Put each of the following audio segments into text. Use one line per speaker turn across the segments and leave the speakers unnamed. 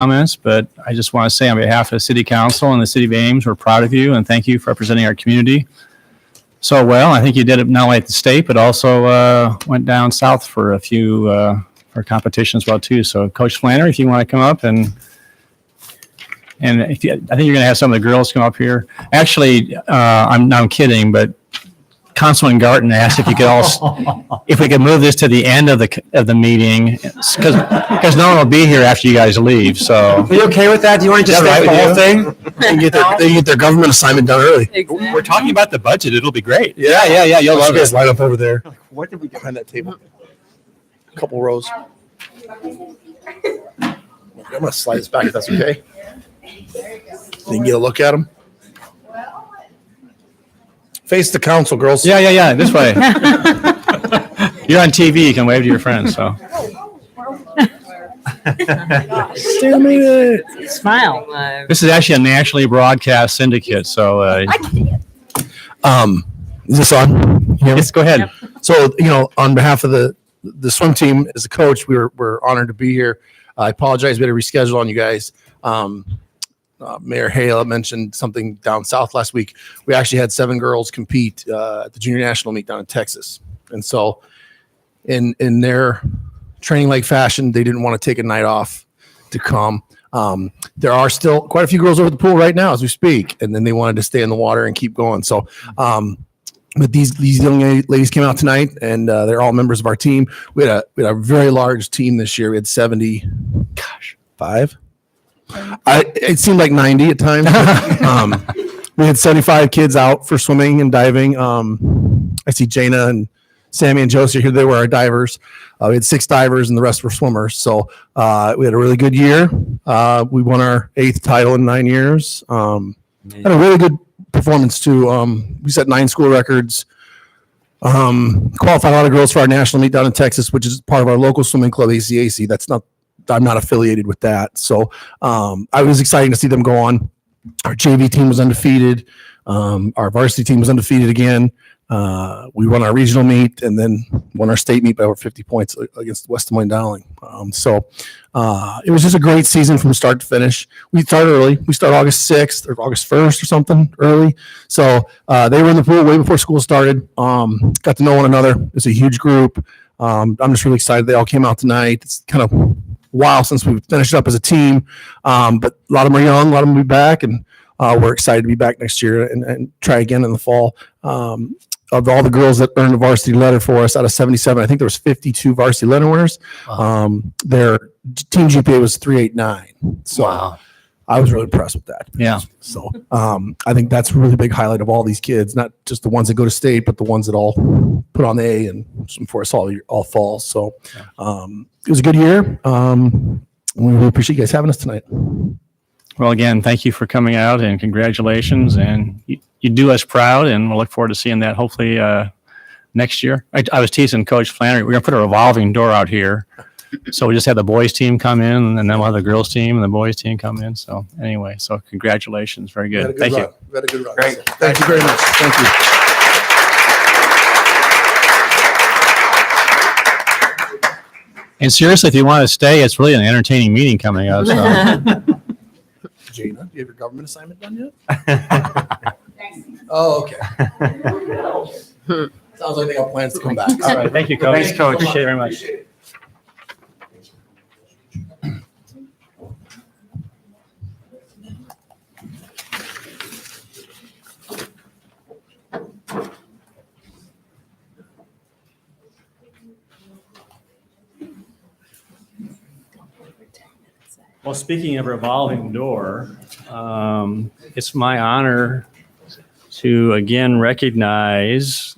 comments, but I just want to say on behalf of the City Council and the City of Ames, we're proud of you and thank you for representing our community so well. I think you did it not only at the state, but also went down south for a few for competition as well too. So Coach Flannery, if you want to come up and if you, I think you're going to have some of the girls come up here. Actually, I'm kidding, but Councilman Garten asked if you could all, if we could move this to the end of the meeting, because no one will be here after you guys leave. So,
are you okay with that? Do you want to just stay the whole thing?
They can get their government assignment done early.
Exactly. We're talking about the budget. It'll be great.
Yeah. You'll love it. Line up over there. What did we get behind that table? A couple rows. I'm gonna slide this back if that's okay. So you can get a look at them. Face the council, girls.
Yeah. This way. You're on TV. You can wave to your friends. So.
Stay a minute.
Smile.
This is actually a nationally broadcast syndicate. So.
Is this on?
Yes. Go ahead.
So on behalf of the swim team, as a coach, we're honored to be here. I apologize, we had to reschedule on you guys. Mayor Hale mentioned something down south last week. We actually had 7 girls compete at the junior national meet down in Texas. And so in their training like fashion, they didn't want to take a night off to come. There are still quite a few girls over the pool right now as we speak, and then they wanted to stay in the water and keep going. So, but these young ladies came out tonight, and they're all members of our team. We had a very large team this year. We had 75. It seemed like 90 at times. We had 75 kids out for swimming and diving. I see Jana and Sammy and Josie here. They were our divers. We had 6 divers and the rest were swimmers. So we had a really good year. We won our 8th title in 9 years. Had a really good performance too. We set 9 school records. Qualified a lot of girls for our national meet down in Texas, which is part of our local swimming club, ACAC. I'm not affiliated with that. So I was excited to see them go on. Our JV team was undefeated. Our varsity team was undefeated again. We won our regional meet and then won our state meet by over 50 points against West Des Moines Dowling. So it was just a great season from start to finish. We started early. We started August 6th or August 1st or something early. So they were in the pool way before school started. Got to know one another. It's a huge group. I'm just really excited they all came out tonight. It's kind of a while since we finished up as a team, but a lot of them are young. A lot of them will be back, and we're excited to be back next year and try again in the fall. Of all the girls that earned a varsity letter for us, out of 77, I think there was 52 varsity letter winners. Their team GPA was 3.89. So I was really impressed with that.
Yeah.
So I think that's a really big highlight of all these kids, not just the ones that go to state, but the ones that all put on the A and for us all fall. So it was a good year. We really appreciate you guys having us tonight.
Well, again, thank you for coming out and congratulations. And you do us proud, and we'll look forward to seeing that hopefully next year. I was teasing Coach Flannery. We're going to put a revolving door out here. So we just had the boys team come in, and then we'll have the girls team and the boys team come in. So anyway, so congratulations. Very good. Thank you.
We had a good run.
Great.
So thank you very much. Thank you.
And seriously, if you want to stay, it's really an entertaining meeting coming up. So.
Jana, do you have your government assignment done yet? Oh, okay. Sounds like they got plans to come back.
All right. Thank you, Coach.
Thanks, Coach.
Appreciate it very much. Well, speaking of revolving door, it's my honor to again recognize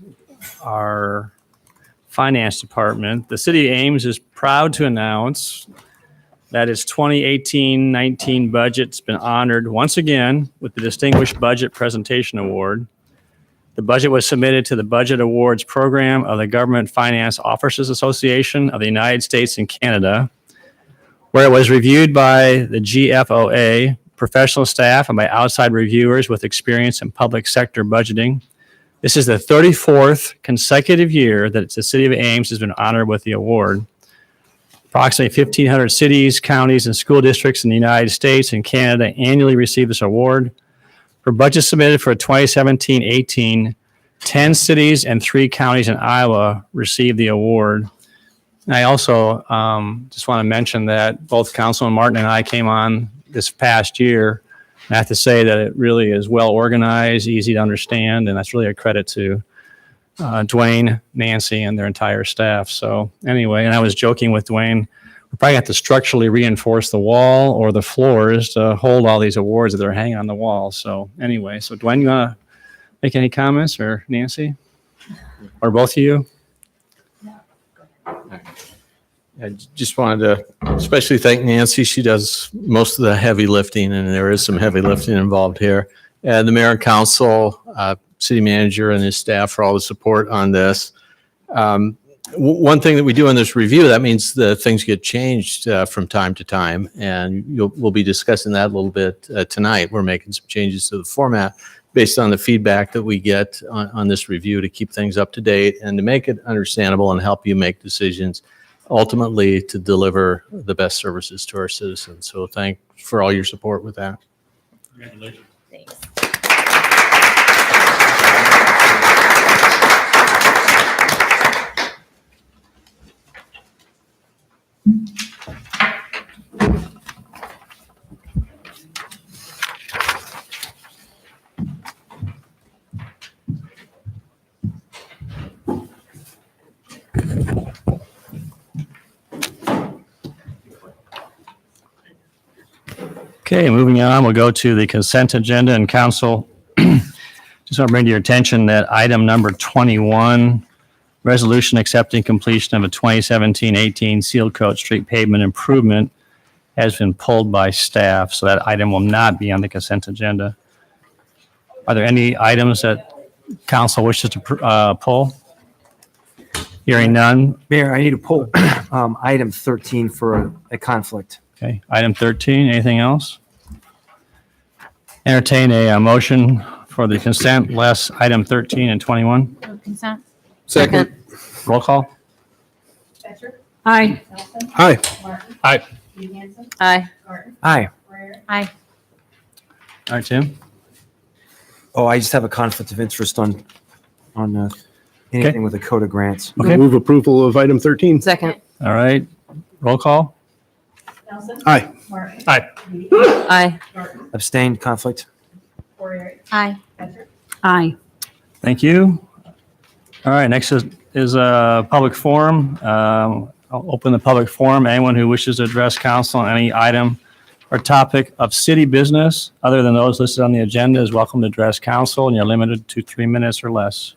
our finance department. The City of Ames is proud to announce that its 2018-19 budget's been honored once again with the Distinguished Budget Presentation Award. The budget was submitted to the Budget Awards Program of the Government Finance Officers Association of the United States and Canada, where it was reviewed by the GFOA, professional staff, and by outside reviewers with experience in public sector budgeting. This is the 34th consecutive year that the City of Ames has been honored with the award. Approximately 1,500 cities, counties, and school districts in the United States and Canada annually receive this award. For budgets submitted for 2017-18, 10 cities and 3 counties in Iowa received the award. And I also just want to mention that both Councilman Martin and I came on this past year. I have to say that it really is well organized, easy to understand, and that's really a credit to Dwayne, Nancy, and their entire staff. So anyway, and I was joking with Dwayne, we probably have to structurally reinforce the wall or the floors to hold all these awards that they're hanging on the wall. So anyway, so Dwayne, you want to make any comments, or Nancy? Or both of you?
I just wanted to especially thank Nancy. She does most of the heavy lifting, and there is some heavy lifting involved here. And the mayor and council, city manager and his staff for all the support on this. One thing that we do in this review, that means that things get changed from time to time, and we'll be discussing that a little bit tonight. We're making some changes to the format based on the feedback that we get on this review to keep things up to date and to make it understandable and help you make decisions, ultimately to deliver the best services to our citizens. So thanks for all your support with that.
Congratulations.
Thanks.
Okay, moving on, we'll go to the consent agenda, and council. Just want to bring to your attention that item number 21, resolution accepting completion of a 2017-18 Seal Coat Street pavement improvement, has been pulled by staff, so that item will not be on the consent agenda. Are there any items that council wishes to pull? Hearing none.
Mayor, I need to pull item 13 for a conflict.
Okay, item 13, anything else? Entertain a motion for the consent, less item 13 and 21.
Consent?
Second.
Roll call.
Aye.
Aye.
Aye.
Aye.
Aye.
Aye.
All right, Tim.
Oh, I just have a conflict of interest on anything with the Coda grants.
Okay.
Move approval of item 13.
Second?
All right, roll call.
Aye.
Aye.
Aye.
Abstained, conflict.
Aye. Aye.
Thank you. All right, next is a public forum. I'll open the public forum. Anyone who wishes to address council on any item or topic of city business other than those listed on the agenda is welcome to address council, and you're limited to 3 minutes or less.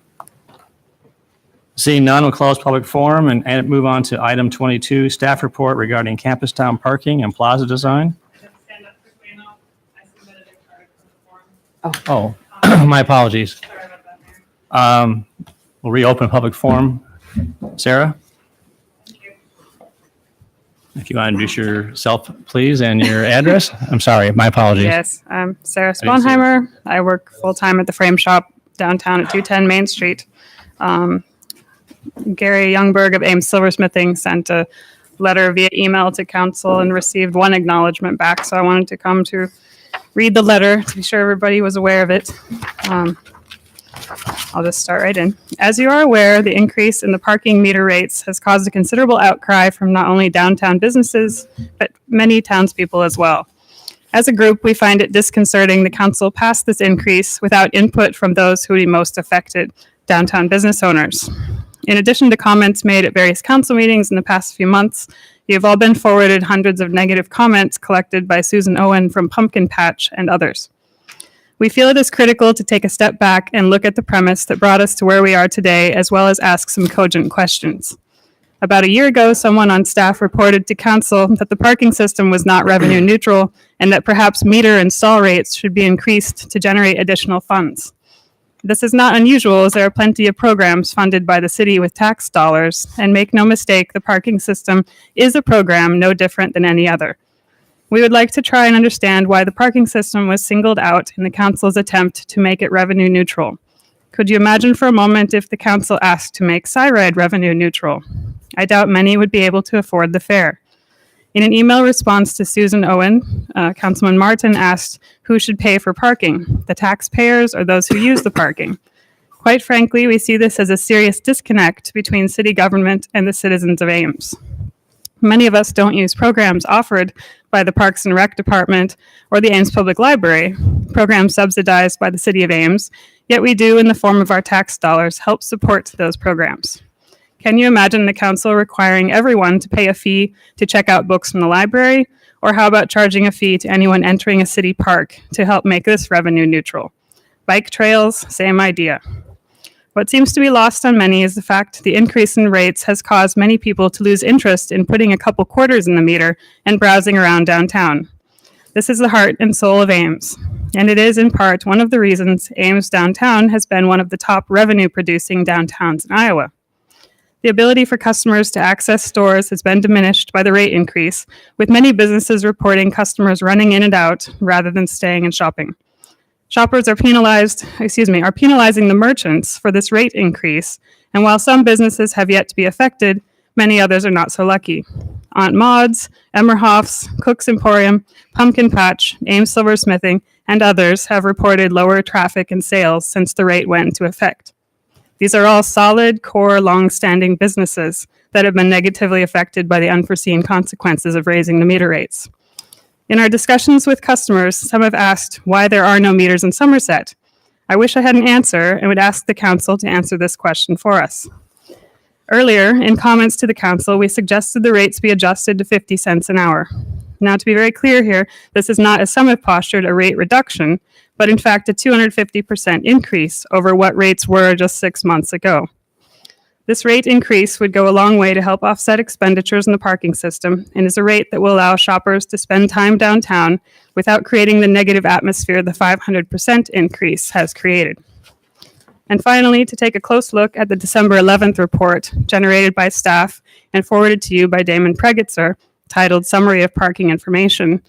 Seeing none, we'll close public forum and move on to item 22, staff report regarding campus town parking and plaza design.
Stand up quickly enough. I submitted a card for the form.
Oh, my apologies.
Sorry about that, Mayor.
We'll reopen public forum. Sarah? If you want to introduce yourself, please, and your address. I'm sorry, my apologies.
Yes, I'm Sarah
didn't see it.
Sponheimer. I work full-time at the Frame Shop downtown at 210 Main Street. Gary Youngberg of Ames Silversmithing sent a letter via email to council and received one acknowledgement back. So I wanted to come to read the letter to be sure everybody was aware of it. I'll just start right in. As you are aware, the increase in the parking meter rates has caused a considerable outcry from not only downtown businesses, but many townspeople as well. As a group, we find it disconcerting the council passed this increase without input from those who would be most affected, downtown business owners. In addition to comments made at various council meetings in the past few months, you have all been forwarded hundreds of negative comments collected by Susan Owen from Pumpkin Patch and others. We feel it is critical to take a step back and look at the premise that brought us to where we are today, as well as ask some cogent questions. About a year ago, someone on staff reported to council that the parking system was not revenue neutral and that perhaps meter and stall rates should be increased to generate additional funds. This is not unusual, as there are plenty of programs funded by the city with tax dollars, and make no mistake, the parking system is a program no different than any other. We would like to try and understand why the parking system was singled out in the council's attempt to make it revenue neutral. Could you imagine for a moment if the council asked to make Cyride revenue neutral? I doubt many would be able to afford the fare. In an email response to Susan Owen, Councilman Martin asked who should pay for parking, the taxpayers or those who use the parking. Quite frankly, we see this as a serious disconnect between city government and the citizens of Ames. Many of us don't use programs offered by the Parks and Rec Department or the Ames Public Library, programs subsidized by the City of Ames, yet we do, in the form of our tax dollars, help support those programs. Can you imagine the council requiring everyone to pay a fee to check out books from the library? Or how about charging a fee to anyone entering a city park to help make this revenue neutral? Bike trails, same idea. What seems to be lost on many is the fact the increase in rates has caused many people to lose interest in putting a couple quarters in the meter and browsing around downtown. This is the heart and soul of Ames, and it is in part one of the reasons Ames downtown has been one of the top revenue-producing downtowns in Iowa. The ability for customers to access stores has been diminished by the rate increase, with many businesses reporting customers running in and out rather than staying and shopping. Shoppers are penalizing the merchants for this rate increase, and while some businesses have yet to be affected, many others are not so lucky. Aunt Maud's, Emmerhoff's, Cook's Emporium, Pumpkin Patch, Ames Silversmithing, and others have reported lower traffic and sales since the rate went into effect. These are all solid, core, long-standing businesses that have been negatively affected by the unforeseen consequences of raising the meter rates. In our discussions with customers, some have asked why there are no meters in Somerset. I wish I had an answer and would ask the council to answer this question for us. Earlier, in comments to the council, we suggested the rates be adjusted to 50 cents an hour. Now, to be very clear here, this is not, as some have postured, a rate reduction, but in fact a 250% increase over what rates were just 6 months ago. This rate increase would go a long way to help offset expenditures in the parking system and is a rate that will allow shoppers to spend time downtown without creating the negative atmosphere the 500% increase has created. And finally, to take a close look at the December 11th report generated by staff and forwarded to you by Damon Pregitzer, titled Summary of Parking Information.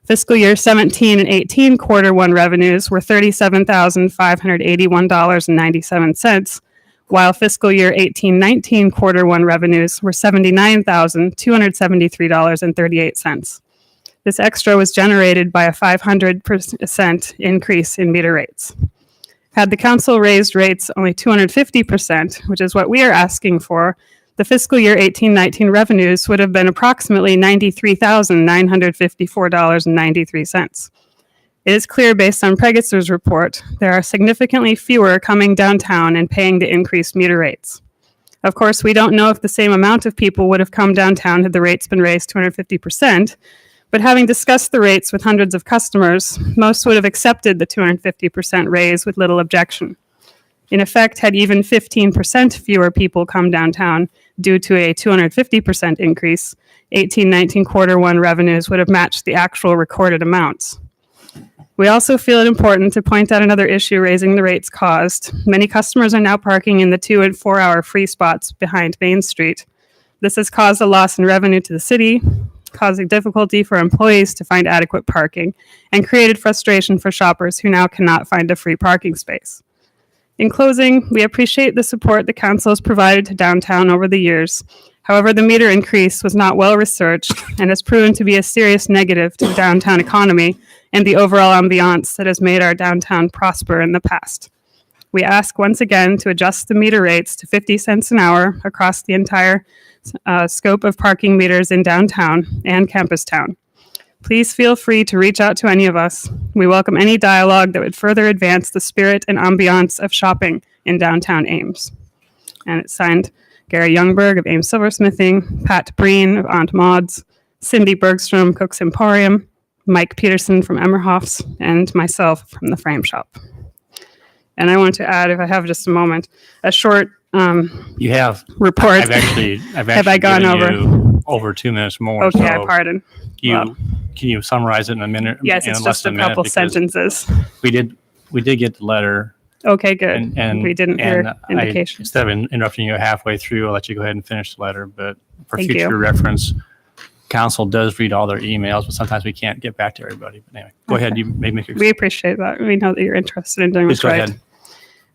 Fiscal year 17 and 18 quarter one revenues were $37,581.97, while fiscal year 18-19 quarter one revenues were $79,273.38. This extra was generated by a 500% increase in meter rates. Had the council raised rates only 250%, which is what we are asking for, the fiscal year 18-19 revenues would have been approximately $93,954.93. It is clear based on Pregitzer's report, there are significantly fewer coming downtown and paying the increased meter rates. Of course, we don't know if the same amount of people would have come downtown had the rates been raised 250%, but having discussed the rates with hundreds of customers, most would have accepted the 250% raise with little objection. In effect, had even 15% fewer people come downtown due to a 250% increase, 18-19 quarter one revenues would have matched the actual recorded amounts. We also feel it important to point out another issue raising the rates caused. Many customers are now parking in the 2 and 4 hour free spots behind Main Street. This has caused a loss in revenue to the city, causing difficulty for employees to find adequate parking, and created frustration for shoppers who now cannot find a free parking space. In closing, we appreciate the support the council has provided to downtown over the years. However, the meter increase was not well researched and has proven to be a serious negative to the downtown economy and the overall ambiance that has made our downtown prosper in the past. We ask once again to adjust the meter rates to 50 cents an hour across the entire scope of parking meters in downtown and Campus Town. Please feel free to reach out to any of us. We welcome any dialogue that would further advance the spirit and ambiance of shopping in downtown Ames. And it's signed Gary Youngberg of Ames Silversmithing, Pat Breen of Aunt Maud's, Cindy Bergstrom, Cook's Emporium, Mike Peterson from Emmerhoff's, and myself from the Frame Shop. And I want to add, if I have just a moment, a short
You have.
report.
I've actually
Have I gone
given
over?
you over 2 minutes more.
Okay,
so
I pardon.
Can you summarize it in a minute?
Yes,
in
it's
less
just a
than minute?
couple
Because
sentences.
We did get the letter.
Okay, good.
And
We didn't hear
and
indication.
Instead of interrupting you halfway through, I'll let you go ahead and finish the letter. But for
Thank
future
you.
reference, council does read all their emails, but sometimes we can't get back to everybody. But anyway, go ahead. You may make your.
We appreciate that. We know that you're interested in doing
Please
what's
go
right.
ahead.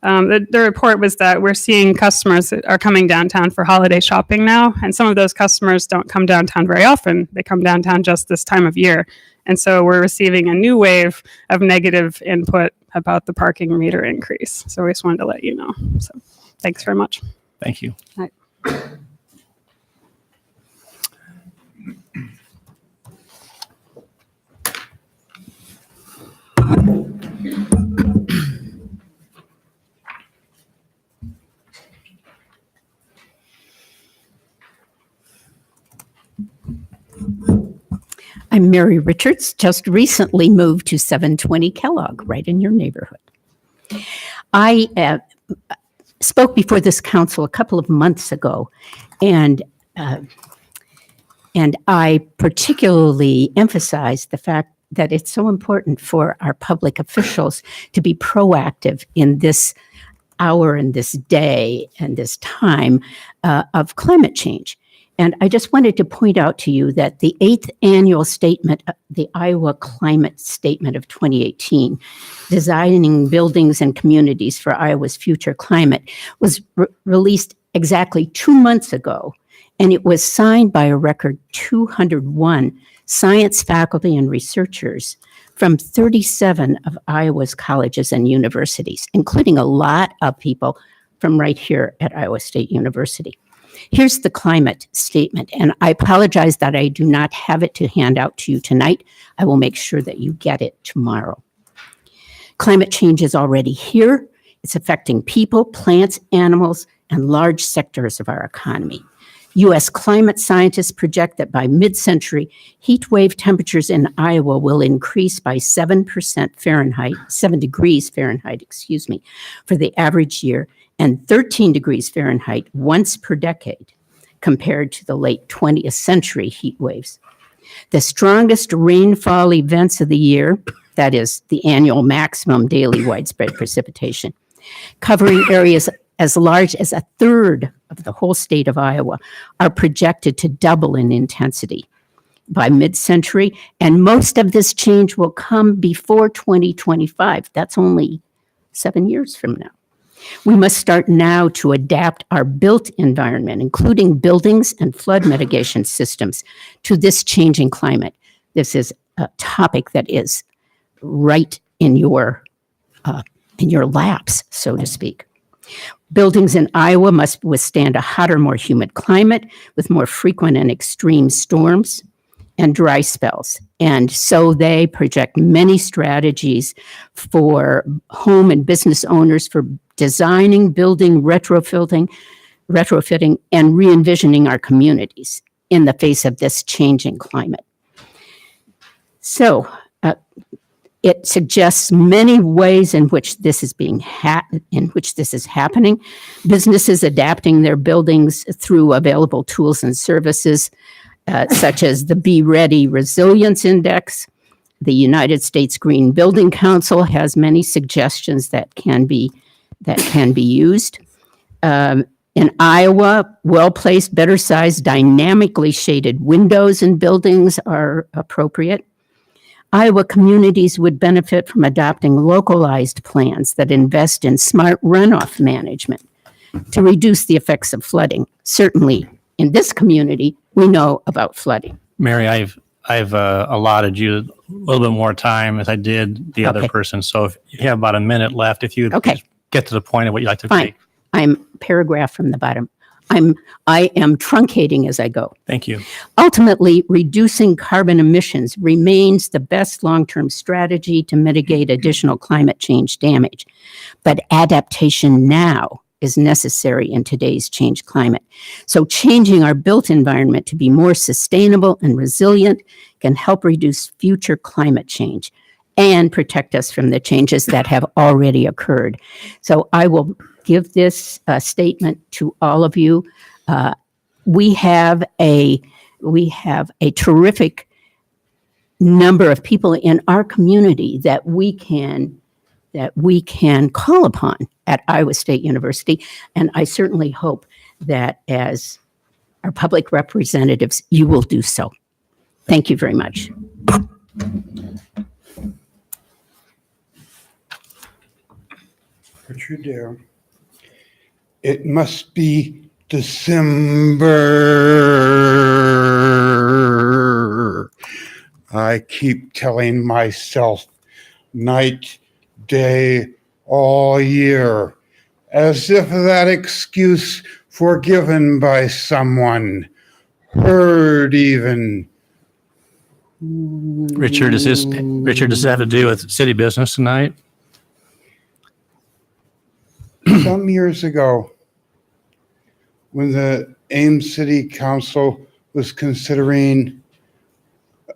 The report was that we're seeing customers that are coming downtown for holiday shopping now, and some of those customers don't come downtown very often. They come downtown just this time of year. And so we're receiving a new wave of negative input about the parking meter increase. So we just wanted to let you know. So thanks very much.
Thank you.
Right.
I'm Mary Richards, just recently moved to 720 Kellogg, right in your neighborhood. I spoke before this council a couple of months ago, and I particularly emphasized the fact that it's so important for our public officials to be proactive in this hour and this day and this time of climate change. And I just wanted to point out to you that the 8th annual statement, the Iowa Climate Statement of 2018, Designing Buildings and Communities for Iowa's Future Climate, was released exactly 2 months ago. And it was signed by a record 201 science faculty and researchers from 37 of Iowa's colleges and universities, including a lot of people from right here at Iowa State University. Here's the climate statement, and I apologize that I do not have it to hand out to you tonight. I will make sure that you get it tomorrow. Climate change is already here. It's affecting people, plants, animals, and large sectors of our economy. U.S. climate scientists project that by mid-century, heat wave temperatures in Iowa will increase by 7 degrees Fahrenheit, for the average year, and 13 degrees Fahrenheit once per decade, compared to the late 20th century heat waves. The strongest rainfall events of the year, that is the annual maximum daily widespread precipitation, covering areas as large as a third of the whole state of Iowa, are projected to double in intensity by mid-century, and most of this change will come before 2025. That's only 7 years from now. We must start now to adapt our built environment, including buildings and flood mitigation systems, to this changing climate. This is a topic that is right in your laps, so to speak. Buildings in Iowa must withstand a hotter, more humid climate with more frequent and extreme storms and dry spells. And so they project many strategies for home and business owners for designing, building, retrofitting, and re-envisioning our communities in the face of this changing climate. So it suggests many ways in which this is happening. Businesses adapting their buildings through available tools and services, such as the Be Ready Resilience Index. The United States Green Building Council has many suggestions that can be used. In Iowa, well-placed, better-sized, dynamically shaded windows in buildings are appropriate. Iowa communities would benefit from adopting localized plans that invest in smart runoff management to reduce the effects of flooding. Certainly, in this community, we know about flooding.
Mary, I've allotted you a little bit more time as I did the other
Okay.
person. So if you have about a minute left, if you
Okay.
get to the point of what you'd like to
Fine.
make.
I'm paragraph from the bottom. I am truncating as I go.
Thank you.
Ultimately, reducing carbon emissions remains the best long-term strategy to mitigate additional climate change damage. But adaptation now is necessary in today's changed climate. So changing our built environment to be more sustainable and resilient can help reduce future climate change and protect us from the changes that have already occurred. So I will give this statement to all of you. We have a terrific number of people in our community that we can call upon at Iowa State University, and I certainly hope that as our public representatives, you will do so. Thank you very much.
Richard Dare. It must be December. I keep telling myself night, day, all year, as if that excuse forgiven by someone, heard even.
Richard, does this have to do with city business tonight?
Some years ago, when the Ames City Council was considering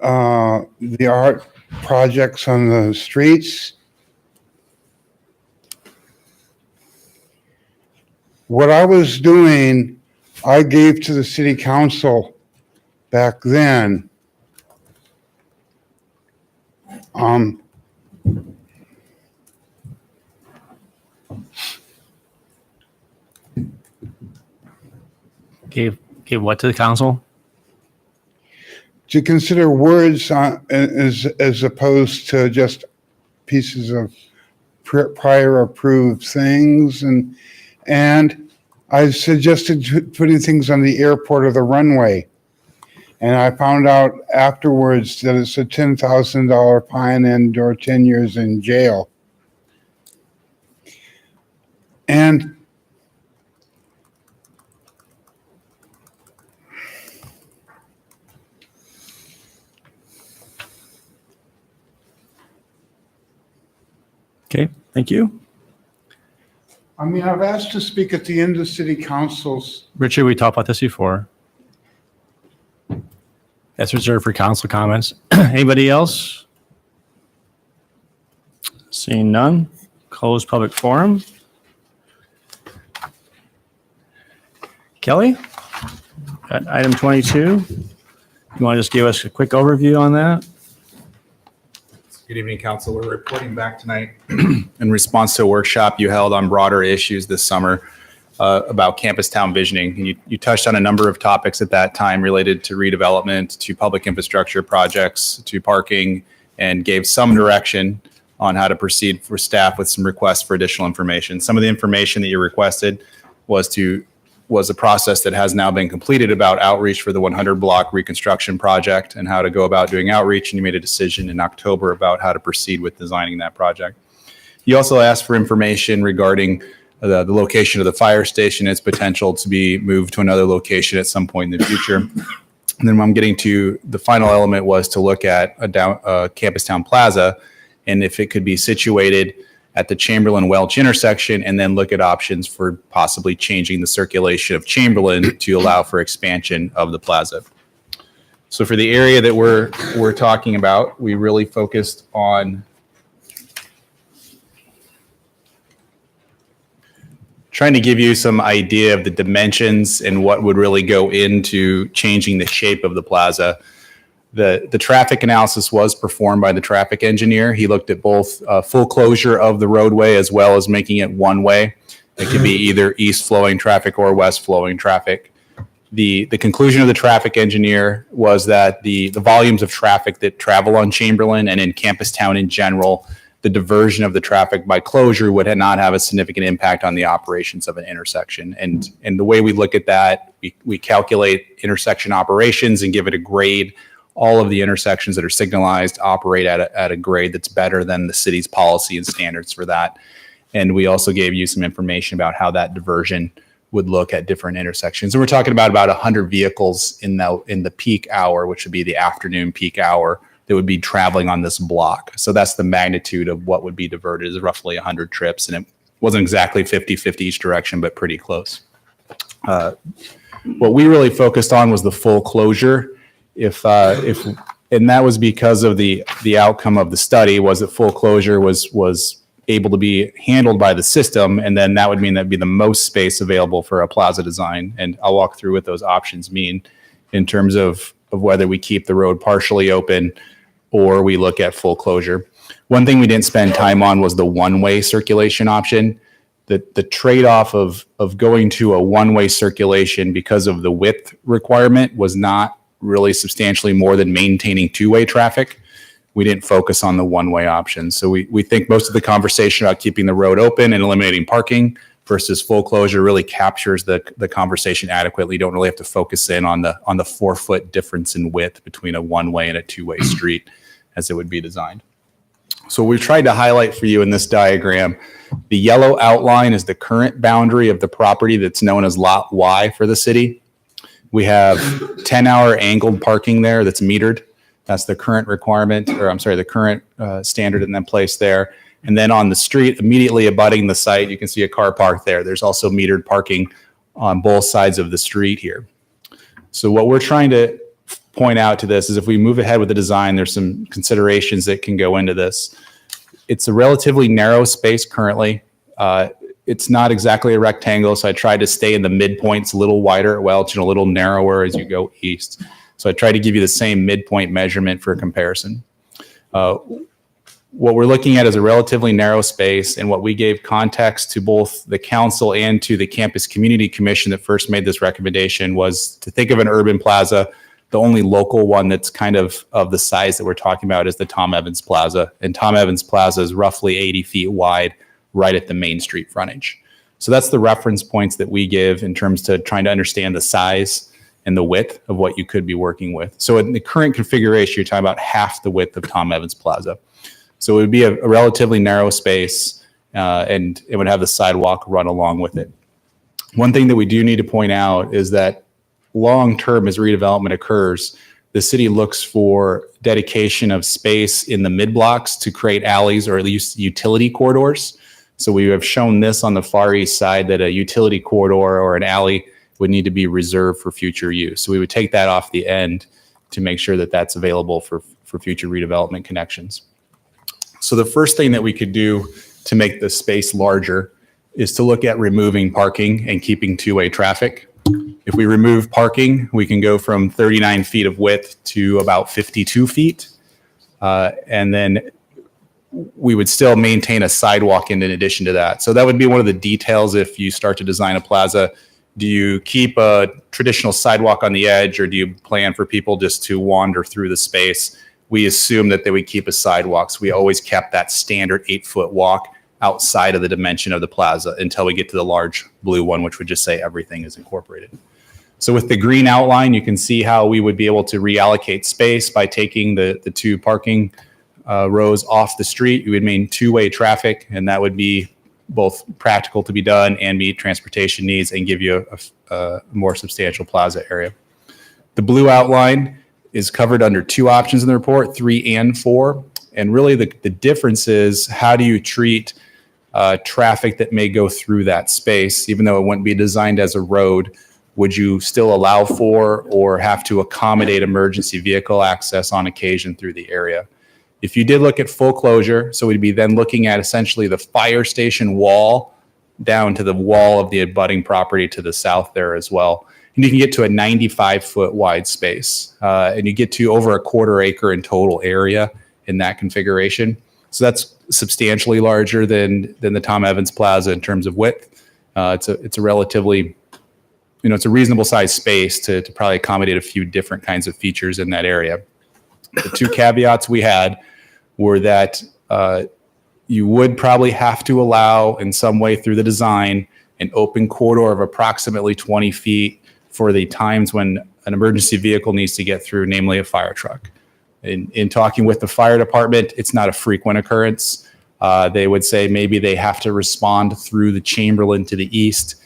the art projects on the streets, what I was doing, I gave to the city council back then.
Gave what to the council?
To consider words as opposed to just pieces of prior approved things, and I suggested putting things on the airport or the runway, and I found out afterwards that it's a $10,000 fine and or 10 years in jail. And
Okay, thank you.
I mean, I've asked to speak at the end of city councils.
Richard, we talked about this before. That's reserved for council comments. Anybody else? Seeing none, close public forum. Kelly, at item 22, you want to just give us a quick overview on that?
Good evening, Council. We're reporting back tonight in response to a workshop you held on broader issues this summer about campus town visioning. And you touched on a number of topics at that time related to redevelopment, to public infrastructure projects, to parking, and gave some direction on how to proceed for staff with some requests for additional information. Some of the information that you requested was a process that has now been completed about outreach for the 100 block reconstruction project and how to go about doing outreach. And you made a decision in October about how to proceed with designing that project. You also asked for information regarding the location of the fire station, its potential to be moved to another location at some point in the future. And then when I'm getting to the final element was to look at a campus town plaza and if it could be situated at the Chamberlain-Welch intersection, and then look at options for possibly changing the circulation of Chamberlain to allow for expansion of the plaza. So for the area that we're talking about, we really focused on trying to give you some idea of the dimensions and what would really go into changing the shape of the plaza. The traffic analysis was performed by the traffic engineer. He looked at both full closure of the roadway as well as making it one way. It could be either east flowing traffic or west flowing traffic. The conclusion of the traffic engineer was that the volumes of traffic that travel on Chamberlain and in Campus Town in general, the diversion of the traffic by closure would not have a significant impact on the operations of an intersection. And the way we look at that, we calculate intersection operations and give it a grade. All of the intersections that are signalized operate at a grade that's better than the city's policy and standards for that. And we also gave you some information about how that diversion would look at different intersections. And we're talking about 100 vehicles in the peak hour, which would be the afternoon peak hour, that would be traveling on this block. So that's the magnitude of what would be diverted, is roughly 100 trips. And it wasn't exactly 50-50 each direction, but pretty close. What we really focused on was the full closure. And that was because of the outcome of the study was that full closure was able to be handled by the system, and then that would mean that'd be the most space available for a plaza design. And I'll walk through what those options mean in terms of whether we keep the road partially open or we look at full closure. One thing we didn't spend time on was the one-way circulation option. The trade-off of going to a one-way circulation because of the width requirement was not really substantially more than maintaining two-way traffic. we didn't focus on the one-way option. So we think most of the conversation about keeping the road open and eliminating parking versus full closure really captures the conversation adequately. You don't really have to focus in on the 4-foot difference in width between a one-way and a two-way street as it would be designed. So we've tried to highlight for you in this diagram, the yellow outline is the current boundary of the property that's known as Lot Y for the city. We have 10-hour angled parking there that's metered. That's the current requirement, or I'm sorry, the current standard in that place there. And then on the street, immediately abutting the site, you can see a car parked there. There's also metered parking on both sides of the street here. So what we're trying to point out to this is if we move ahead with the design, there's some considerations that can go into this. It's a relatively narrow space currently. It's not exactly a rectangle, so I tried to stay in the midpoints a little wider at Welch and a little narrower as you go east. So I tried to give you the same midpoint measurement for comparison. What we're looking at is a relatively narrow space, and what we gave context to both the council and to the Campus Community Commission that first made this recommendation was to think of an urban plaza. The only local one that's kind of the size that we're talking about is the Tom Evans Plaza. And Tom Evans Plaza is roughly 80 feet wide right at the Main Street frontage. So that's the reference points that we give in terms to trying to understand the size and the width of what you could be working with. So in the current configuration, you're talking about half the width of Tom Evans Plaza. So it would be a relatively narrow space and it would have the sidewalk run along with it. One thing that we do need to point out is that long-term as redevelopment occurs, the city looks for dedication of space in the mid-blocks to create alleys or at least utility corridors. So we have shown this on the far east side that a utility corridor or an alley would need to be reserved for future use. So we would take that off the end to make sure that that's available for future redevelopment connections. So the first thing that we could do to make the space larger is to look at removing parking and keeping two-way traffic. If we remove parking, we can go from 39 feet of width to about 52 feet. And then we would still maintain a sidewalk in addition to that. So that would be one of the details if you start to design a plaza. Do you keep a traditional sidewalk on the edge, or do you plan for people just to wander through the space? We assume that they would keep a sidewalk. So we always kept that standard 8-foot walk outside of the dimension of the plaza until we get to the large blue one, which would just say everything is incorporated. So with the green outline, you can see how we would be able to reallocate space by taking the two parking rows off the street. You would maintain two-way traffic, and that would be both practical to be done and meet transportation needs and give you a more substantial plaza area. The blue outline is covered under two options in the report, 3 and 4. And really the difference is how do you treat traffic that may go through that space, even though it wouldn't be designed as a road. Would you still allow for or have to accommodate emergency vehicle access on occasion through the area? If you did look at full closure, so we'd be then looking at essentially the fire station wall down to the wall of the abutting property to the south there as well. And you can get to a 95-foot wide space, and you get to over a quarter acre in total area in that configuration. So that's substantially larger than the Tom Evans Plaza in terms of width. It's a relatively, it's a reasonable sized space to probably accommodate a few different kinds of features in that area. The two caveats we had were that you would probably have to allow in some way through the design an open corridor of approximately 20 feet for the times when an emergency vehicle needs to get through, namely a fire truck. In talking with the fire department, it's not a frequent occurrence. They would say maybe they have to respond through the Chamberlain to the east,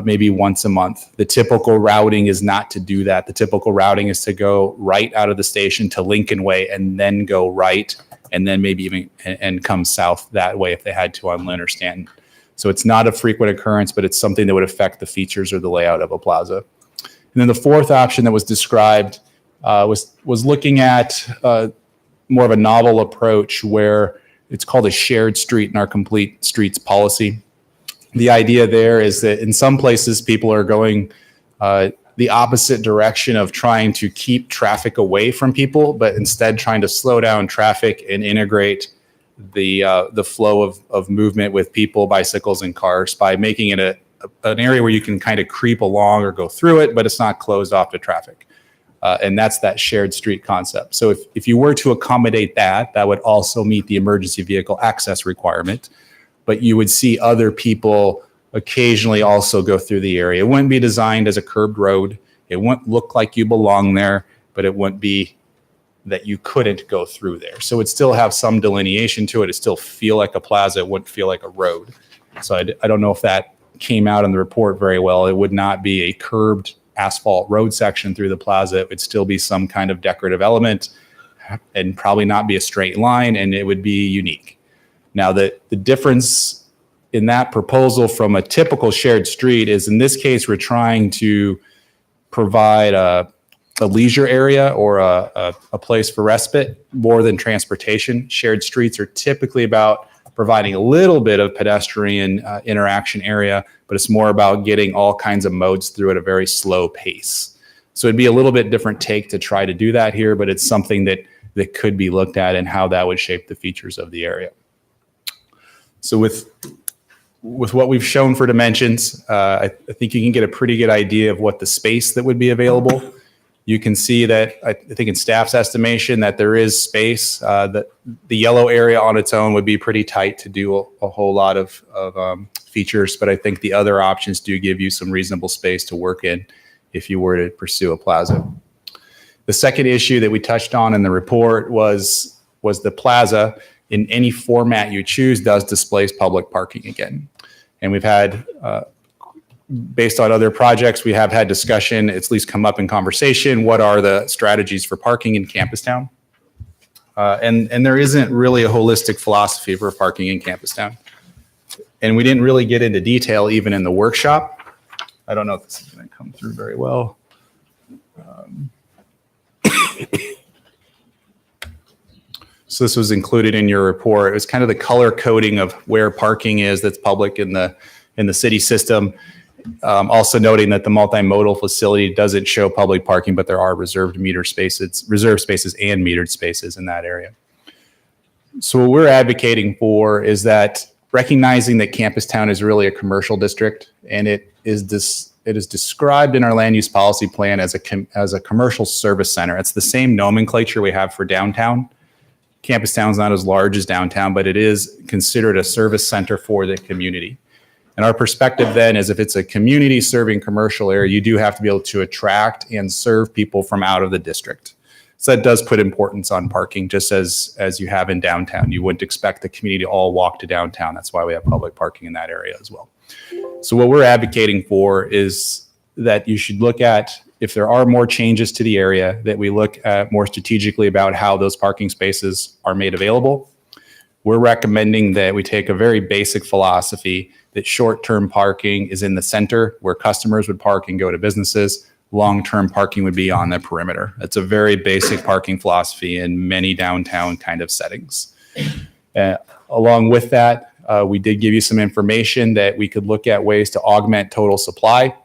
maybe once a month. The typical routing is not to do that. The typical routing is to go right out of the station to Lincoln Way and then go right and then maybe even and come south that way if they had to on Lynn or Stanton. So it's not a frequent occurrence, but it's something that would affect the features or the layout of a plaza. And then the fourth option that was described was looking at more of a novel approach where it's called a shared street in our complete streets policy. The idea there is that in some places people are going the opposite direction of trying to keep traffic away from people, but instead trying to slow down traffic and integrate the flow of movement with people, bicycles, and cars by making it an area where you can kind of creep along or go through it, but it's not closed off to traffic. And that's that shared street concept. So if you were to accommodate that, that would also meet the emergency vehicle access requirement. But you would see other people occasionally also go through the area. It wouldn't be designed as a curbed road. It wouldn't look like you belong there, but it wouldn't be that you couldn't go through there. So it'd still have some delineation to it. It'd still feel like a plaza. It wouldn't feel like a road. So I don't know if that came out in the report very well. It would not be a curbed asphalt road section through the plaza. It would still be some kind of decorative element and probably not be a straight line, and it would be unique. Now, the difference in that proposal from a typical shared street is, in this case, we're trying to provide a leisure area or a place for respite more than transportation. Shared streets are typically about providing a little bit of pedestrian interaction area, but it's more about getting all kinds of modes through at a very slow pace. So it'd be a little bit different take to try to do that here, but it's something that could be looked at and how that would shape the features of the area. So with what we've shown for dimensions, I think you can get a pretty good idea of what the space that would be available. You can see that, I think in staff's estimation, that there is space. That the yellow area on its own would be pretty tight to do a whole lot of features, but I think the other options do give you some reasonable space to work in if you were to pursue a plaza. The second issue that we touched on in the report was the plaza, in any format you choose, does displace public parking again. And we've had, based on other projects, we have had discussion, it's at least come up in conversation, what are the strategies for parking in Campus Town? And there isn't really a holistic philosophy for parking in Campus Town. And we didn't really get into detail even in the workshop. I don't know if this is going to come through very well. So this was included in your report. It was kind of the color coding of where parking is that's public in the city system. Also noting that the multimodal facility doesn't show public parking, but there are reserved spaces and metered spaces in that area. So what we're advocating for is that, recognizing that Campus Town is really a commercial district, and it is described in our land use policy plan as a commercial service center. It's the same nomenclature we have for downtown. Campus Town is not as large as downtown, but it is considered a service center for the community. And our perspective then is, if it's a community serving commercial area, you do have to be able to attract and serve people from out of the district. So that does put importance on parking, just as you have in downtown. You wouldn't expect the community to all walk to downtown. That's why we have public parking in that area as well. So what we're advocating for is that you should look at, if there are more changes to the area, that we look at more strategically about how those parking spaces are made available. We're recommending that we take a very basic philosophy that short-term parking is in the center where customers would park and go to businesses. Long-term parking would be on the perimeter. That's a very basic parking philosophy in many downtown kind of settings. Along with that, we did give you some information that we could look at ways to augment total supply.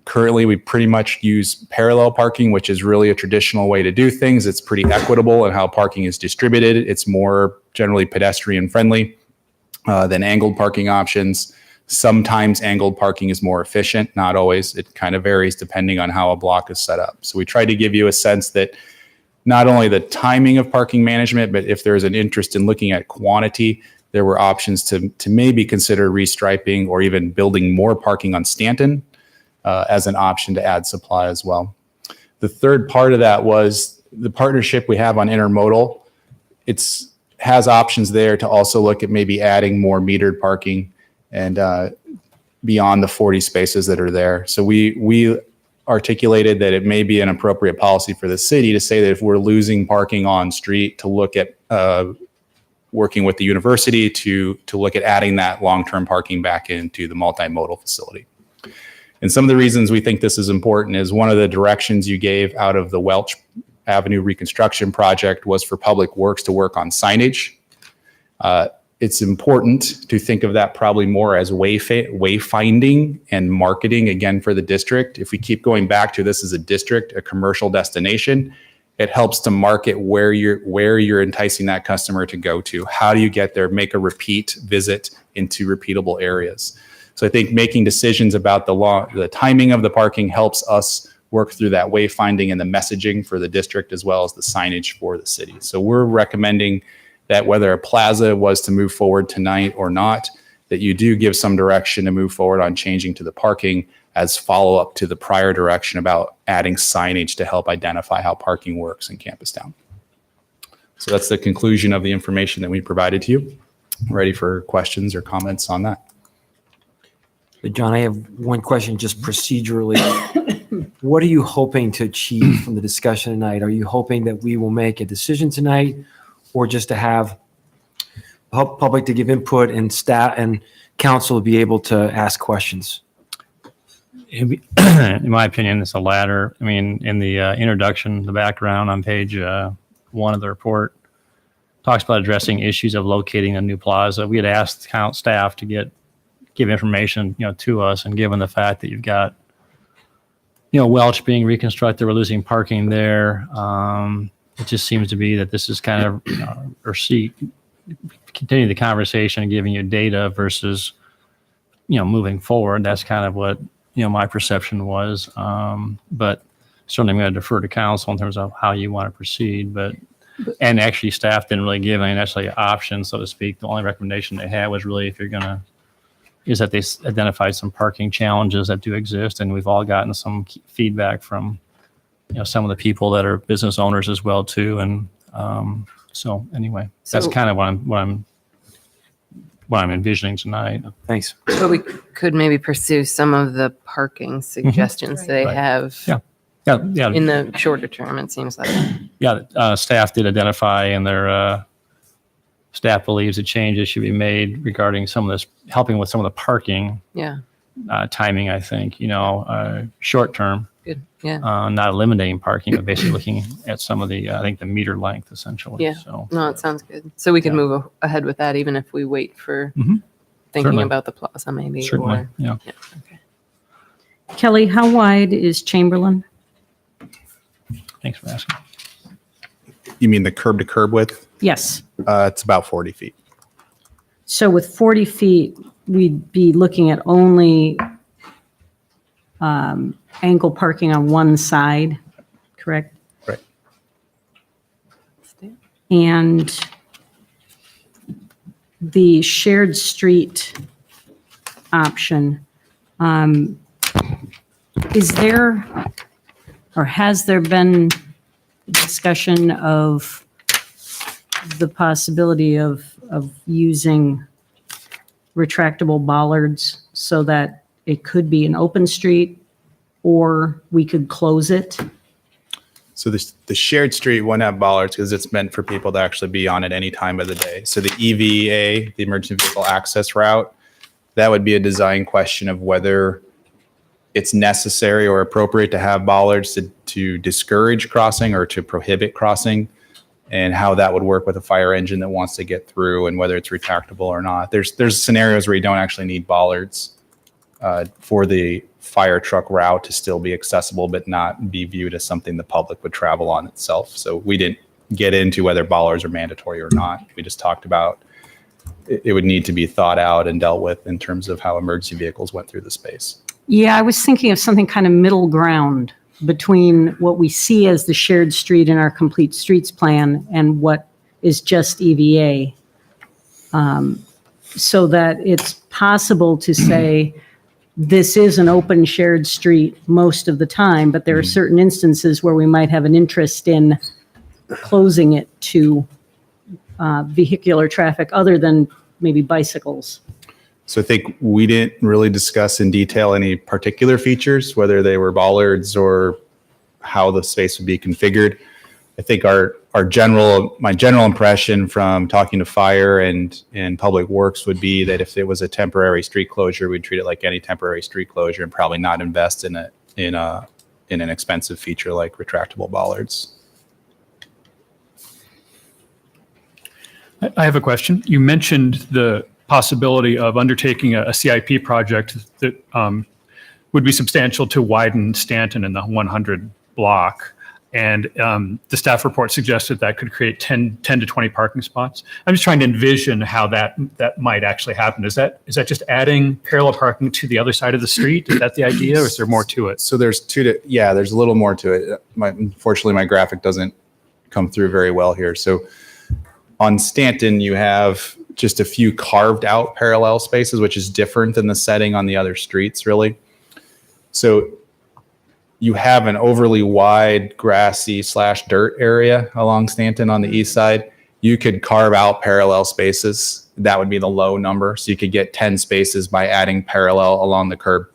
Currently, we pretty much use parallel parking, which is really a traditional way to do things. It's pretty equitable in how parking is distributed. It's more generally pedestrian friendly than angled parking options. Sometimes angled parking is more efficient, not always. It kind of varies depending on how a block is set up. So we try to give you a sense that not only the timing of parking management, but if there's an interest in looking at quantity, there were options to maybe consider restriping or even building more parking on Stanton as an option to add supply as well. The third part of that was the partnership we have on intermodal. It's has options there to also look at maybe adding more metered parking and beyond the 40 spaces that are there. So we articulated that it may be an appropriate policy for the city to say that if we're losing parking on street, to look at working with the university to look at adding that long-term parking back into the multimodal facility. And some of the reasons we think this is important is, one of the directions you gave out of the Welch Avenue reconstruction project was for Public Works to work on signage. It's important to think of that probably more as wayfinding and marketing, again, for the district. If we keep going back to this as a district, a commercial destination, it helps to market where you're enticing that customer to go to. How do you get there? Make a repeat visit into repeatable areas. So I think making decisions about the timing of the parking helps us work through that wayfinding and the messaging for the district as well as the signage for the city. So we're recommending that whether a plaza was to move forward tonight or not, that you do give some direction to move forward on changing to the parking as follow-up to the prior direction about adding signage to help identify how parking works in Campus Town. So that's the conclusion of the information that we provided to you. Ready for questions or comments on that?
John, I have one question just procedurally. What are you hoping to achieve from the discussion tonight? Are you hoping that we will make a decision tonight, or just to have public to give input and staff and council to be able to ask questions?
In my opinion, it's the latter. I mean, in the introduction, the background on page 1 of the report talks about addressing issues of locating a new plaza. We had asked staff to give information, to us, and given the fact that you've got, Welch being reconstructed, we're losing parking there. It just seems to be that this is kind of, continue the conversation and giving you data versus, moving forward. That's kind of what, my perception was. But certainly I'm going to defer to council in terms of how you want to proceed. And actually staff didn't really give any necessarily options, so to speak. The only recommendation they had was really is that they identified some parking challenges that do exist. And we've all gotten some feedback from, some of the people that are business owners as well too. And so anyway, that's kind of what I'm envisioning tonight.
Thanks.
But we could maybe pursue some of the parking suggestions they have
Yeah.
in the shorter term, it seems like.
Yeah, staff did identify, and their staff believes a changes should be made regarding some of this, helping with some of the parking
Yeah,
timing, I think, short term,
good. Yeah.
not eliminating parking, but basically looking at some of the, I think, the meter length essentially.
Yeah.
So,
No, it sounds good. So we can
Yeah.
move ahead with that even if we wait for
Mhm.
thinking
Certainly.
about the plaza maybe.
certainly,
or-
yeah.
Yeah, okay.
Kelly, how wide is Chamberlain?
Thanks for asking.
You mean the curb to curb width?
Yes.
It's about 40 feet.
So with 40 feet, we'd be looking at only angle parking on one side, correct?
Right.
And the shared street option, is there, or has there been discussion of the possibility of using retractable bollards so that it could be an open street, or we could close it?
So the shared street won't have bollards because it's meant for people to actually be on at any time of the day. So the EVA, the emergency vehicle access route, that would be a design question of whether it's necessary or appropriate to have bollards to discourage crossing or to prohibit crossing, and how that would work with a fire engine that wants to get through, and whether it's retractable or not. There's scenarios where you don't actually need bollards for the fire truck route to still be accessible, but not be viewed as something the public would travel on itself. So we didn't get into whether bollards are mandatory or not. We just talked about it would need to be thought out and dealt with in terms of how emergency vehicles went through the space.
Yeah, I was thinking of something kind of middle ground between what we see as the shared street in our complete streets plan and what is just EVA. So that it's possible to say, this is an open shared street most of the time, but there are certain instances where we might have an interest in closing it to vehicular traffic other than maybe bicycles.
So I think we didn't really discuss in detail any particular features, whether they were bollards or how the space would be configured. I think my general impression from talking to fire and public works would be that if it was a temporary street closure, we'd treat it like any temporary street closure and probably not invest in an expensive feature like retractable bollards.
I have a question. You mentioned the possibility of undertaking a CIP project that would be substantial to widen Stanton in the 100 block. And the staff report suggested that could create 10 to 20 parking spots. I'm just trying to envision how that might actually happen. Is that just adding parallel parking to the other side of the street? Is that the idea, or is there more to it?
So there's there's a little more to it. Unfortunately, my graphic doesn't come through very well here. So on Stanton, you have just a few carved out parallel spaces, which is different than the setting on the other streets, really. So you have an overly wide grassy / dirt area along Stanton on the east side. You could carve out parallel spaces. That would be the low number. So you could get 10 spaces by adding parallel along the curb.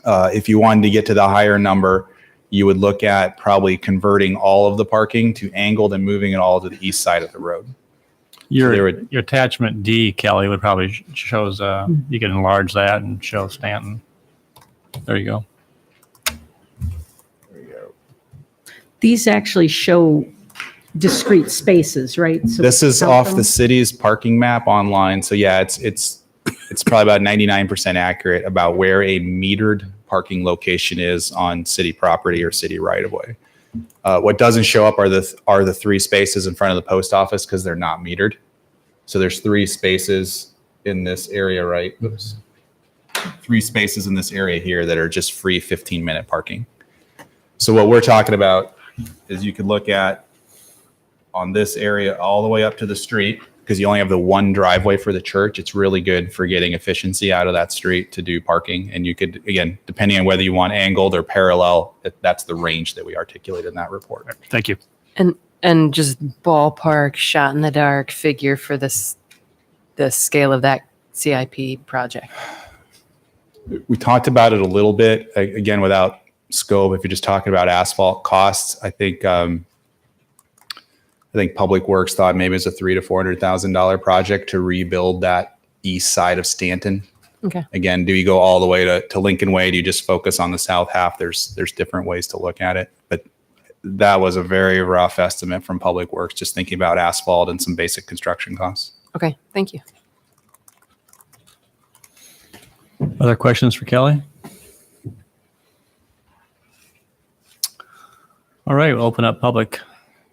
If you wanted to get to the higher number, you would look at probably converting all of the parking to angled and moving it all to the east side of the road.
Your attachment D, Kelly, would probably shows, you can enlarge that and show Stanton. There you go.
These actually show discrete spaces, right? So
This is
count
off
them?
the city's parking map online. So yeah, it's probably about 99% accurate about where a metered parking location is on city property or city right of way. What doesn't show up are the 3 spaces in front of the post office because they're not metered. So there's 3 spaces in this area, right? Oops. 3 spaces in this area here that are just free 15-minute parking. So what we're talking about is you could look at on this area all the way up to the street, because you only have the one driveway for the church. It's really good for getting efficiency out of that street to do parking. And you could, again, depending on whether you want angled or parallel, that's the range that we articulated in that report.
Thank you.
And just ballpark shot in the dark figure for the scale of that CIP project.
We talked about it a little bit, again, without scope. If you're just talking about asphalt costs, I think Public Works thought maybe it's a $300,000 to $400,000 project to rebuild that east side of Stanton.
Okay.
Again, do you go all the way to Lincoln Way? Do you just focus on the south half? There's different ways to look at it, but that was a very rough estimate from Public Works, just thinking about asphalt and some basic construction costs.
Okay, thank you.
Other questions for Kelly? All right, we'll open up public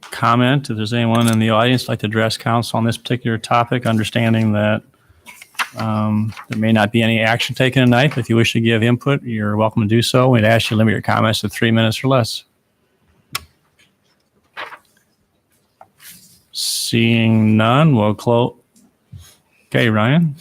comment. If there's anyone in the audience who'd like to address council on this particular topic, understanding that there may not be any action taken tonight, but if you wish to give input, you're welcome to do so. We'd ask you to limit your comments to 3 minutes or less. Seeing none, we'll close. Okay, Ryan?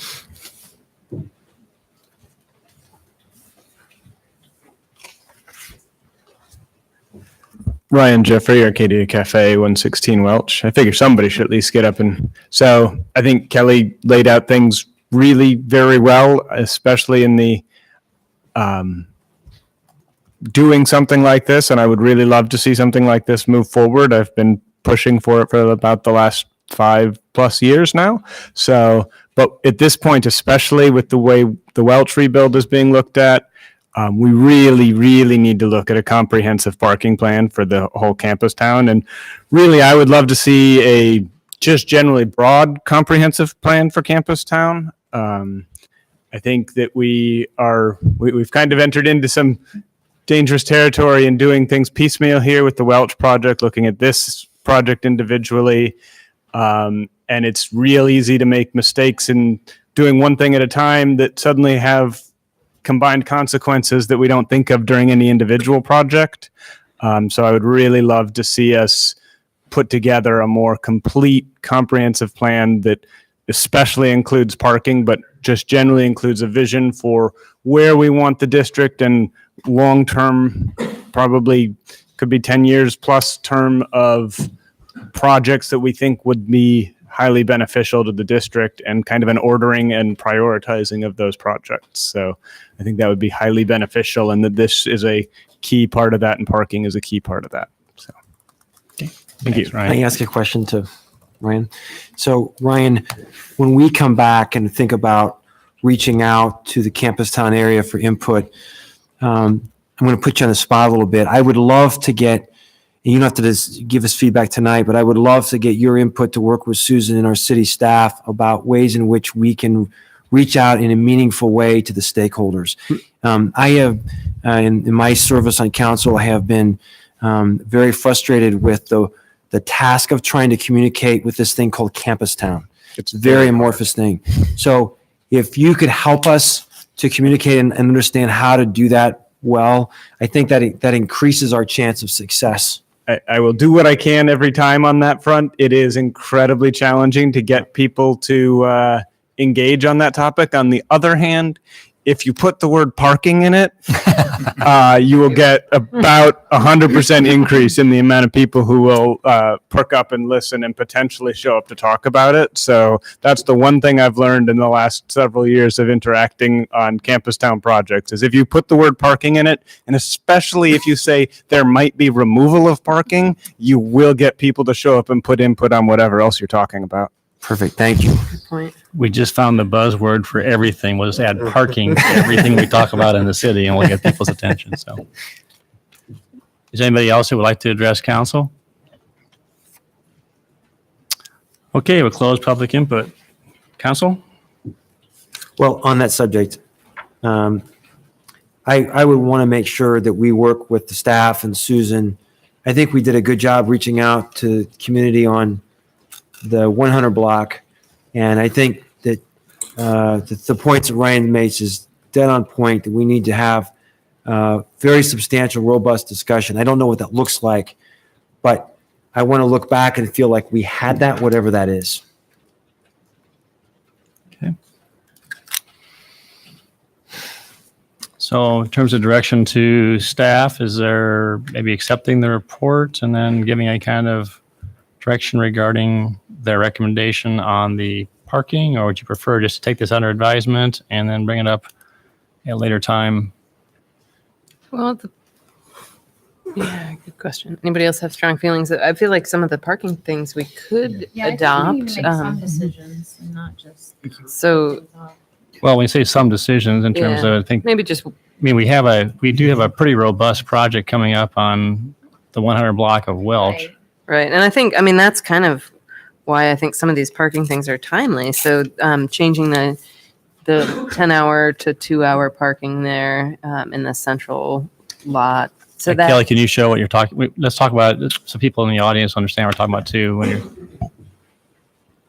Ryan Jeffrey, Arcadia Cafe, 116 Welch. I figure somebody should at least get up and, so I think Kelly laid out things really very well, especially in the doing something like this. And I would really love to see something like this move forward. I've been pushing for it for about the last 5+ years now. So, but at this point, especially with the way the Welch rebuild is being looked at, we really, really need to look at a comprehensive parking plan for the whole campus town. And really, I would love to see a just generally broad comprehensive plan for campus town. I think that we've kind of entered into some dangerous territory in doing things piecemeal here with the Welch project, looking at this project individually. And it's real easy to make mistakes in doing one thing at a time that suddenly have combined consequences that we don't think of during any individual project. So I would really love to see us put together a more complete, comprehensive plan that especially includes parking, but just generally includes a vision for where we want the district and long-term, probably could be 10 years plus term of projects that we think would be highly beneficial to the district, and kind of an ordering and prioritizing of those projects. So I think that would be highly beneficial, and that this is a key part of that, and parking is a key part of that. So, okay. Thank you.
Can I ask a question to Ryan? So Ryan, when we come back and think about reaching out to the campus town area for input, I'm going to put you on the spot a little bit. I would love to get, and you don't have to just give us feedback tonight, but I would love to get your input to work with Susan and our city staff about ways in which we can reach out in a meaningful way to the stakeholders. I have, in my service on council, I have been very frustrated with the task of trying to communicate with this thing called Campus Town. It's a very amorphous thing. So if you could help us to communicate and understand how to do that well, I think that increases our chance of success.
I will do what I can every time on that front. It is incredibly challenging to get people to engage on that topic. On the other hand, if you put the word parking in it, you will get about 100% increase in the amount of people who will perk up and listen and potentially show up to talk about it. So that's the one thing I've learned in the last several years of interacting on Campus Town projects is if you put the word parking in it, and especially if you say there might be removal of parking, you will get people to show up and put input on whatever else you're talking about.
Perfect. Thank you.
Point.
We just found the buzzword for everything. We'll just add parking to everything we talk about in the city and we'll get people's attention. So is anybody else who would like to address council? Okay, we'll close public input. Council?
Well, on that subject, I would want to make sure that we work with the staff and Susan. I think we did a good job reaching out to the community on the 100 block. And I think that the points that Ryan makes is dead on point, that we need to have very substantial, robust discussion. I don't know what that looks like, but I want to look back and feel like we had that, whatever that is.
Okay. So in terms of direction to staff, is there maybe accepting the report and then giving a kind of direction regarding their recommendation on the parking, or would you prefer just to take this under advisement and then bring it up at a later time?
Well, yeah, good question. Anybody else have strong feelings? I feel like some of the parking things we could adopt.
Decisions and not just.
So
Well, when you say some decisions in terms
Yeah.
of, I think,
maybe just,
I mean, we do have a pretty robust project coming up on the 100 block of Welch.
right. And I think, I mean, that's kind of why I think some of these parking things are timely. So changing the 10-hour to 2-hour parking there in the central lot. So that
Kelly, can you show what you're talking? Let's talk about it so people in the audience understand what we're talking about too. When you're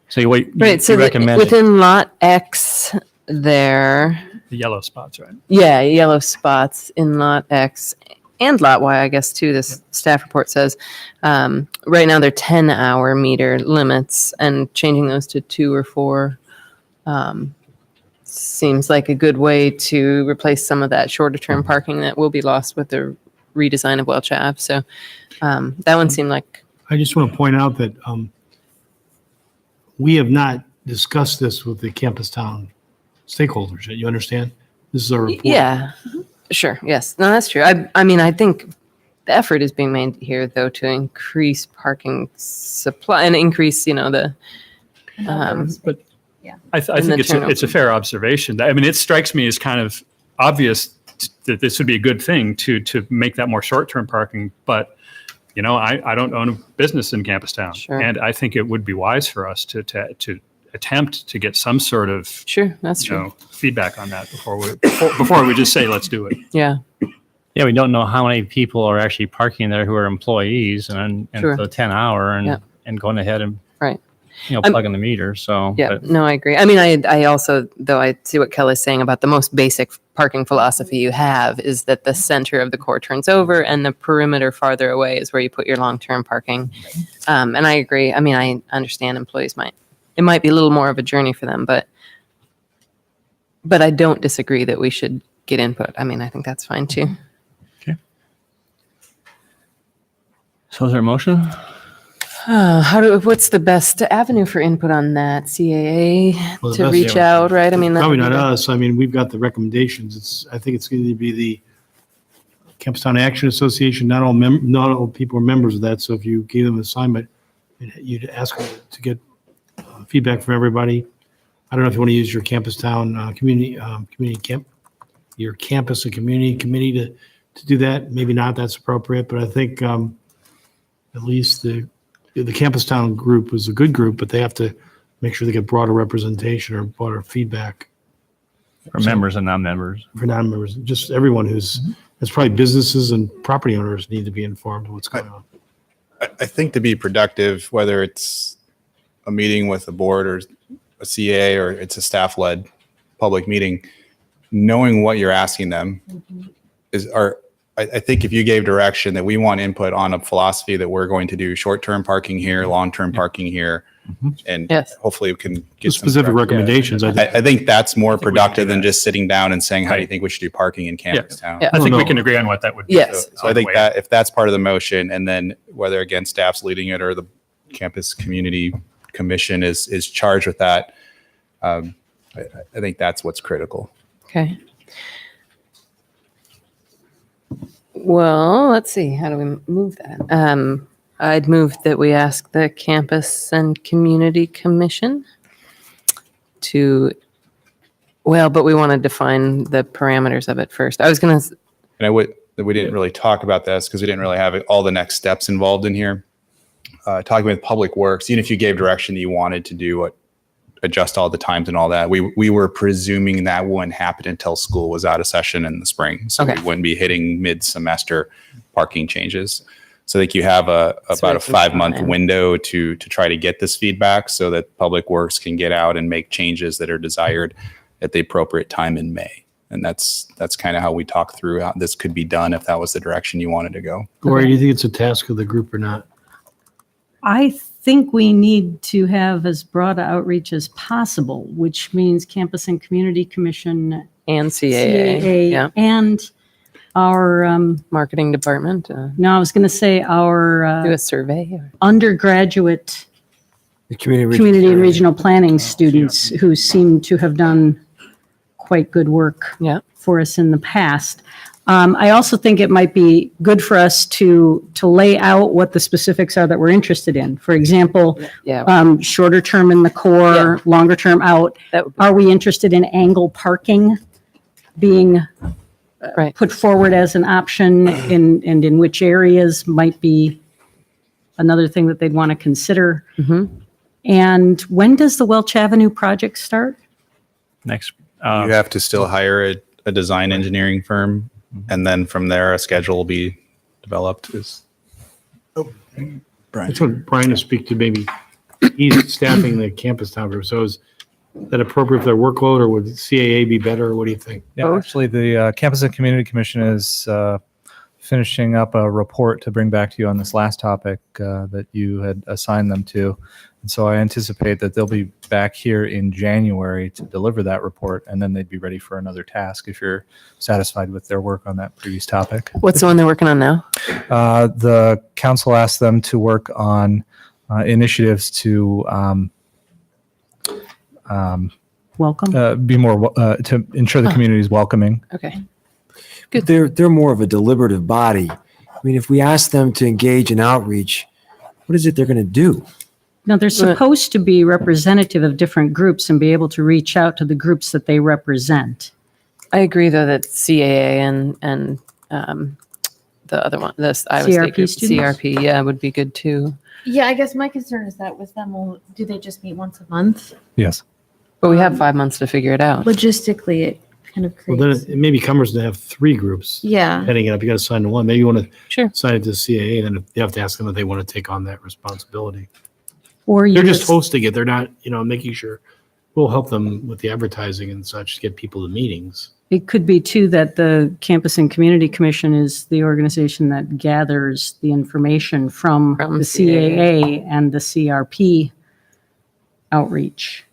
so you
right. So
recommend
within lot X there,
The yellow spots, right?
yeah, yellow spots in lot X and lot Y, I guess too. This staff report says right now they're 10-hour meter limits, and changing those to 2 or 4 seems like a good way to replace some of that shorter term parking that will be lost with the redesign of Welch Ave. So that one seemed like
I just want to point out that we have not discussed this with the Campus Town stakeholders yet. You understand? This is our report.
yeah, sure, yes, no, that's true. I mean, I think the effort is being made here though to increase parking supply and increase, the
But
Yeah.
I
And
think
the
it's
turnover.
it's a fair observation. I mean, it strikes me as kind of obvious that this would be a good thing to make that more short-term parking. But, I don't own a business in Campus Town.
Sure.
And I think it would be wise for us to attempt to get some sort of,
sure, that's true.
feedback on that before we just say, let's do it.
Yeah,
Yeah, we don't know how many people are actually parking there who are employees and
Sure.
the 10-hour
Yeah.
and going ahead and
Right.
plug in the meter. So
yeah,
but-
no, I agree. I mean, I also, though I see what Kelly's saying about the most basic parking philosophy you have is that the center of the core turns over and the perimeter farther away is where you put your long-term parking. And I agree. I mean, I understand employees it might be a little more of a journey for them, but I don't disagree that we should get input. I mean, I think that's fine too.
So is there a motion?
What's the best avenue for input on that? CAA
Well, the
to
best-
reach out, right? I mean, that
Probably
would be
not
the-
us. I mean, we've got the recommendations. I think it's going to be the Campus Town Action Association. Not all people are members of that. So if you gave them an assignment, you'd ask them to get feedback from everybody. I don't know if you want to use your Campus Town your campus and community committee to do that. Maybe not. That's appropriate. But I think at least the Campus Town group was a good group, but they have to make sure they get broader representation or broader feedback
For members and non-members.
for non-members, just everyone who's That's probably businesses and property owners need to be informed of what's going on.
I think to be productive, whether it's a meeting with a board or a CA or it's a staff-led public meeting, knowing what you're asking them I think if you gave direction that we want input on a philosophy that we're going to do short-term parking here, long-term parking here, and
Yes.
hopefully we can get some
Specific
direction.
recommendations, I think.
I think that's more
think we should
productive
do
than
that.
just sitting down and saying, how do you
Right.
think we should do parking in Campus Town?
Yeah.
I think we
no.
can agree on what that would be.
Yes.
So I think that if that's part of the motion, and then whether again staff's leading it or the campus community commission is charged with that, I think that's what's critical.
Okay. Well, let's see. How do we move that? I'd move that we ask the Campus and Community Commission but we want to define the parameters of it first. I was going to,
And we didn't really talk about this because we didn't really have all the next steps involved in here. Talking with Public Works, even if you gave direction that you wanted to do adjust all the times and all that, we were presuming that wouldn't happen until school was out of session in the spring. So
Okay.
we wouldn't be hitting mid-semester parking changes. So I think you have about a
it's
5-month
fine.
window to try to get this feedback so that Public Works can get out and make changes that are desired at the appropriate time in May. And that's kind of how we talk through how this could be done if that was the direction you wanted to go.
Gloria, do you think it's a task of the group or not?
I think we need to have as broad outreach as possible, which means Campus and Community Commission,
and CAA.
CAA,
Yeah.
and our,
Marketing department.
no, I was going to say our
Do a survey. Or,
undergraduate
The community.
community and regional planning students who seem to have done quite good work
Yeah.
for us in the past. I also think it might be good for us to lay out what the specifics are that we're interested in. For example,
yeah.
shorter term in the core,
Yeah.
longer term out.
That would be
Are we interested in angle parking being
right.
put forward as an option and in which areas might be another thing that they'd want to consider?
Mhm.
And when does the Welch Avenue project start?
Next,
You have to still hire a design engineering firm, and then from there, a schedule will be developed.
That's what Brian to speak to, maybe he's staffing the Campus Town group. So is that appropriate for their workload, or would CAA be better? What do you think?
Yeah,
Both?
actually, the Campus and Community Commission is finishing up a report to bring back to you on this last topic that you had assigned them to. And so I anticipate that they'll be back here in January to deliver that report, and then they'd be ready for another task if you're satisfied with their work on that previous topic.
What's the one they're working on now?
The council asked them to work on initiatives to
Welcome.
be more to ensure the community is welcoming.
Okay.
But they're more of a deliberative body. I mean, if we ask them to engage in outreach, what is it they're going to do?
Now, they're supposed to be representative of different groups and be able to reach out to the groups that they represent.
I agree, though, that CAA and the other one, this Iowa State
CRP
group,
students?
CRP, yeah, would be good too.
Yeah, I guess my concern is that with them, do they just meet once a month?
Yes.
But we have 5 months to figure it out.
Logistically, it kind of
Well,
creates.
then it may be cumbersome to have 3 groups.
Yeah.
Heading it up, you got to sign to one. Maybe you want to
Sure.
sign it to CAA, then you have to ask them if they want to take on that responsibility.
Or you
They're just hosting it. They're not, making sure we'll help them with the advertising and such to get people to meetings.
It could be too that the Campus and Community Commission is the organization that gathers the information from
From
the CAA and the CRP outreach.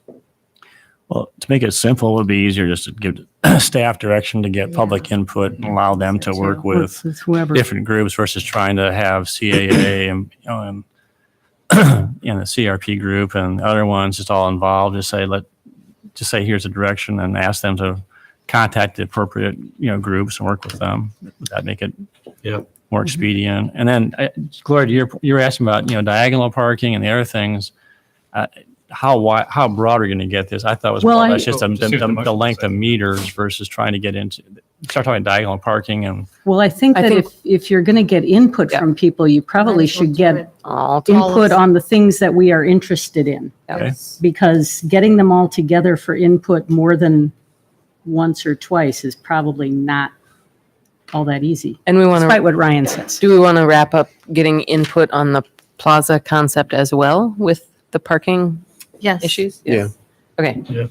well, to make it simple, it would be easier just to give staff direction to get public input and allow them to work with
whoever.
different groups versus trying to have CAA and the CRP group and other ones just all involved. Just say here's a direction and ask them to contact the appropriate groups and work with them. Would that make it more expedient? And then Gloria, you're asking about diagonal parking and the other things. How broad are you going to get this? I thought it was
Well,
more or
I-
less just
Just use the
the
motion
length
to
of
say.
meters versus trying to get into start talking diagonal parking and
Well, I think
I
that
think-
if you're going to get input
Yeah.
from people, you probably
Might as well
should
do
get
it
All
input on the things that we are interested in.
Okay.
Because getting them all together for input more than once or twice is probably not all that easy,
And we want
despite
to,
what Ryan says.
do we want to wrap up getting input on the plaza concept as well with the parking
Yes.
issues?
Yeah.
Okay.
Yeah.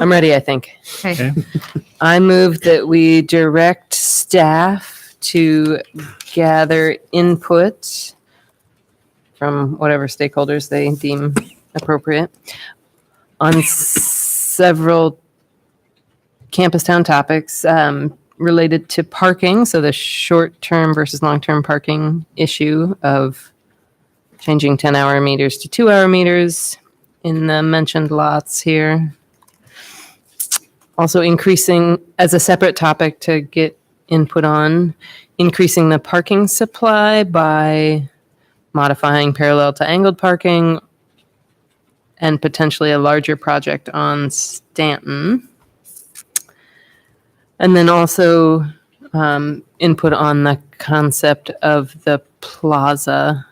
I'm ready, I think.
Okay.
I move that we direct staff to gather input from whatever stakeholders they deem appropriate on several campus town topics related to parking. So the short-term versus long-term parking issue of changing 10-hour meters to 2-hour meters in the mentioned lots here. Also increasing, as a separate topic to get input on, increasing the parking supply by modifying parallel to angled parking and potentially a larger project on Stanton. And then also input on the concept of the plaza.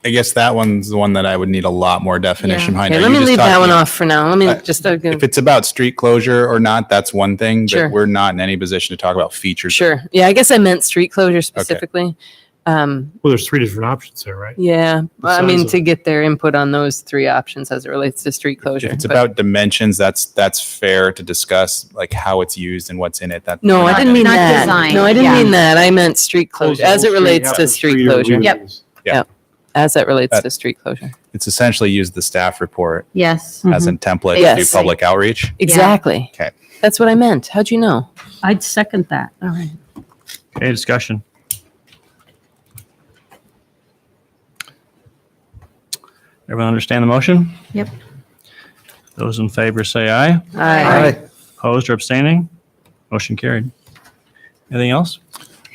I guess that one's the one that I would need a lot more definition behind.
Okay,
Are
let
you
me
just
leave that
talking-
one off for now. Let me just,
If it's about street closure or not, that's one thing,
Sure.
but we're not in any position to talk about features.
sure. Yeah, I guess I meant street closure specifically.
Well, there's three different options there, right?
Yeah, I
size
mean,
of
to
it.
get their input on those three options as it relates to street closure.
If it's
But-
about dimensions, that's fair to discuss, like how it's used and what's in it. That
No, I didn't mean
Not
that.
design,
No, I didn't
yeah.
mean that. I meant street closure, as it relates to street closure.
Yep.
As it relates
That-
to street closure.
It's essentially used the staff report
Yes.
as a template to do
Yes.
public outreach.
Exactly.
Okay.
That's what I meant. How'd you know?
I'd second that.
All right.
Okay, discussion. Everyone understand the motion?
Yep.
Those in favor say aye.
Aye.
Opposed or abstaining? Motion carried. Anything else?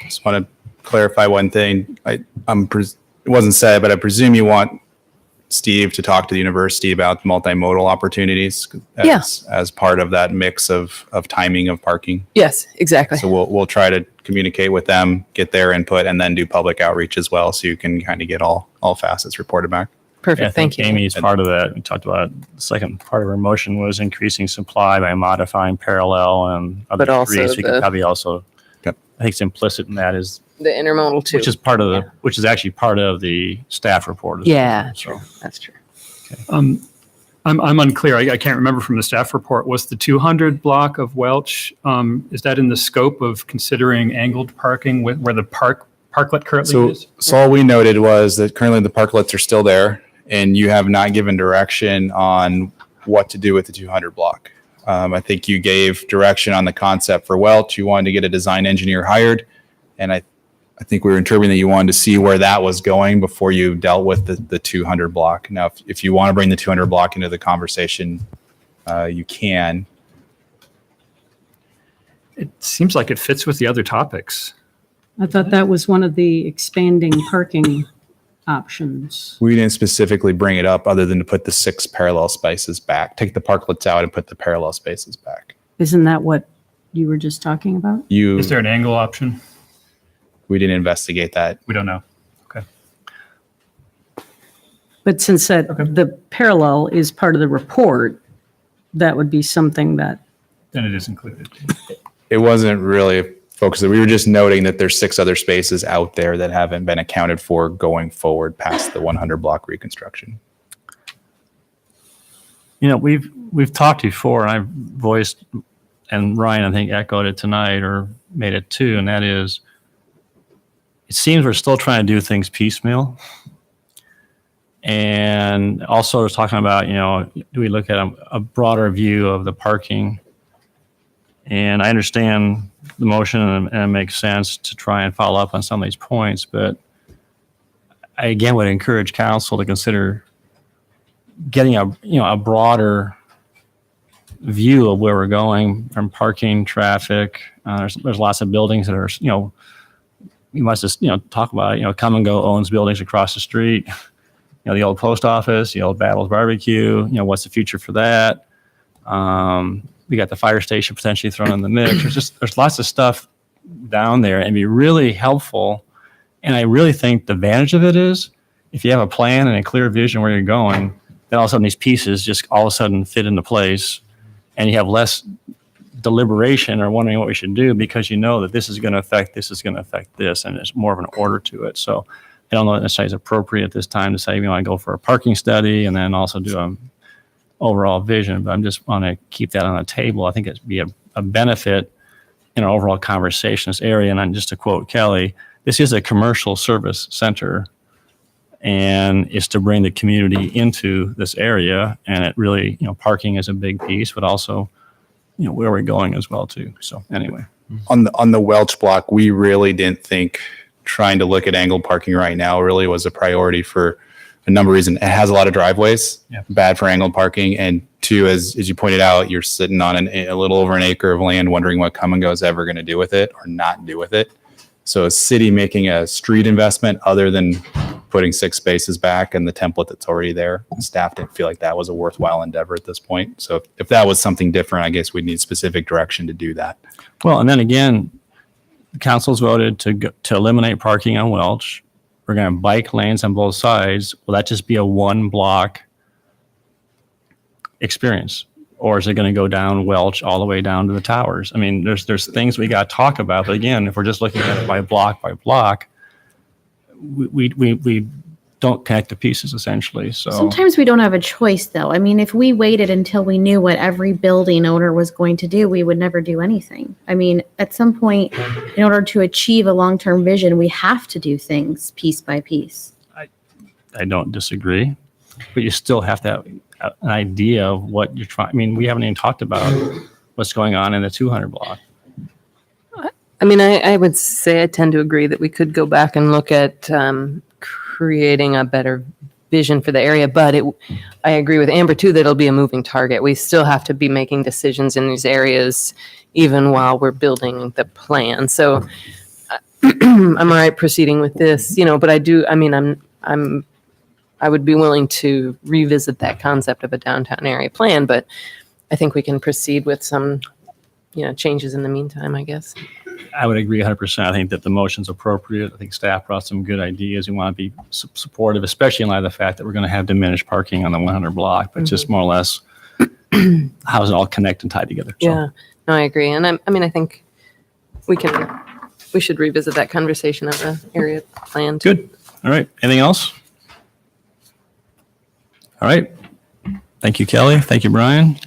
Just want to clarify one thing. It wasn't said, but I presume you want Steve to talk to the university about multimodal opportunities as part of that mix of timing of parking.
Yes, exactly.
So we'll try to communicate with them, get their input, and then do public outreach as well, so you can kind of get all facets reported back.
Yeah, I
Perfect.
think
Thank you.
Amy's part of that. We talked about the second part of her motion was increasing supply by modifying parallel and other
But also
degrees. We could
the-
probably also,
Yep.
I think it's implicit in that is,
The intermodal too.
which is part of the, which is actually part of the staff report. as well.
Yeah,
So,
true. That's true.
I'm unclear. I can't remember from the staff report. Was the 200 block of Welch, is that in the scope of considering angled parking where the parklet currently
So,
is?
so all we noted was that currently the parklets are still there, and you have not given direction on what to do with the 200 block. I think you gave direction on the concept for Welch. You wanted to get a design engineer hired, and I think we were interpreting that you wanted to see where that was going before you dealt with the 200 block. Now, if you want to bring the 200 block into the conversation, you can.
It seems like it fits with the other topics.
I thought that was one of the expanding parking options.
We didn't specifically bring it up other than to put the 6 parallel spaces back, take the parklets out and put the parallel spaces back.
Isn't that what you were just talking about?
Is there an angle option?
We didn't investigate that.
We don't know. Okay.
But since the parallel is part of the report, that would be something that,
Then it is included.
It wasn't really focused. We were just noting that there's 6 other spaces out there that haven't been accounted for going forward past the 100 block reconstruction.
you know, we've talked before, and I've voiced, and Ryan, I think, echoed it tonight or made it too, and that is, it seems we're still trying to do things piecemeal. And also I was talking about, you know, do we look at a broader view of the parking? And I understand the motion and it makes sense to try and follow up on some of these points, but I again would encourage council to consider getting a broader view of where we're going from parking, traffic. There's lots of buildings that are, you know, you must just, you know, talk about it. You know, Come and Go owns buildings across the street. You know, the old post office, the old Battles Barbecue. You know, what's the future for that? We got the fire station potentially thrown in the mix. There's lots of stuff down there, and it'd be really helpful. And I really think the advantage of it is if you have a plan and a clear vision where you're going, then all of a sudden these pieces just all of a sudden fit into place, and you have less deliberation or wondering what we should do because you know that this is going to affect this, is going to affect this, and there's more of an order to it. So I don't know if necessarily it's appropriate at this time to say we want to go for a parking study and then also do a overall vision, but I'm just want to keep that on the table. I think it'd be a benefit in our overall conversation in this area. And I'm just to quote Kelly, this is a commercial service center and it's to bring the community into this area. And it really, parking is a big piece, but also, where we're going as well too. So anyway.
On the Welch block, we really didn't think trying to look at angled parking right now really was a priority for a number of reasons. It has a lot of driveways, bad for angled parking. And two, as you pointed out, you're sitting on a little over an acre of land wondering what Come and Go is ever going to do with it or not do with it. So a city making a street investment other than putting 6 spaces back and the template that's already there, staff didn't feel like that was a worthwhile endeavor at this point. So if that was something different, I guess we'd need specific direction to do that.
Well, and then again, the council's voted to eliminate parking on Welch. We're going to have bike lanes on both sides. Will that just be a one block experience? Or is it going to go down Welch all the way down to the towers? I mean, there's things we got to talk about. But again, if we're just looking at it by block, we don't connect the pieces essentially. So
Sometimes we don't have a choice though. I mean, if we waited until we knew what every building owner was going to do, we would never do anything. I mean, at some point, in order to achieve a long-term vision, we have to do things piece by piece.
I don't disagree, but you still have to have an idea of what you're trying. I mean, we haven't even talked about what's going on in the 200 block.
I mean, I would say I tend to agree that we could go back and look at creating a better vision for the area, but I agree with Amber too that it'll be a moving target. We still have to be making decisions in these areas even while we're building the plan. So I'm all right proceeding with this, but I would be willing to revisit that concept of a downtown area plan, but I think we can proceed with some, changes in the meantime, I guess.
I would agree 100%. I think that the motion's appropriate. I think staff brought some good ideas. We want to be supportive, especially in light of the fact that we're going to have diminished parking on the 100 block, but just more or less how does it all connect and tie together? So.
Yeah, no, I agree. And I think we should revisit that conversation of the area plan too.
Good. All right. Anything else? All right. Thank you, Kelly. Thank you, Brian.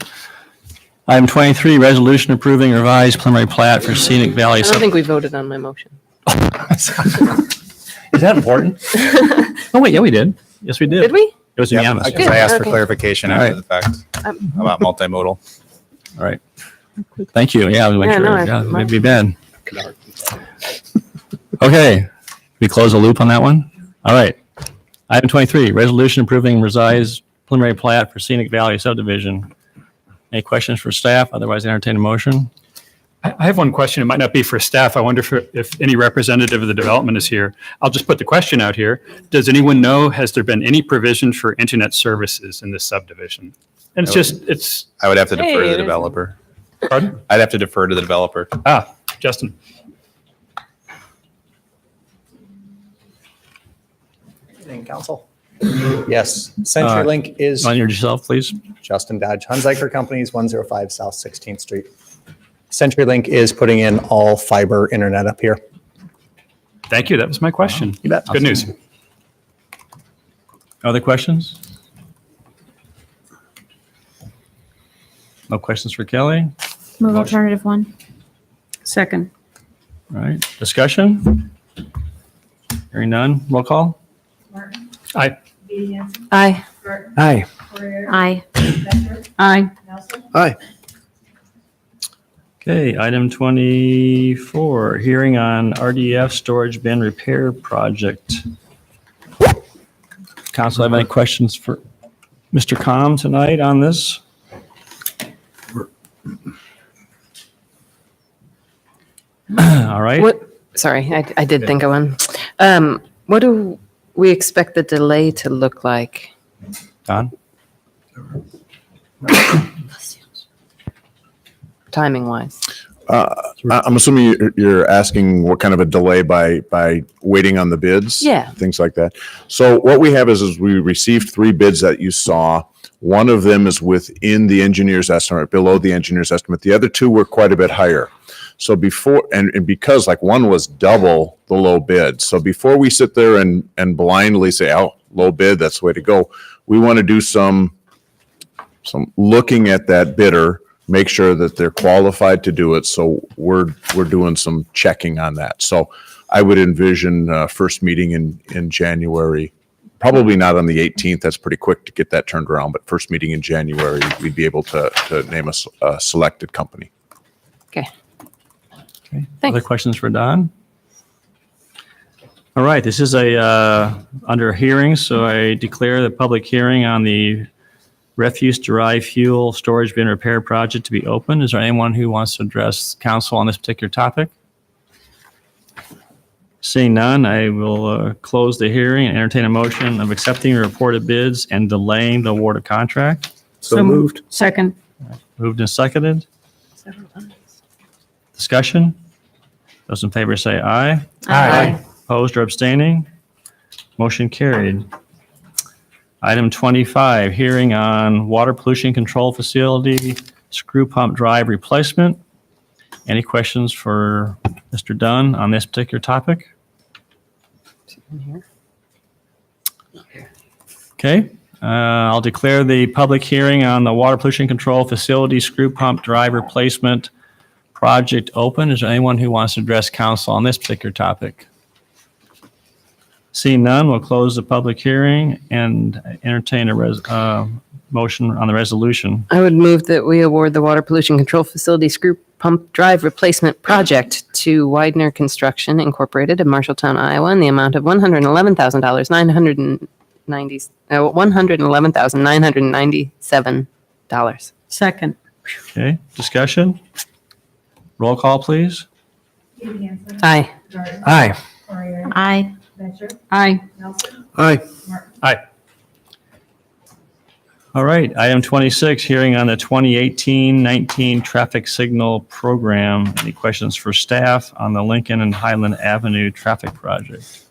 Item 23, resolution approving revised preliminary plat for Scenic Valley.
I don't think we voted on my motion.
Is that important? Oh, wait. Yeah, we did. Yes, we did.
Did we?
It was unanimous.
Because I asked for clarification
All
after
right.
the fact about multimodal.
All right. Thank you. Yeah, we make
Yeah,
sure.
no,
Maybe be bad. Okay. We close the loop on that one? All right. Item 23, resolution approving revised preliminary plat for Scenic Valley subdivision. Any questions for staff? Otherwise, entertain a motion.
I have one question. It might not be for staff. I wonder if any representative of the development is here. I'll just put the question out here. Does anyone know, has there been any provision for internet services in this subdivision? And it's.
I would have to defer to the
there's-
developer.
Pardon?
I'd have to defer to the developer.
Justin.
Evening, Council. Yes, CenturyLink is
Unmute yourself, please.
Justin Dodge, Hunziker Companies, 105 South 16th Street. CenturyLink is putting in all fiber internet up here.
Thank you. That was my question.
You bet.
Good news.
Other questions? No questions for Kelly?
Move
Motion.
alternative one.
Second.
All right. Discussion? Hearing none. Roll call?
Aye.
Aye.
Aye.
Aye.
Aye.
Aye.
Okay, item 24, hearing on RDF storage bin repair project. Council have any questions for Mr. Com tonight on this? All right.
Sorry, I did think of one. What do we expect the delay to look like?
Don?
Timing wise?
I'm assuming you're asking what kind of a delay by waiting on the bids?
Yeah.
Things like that. So what we have is we received 3 bids that you saw. One of them is within the engineer's estimate, below the engineer's estimate. The other 2 were quite a bit higher. So before, and because like one was double the low bid. So before we sit there and blindly say, oh, low bid, that's the way to go, we want to do some looking at that bidder, make sure that they're qualified to do it. So we're doing some checking on that. So I would envision first meeting in January, probably not on the 18th. That's pretty quick to get that turned around, but first meeting in January, we'd be able to name a selected company.
Okay.
Okay.
Thanks.
Other questions for Don? All right, this is under hearing, so I declare the public hearing on the refuse-derived fuel storage bin repair project to be open. Is there anyone who wants to address council on this particular topic? Seeing none, I will close the hearing and entertain a motion of accepting the reported bids and delaying the award of contract.
So moved.
Second.
Moved and seconded. Discussion? Those in favor say aye.
Aye.
Opposed or abstaining? Motion carried. Item 25, hearing on water pollution control facility screw pump drive replacement. Any questions for Mr. Dunn on this particular topic? Okay, I'll declare the public hearing on the water pollution control facility screw pump drive replacement project open. Is there anyone who wants to address council on this particular topic? Seeing none, we'll close the public hearing and entertain a motion on the resolution.
I would move that we award the water pollution control facility screw pump drive replacement project to Widener Construction Incorporated of Marshalltown, Iowa, in the amount of $111,997.
Second.
Okay, discussion? Roll call, please.
Aye.
Aye.
Aye.
Aye.
Aye.
Aye.
All right, item 26, hearing on the 2018-19 traffic signal program. Any questions for staff on the Lincoln and Highland Avenue traffic project?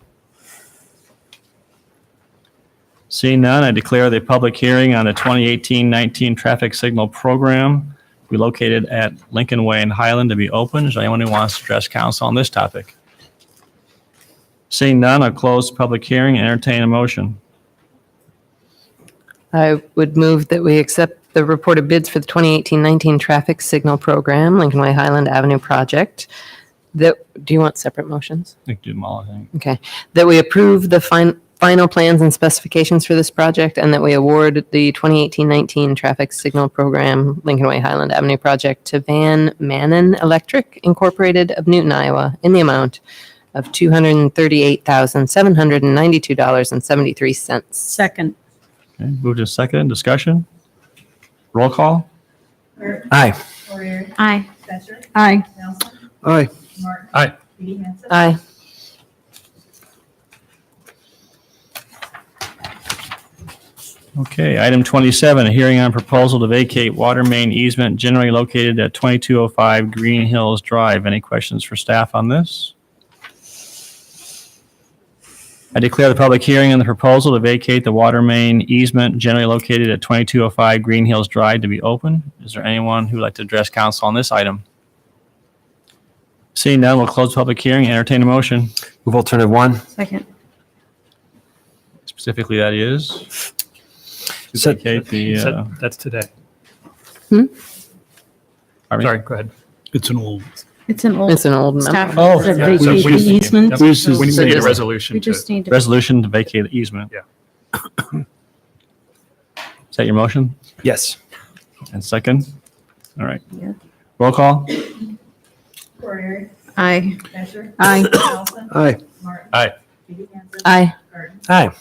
Seeing none, I declare the public hearing on the 2018-19 traffic signal program be located at Lincoln Way and Highland to be open. Is there anyone who wants to address council on this topic? Seeing none, I'll close the public hearing and entertain a motion.
I would move that we accept the reported bids for the 2018-19 traffic signal program, Lincoln Way Highland Avenue project. Do you want separate motions?
I can do them all, I think.
Okay. That we approve the final plans and specifications for this project, and that we award the 2018-19 traffic signal program, Lincoln Way Highland Avenue project, to Van Manen Electric Incorporated of Newton, Iowa, in the amount of $238,792.73.
Second.
Okay, moved to second, discussion? Roll call?
Aye.
Aye.
Aye.
Aye.
Aye.
Aye.
Okay, item 27, a hearing on proposal to vacate water main easement generally located at 2205 Green Hills Drive. Any questions for staff on this? I declare the public hearing on the proposal to vacate the water main easement generally located at 2205 Green Hills Drive to be open. Is there anyone who would like to address council on this item? Seeing none, we'll close the public hearing and entertain a motion.
Move alternative 1.
Second.
Specifically, that is to
So-
vacate the,
That's today.
pardon me?
Sorry, go ahead.
It's an old.
It's an old.
It's an old
staff.
memo.
Oh,
That
Yeah,
vacate
so we
the
just-
easement?
Yep.
This is-
We need
So
a
just-
resolution
We
to,
just need to.
Resolution to vacate the easement.
Yeah.
Is that your motion?
Yes.
And second? All right.
Yeah.
Roll call?
Aye.
Aye.
Aye.
aye.
Aye.
Aye.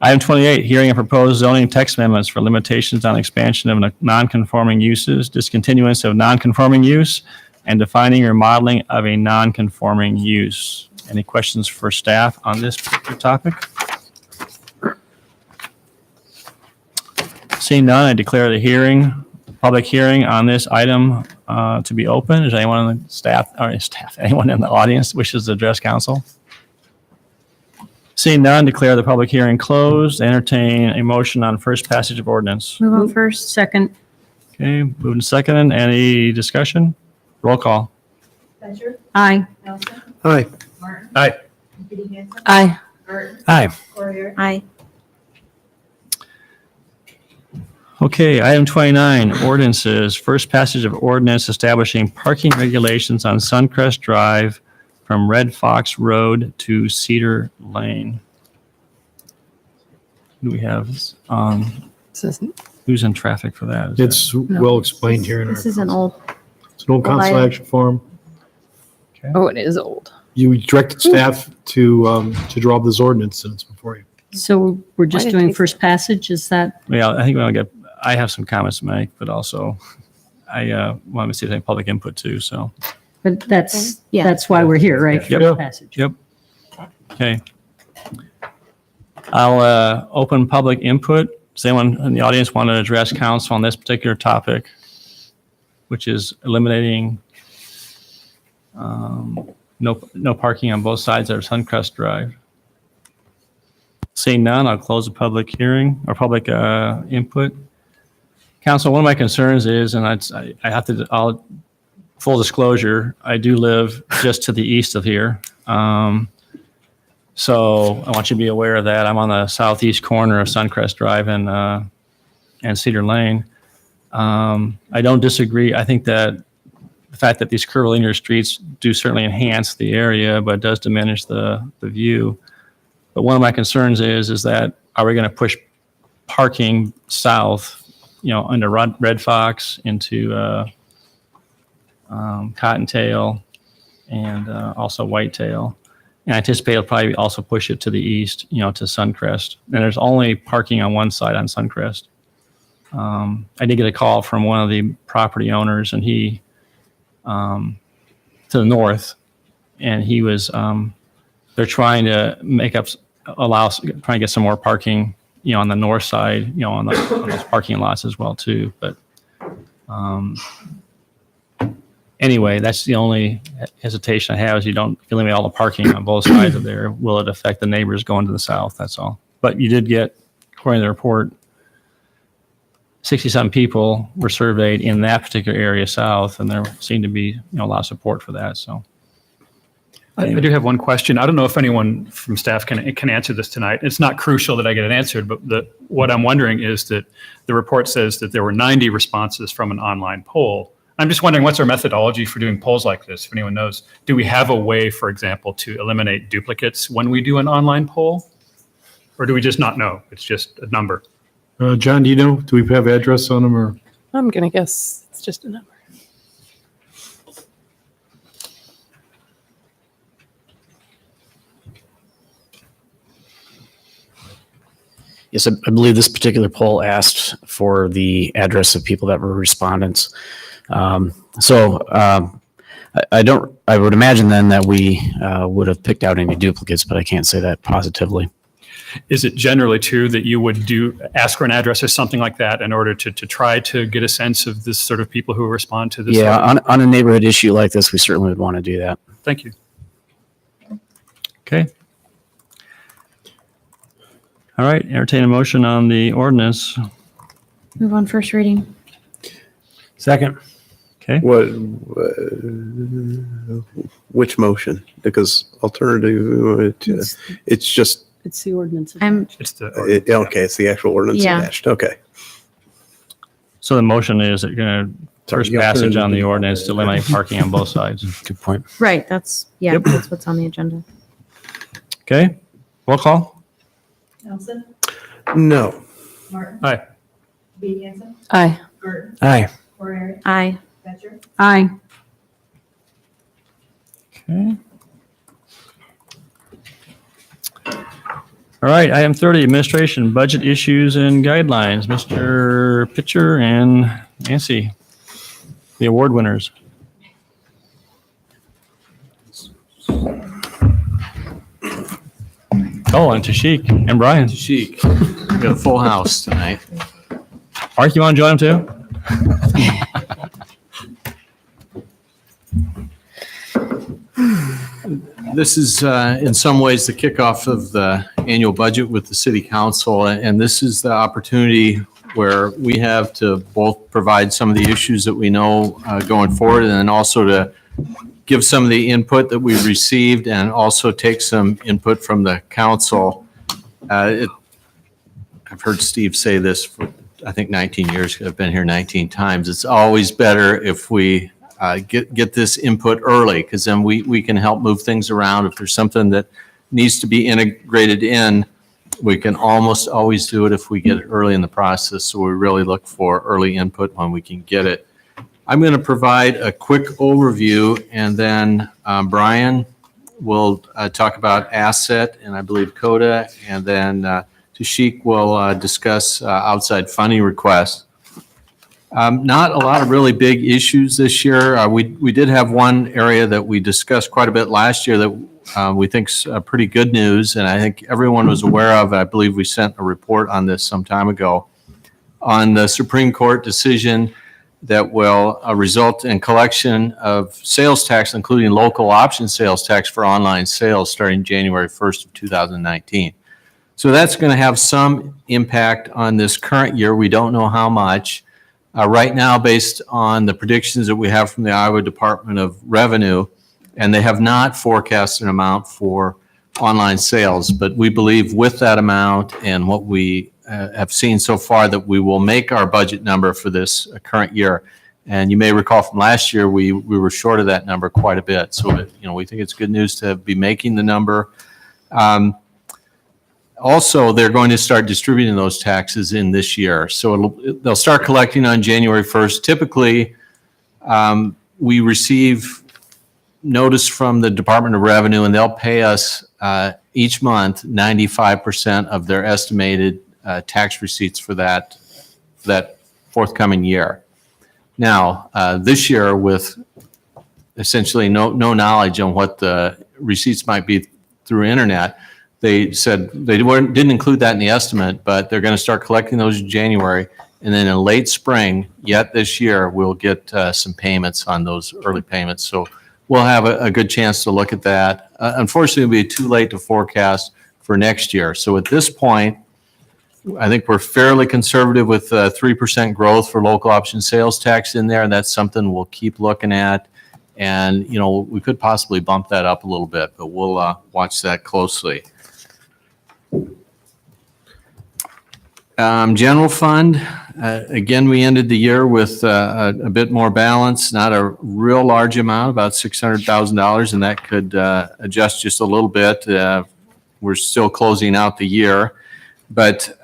Item 28, hearing of proposed zoning text amendments for limitations on expansion of non-conforming uses, discontinuance of non-conforming use, and defining or modeling of a non-conforming use. Any questions for staff on this particular topic? Seeing none, I declare the hearing public hearing on this item to be open. Is anyone on the anyone in the audience wishes to address council? Seeing none, declare the public hearing closed. Entertain a motion on first passage of ordinance.
Move on first.
Second.
Okay, moving second. Any discussion? Roll call.
Aye.
Aye.
Aye.
Aye.
Aye.
Aye.
Okay, item 29, ordinances. First passage of ordinance establishing parking regulations on Suncrest Drive from Red Fox Road to Cedar Lane. Who do we have? Who's in traffic for that? Is that-
It's well explained here.
This is an old.
It's an old council
item.
action form.
Oh, it is old.
You directed staff to draw up this ordinance and it's before you.
So we're just
did it
doing
take
first passage, is that?
Yeah, I think I have some comments to make, but also I want to see if any public input too, so.
But that's,
Yeah.
that's why we're here, right?
Yep.
First passage.
Yep. Okay. I'll open public input. Does anyone in the audience want to address council on this particular topic, which is eliminating no parking on both sides of Suncrest Drive? Seeing none, I'll close the public hearing or public input. Council, one of my concerns is, and I have to, full disclosure, I do live just to the east of here. So I want you to be aware of that. I'm on the southeast corner of Suncrest Drive and Cedar Lane. I don't disagree. I think that the fact that these curvilinear streets do certainly enhance the area, but it does diminish the view. But one of my concerns is that are we going to push parking south, under Red Fox into Cottontail and also Whitetail? And I anticipate it'll probably also push it to the east, to Suncrest. And there's only parking on one side on Suncrest. I did get a call from one of the property owners, and he to the north, and he was they're trying to trying to get some more parking, on the north side, on those parking lots as well too. But anyway, that's the only hesitation I have is you eliminate all the parking on both sides of there. Will it affect the neighbors going to the south? That's all. But you did get, according to the report, 67 people were surveyed in that particular area south, and there seemed to be a lot of support for that. So
I do have one question. I don't know if anyone from staff can answer this tonight. It's not crucial that I get it answered, but what I'm wondering is that the report says that there were 90 responses from an online poll. I'm just wondering, what's our methodology for doing polls like this, if anyone knows? Do we have a way, for example, to eliminate duplicates when we do an online poll? Or do we just not know? It's just a number.
John, do you know? Do we have address on them or?
I'm going to guess it's just a number.
Yes, I believe this particular poll asked for the address of people that were respondents. I would imagine then that we would have picked out any duplicates, but I can't say that positively.
Is it generally true that you would ask for an address or something like that in order to try to get a sense of this sort of people who respond to this?
Yeah, on a neighborhood issue like this, we certainly would want to do that.
Thank you.
Okay. All right, entertain a motion on the ordinance.
Move on first reading.
Second.
Okay.
Which motion? Because alternative, it's just.
It's the ordinance.
It's the.
Okay, it's the actual ordinance
Yeah.
attached. Okay.
So the motion is that you're going to first passage on the ordinance to eliminate parking on both sides.
Good point.
Right. That's what's on the agenda.
Okay, roll call.
Nelson?
No.
Martin?
Aye.
B. Hanson?
Aye.
Burton?
Aye.
Corriere?
Aye.
Batchor?
Aye.
Okay. All right, item 30, administration, budget issues and guidelines. Mr. Pitcher and Nancy, the award winners. Oh, and Tashik and Brian.
Chic. We got a full house tonight.
Mark, you want to join them too?
This is in some ways the kickoff of the annual budget with the city council, and this is the opportunity where we have to both provide some of the issues that we know going forward, and then also to give some of the input that we've received and also take some input from the council. I've heard Steve say this for, I think, 19 years. I've been here 19 times. It's always better if we get this input early, because then we can help move things around. If there's something that needs to be integrated in, we can almost always do it if we get it early in the process. So we really look for early input when we can get it. I'm going to provide a quick overview, and then Brian will talk about asset, and I believe CODA, and then Tashik will discuss outside funding requests. Not a lot of really big issues this year. We did have one area that we discussed quite a bit last year that we think's pretty good news, and I think everyone was aware of. I believe we sent a report on this some time ago on the Supreme Court decision that will result in collection of sales tax, including local option sales tax for online sales starting January 1st of 2019. So that's going to have some impact on this current year. We don't know how much. Right now, based on the predictions that we have from the Iowa Department of Revenue, and they have not forecast an amount for online sales, but we believe with that amount and what we have seen so far that we will make our budget number for this current year. And you may recall from last year, we were short of that number quite a bit. So, we think it's good news to be making the number. Also, they're going to start distributing those taxes in this year. So they'll start collecting on January 1st. Typically, we receive notice from the Department of Revenue, and they'll pay us each month 95% of their estimated tax receipts for that forthcoming year. Now, this year, with essentially no knowledge on what the receipts might be through internet, they said they didn't include that in the estimate, but they're going to start collecting those in January. And then in late spring, yet this year, we'll get some payments on those early payments. So we'll have a good chance to look at that. Unfortunately, it'll be too late to forecast for next year. So at this point, I think we're fairly conservative with 3% growth for local option sales tax in there. And that's something we'll keep looking at. And, we could possibly bump that up a little bit, but we'll watch that closely. General fund, again, we ended the year with a bit more balance, not a real large amount, about $600,000, and that could adjust just a little bit. We're still closing out the year, but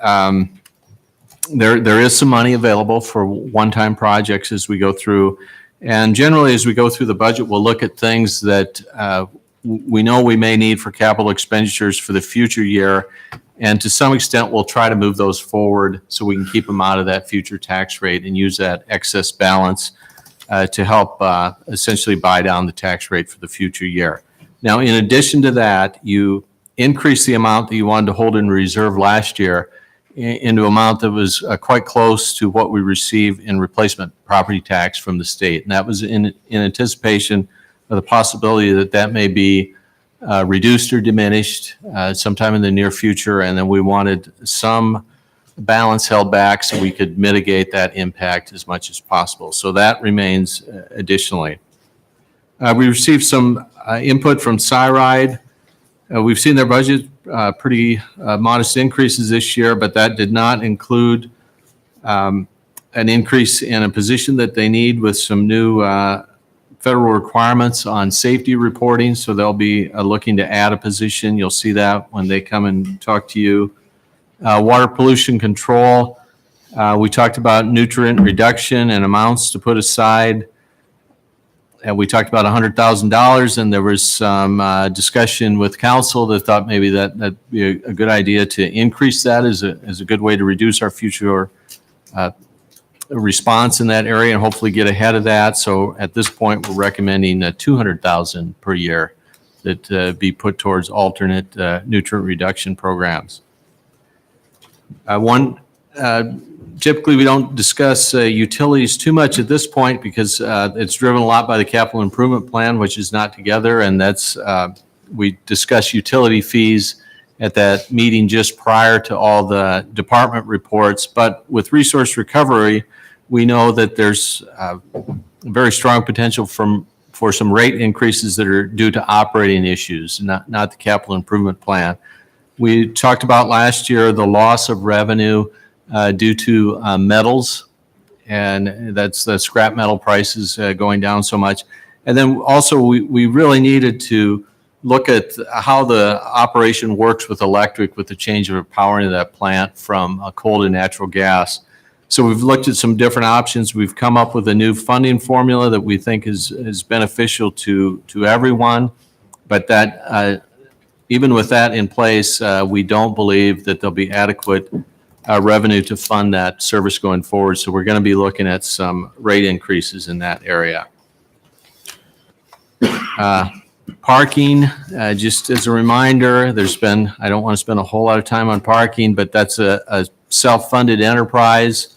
there is some money available for one-time projects as we go through. And generally, as we go through the budget, we'll look at things that we know we may need for capital expenditures for the future year. And to some extent, we'll try to move those forward so we can keep them out of that future tax rate and use that excess balance to help essentially buy down the tax rate for the future year. Now, in addition to that, you increase the amount that you wanted to hold in reserve last year into an amount that was quite close to what we received in replacement property tax from the state. And that was in anticipation of the possibility that may be reduced or diminished sometime in the near future. And then we wanted some balance held back so we could mitigate that impact as much as possible. So that remains additionally. We received some input from CyRide. We've seen their budget pretty modest increases this year, but that did not include an increase in a position that they need with some new federal requirements on safety reporting. So they'll be looking to add a position. You'll see that when they come and talk to you. Water pollution control. We talked about nutrient reduction and amounts to put aside. And we talked about $100,000, and there was some discussion with council that thought maybe that'd be a good idea to increase that as a good way to reduce our future response in that area and hopefully get ahead of that. So at this point, we're recommending $200,000 per year that be put towards alternate nutrient reduction programs. One Typically, we don't discuss utilities too much at this point because it's driven a lot by the capital improvement plan, which is not together. And that's, we discuss utility fees at that meeting just prior to all the department reports. But with resource recovery, we know that there's very strong potential for some rate increases that are due to operating issues, not the capital improvement plan. We talked about last year the loss of revenue due to metals, and that's the scrap metal prices going down so much. And then also we really needed to look at how the operation works with electric with the change of power into that plant from coal to natural gas. So we've looked at some different options. We've come up with a new funding formula that we think is beneficial to everyone, but that even with that in place, we don't believe that there'll be adequate revenue to fund that service going forward. So we're going to be looking at some rate increases in that area. Parking, just as a reminder, there's been, I don't want to spend a whole lot of time on parking, but that's a self-funded enterprise.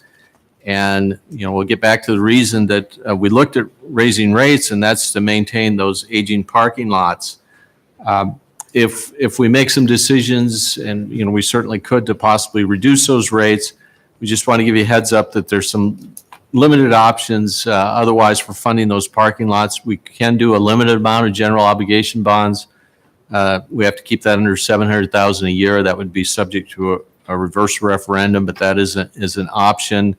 And, you know, we'll get back to the reason that we looked at raising rates, and that's to maintain those aging parking lots. If we make some decisions, and, you know, we certainly could to possibly reduce those rates, we just want to give you a heads up that there's some limited options otherwise for funding those parking lots. We can do a limited amount of general obligation bonds. We have to keep that under $700,000 a year. That would be subject to a reverse referendum, but that is an option.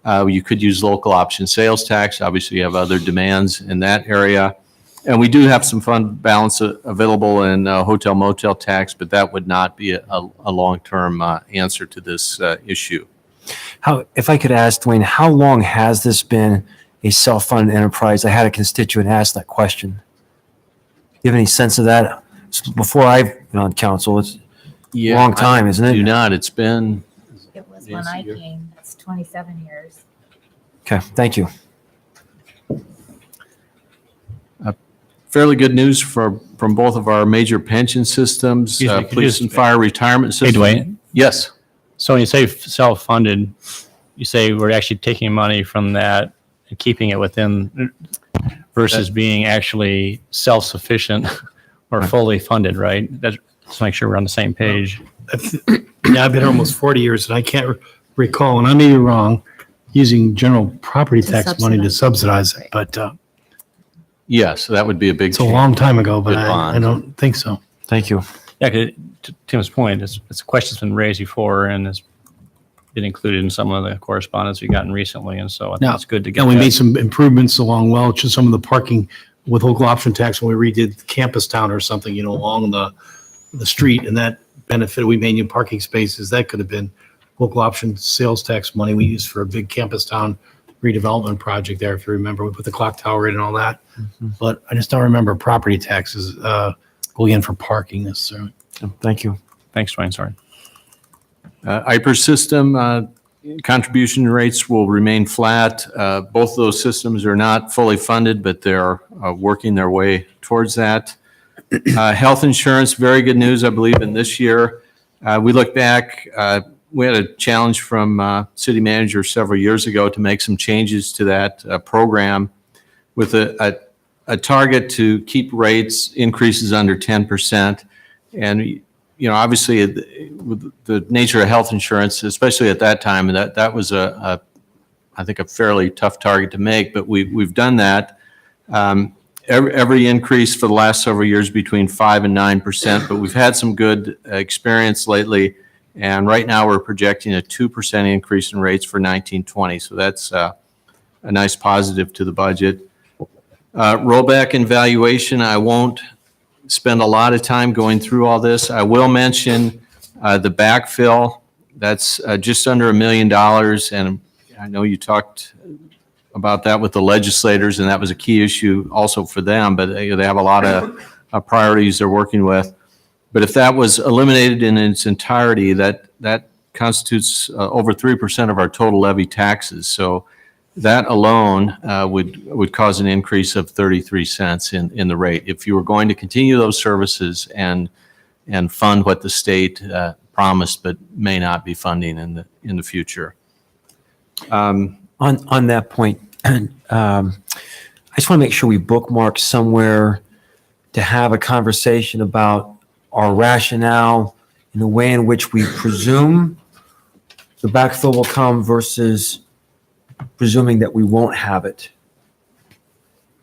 You could use local option sales tax. Obviously, you have other demands in that area. And we do have some fund balance available in hotel motel tax, but that would not be a long-term answer to this issue.
How, if I could ask, Dwayne, how long has this been a self-funded enterprise? I had a constituent ask that question. Do you have any sense of that? Before I've been on council, it's a long time, isn't it?
I do not. It's been.
It was when I came, that's 27 years.
Okay, thank you.
Fairly good news from both of our major pension systems,
Excuse me, could you
police
just-
and fire retirement
Hey,
systems.
Dwayne.
Yes.
So when you say self-funded, you say we're actually taking money from that and keeping it within versus being actually self-sufficient or fully funded, right? That's, just make sure we're on the same page.
Yeah, I've been here almost 40 years and I can't recall, and I may be wrong, using general property tax money to subsidize it, but
Yes, that would be a big.
it's a long time ago, but
Good
I
bond.
don't think so.
Thank you.
Yeah, 'cause to Tim's point, it's a question that's been raised before and has been included in some of the correspondence we've gotten recently. And so I think
Now,
it's good to get
and we
that.
made some improvements along Welch and some of the parking with local option tax when we redid Campus Town or something, you know, along the street, and that benefited, we made new parking spaces. That could have been local option sales tax money we used for a big Campus Town redevelopment project there, if you remember. We put the clock tower in and all that. But I just don't remember property taxes going in for parking necessarily.
Thank you.
Thanks, Dwayne. Sorry.
IPER system contribution rates will remain flat. Both of those systems are not fully funded, but they're working their way towards that. Health insurance, very good news, I believe, in this year. We look back, we had a challenge from city manager several years ago to make some changes to that program with a target to keep rates increases under 10%. And, you know, obviously with the nature of health insurance, especially at that time, that was I think a fairly tough target to make, but we've done that. Every increase for the last several years between 5 and 9%, but we've had some good experience lately. And right now we're projecting a 2% increase in rates for 1920. So that's a nice positive to the budget. Rollback and valuation, I won't spend a lot of time going through all this. I will mention the backfill. That's just under $1 million. And I know you talked about that with the legislators, and that was a key issue also for them, but they have a lot of priorities they're working with. But if that was eliminated in its entirety, that constitutes over 3% of our total levy taxes. So that alone would cause an increase of 33 cents in the rate if you were going to continue those services and fund what the state promised but may not be funding in the future.
On that point, I just want to make sure we bookmark somewhere to have a conversation about our rationale and the way in which we presume the backfill will come versus presuming that we won't have it.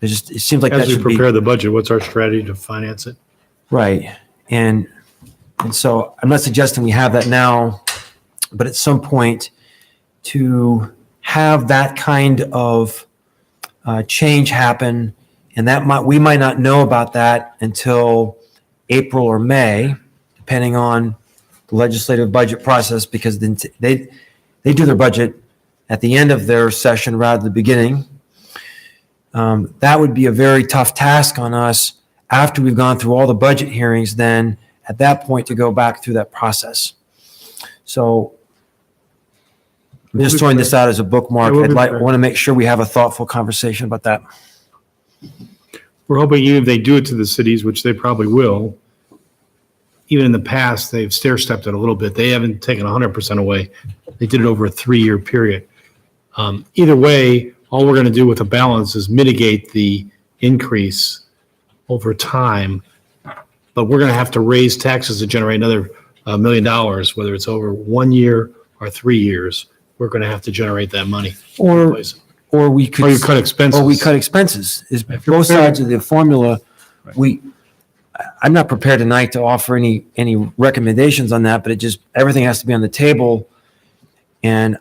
It seems like that
As we
should be.
prepare the budget, what's our strategy to finance it?
Right. And so I'm not suggesting we have that now, but at some point to have that kind of change happen, and we might not know about that until April or May, depending on the legislative budget process, because then they do their budget at the end of their session rather than the beginning. That would be a very tough task on us after we've gone through all the budget hearings, then at that point to go back through that process. So I'm just throwing this out as a bookmark. I want to make sure we have a thoughtful conversation about that.
We're hoping even if they do it to the cities, which they probably will, even in the past, they've stair-stepped it a little bit. They haven't taken 100% away. They did it over a 3-year period. Either way, all we're going to do with the balance is mitigate the increase over time, but we're going to have to raise taxes to generate another $1 million, whether it's over 1 year or 3 years. We're going to have to generate that money.
Or we could.
Or you cut expenses.
Or we cut expenses. Is both sides of the formula. I'm not prepared tonight to offer any recommendations on that, but everything has to be on the table. And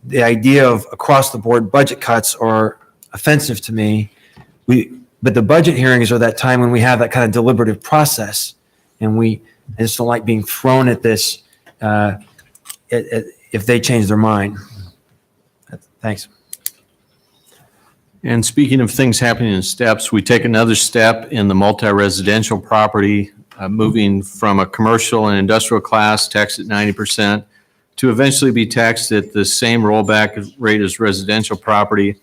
the idea of across the board budget cuts are offensive to me. But the budget hearings are that time when we have that kind of deliberative process, and I just don't like being thrown at this if they change their mind. Thanks.
And speaking of things happening in steps, we take another step in the multi-residential property, moving from a commercial and industrial class taxed at 90% to eventually be taxed at the same rollback rate as residential property.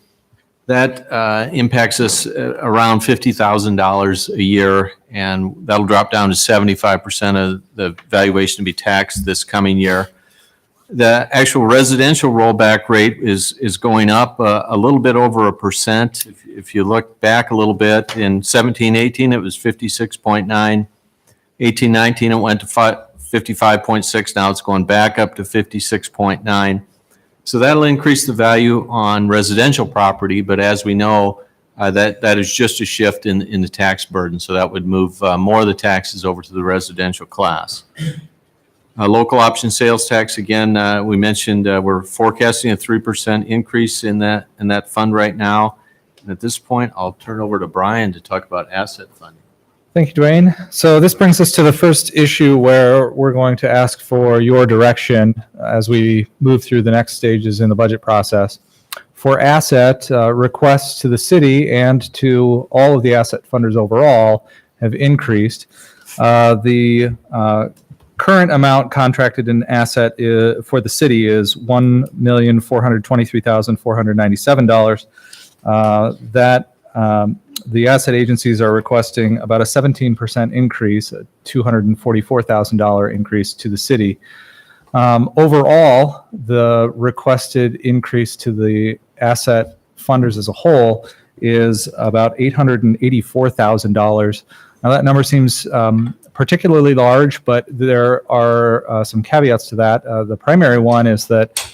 That impacts us around $50,000 a year, and that'll drop down to 75% of the valuation to be taxed this coming year. The actual residential rollback rate is going up a little bit over 1%. If you look back a little bit, in 17-18, it was 56.9. 18-19, it went to 55.6. Now it's going back up to 56.9. So that'll increase the value on residential property, but as we know, that is just a shift in the tax burden. So that would move more of the taxes over to the residential class. Local option sales tax, again, we mentioned we're forecasting a 3% increase in that fund right now. And at this point, I'll turn it over to Brian to talk about asset funding.
Thank you, Dwayne. So this brings us to the first issue where we're going to ask for your direction as we move through the next stages in the budget process. For asset, requests to the city and to all of the asset funders overall have increased. The current amount contracted in asset for the city is $1,423,497. The asset agencies are requesting about a 17% increase, a $244,000 increase to the city. Overall, the requested increase to the asset funders as a whole is about $884,000. Now that number seems particularly large, but there are some caveats to that. The primary one is that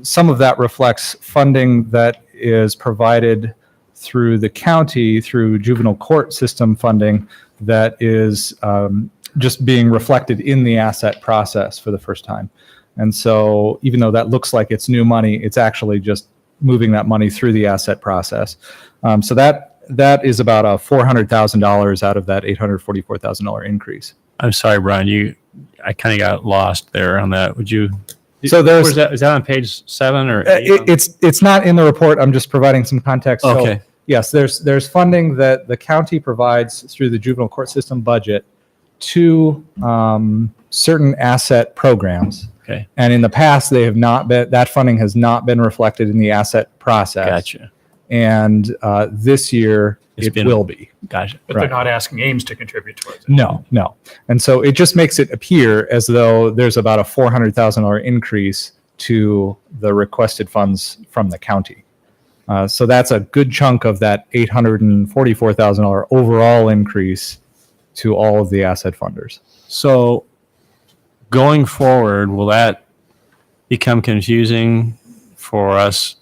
some of that reflects funding that is provided through the county through juvenile court system funding that is just being reflected in the asset process for the first time. And so even though that looks like it's new money, it's actually just moving that money through the asset process. So that is about a $400,000 out of that $844,000 increase.
I'm sorry, Brian, I kind of got lost there on that. Would you?
So
is that on page 7 or 8?
It's not in the report. I'm just providing some context.
Okay.
So, yes, there's funding that the county provides through the juvenile court system budget to certain asset programs.
Okay.
And in the past, that funding has not been reflected in the asset process.
Gotcha.
And this year it will be.
Gotcha.
But they're not asking Ames to contribute towards it.
No. And so it just makes it appear as though there's about a $400,000 increase to the requested funds from the county. So that's a good chunk of that $844,000 overall increase to all of the asset funders.
So going forward, will that become confusing for us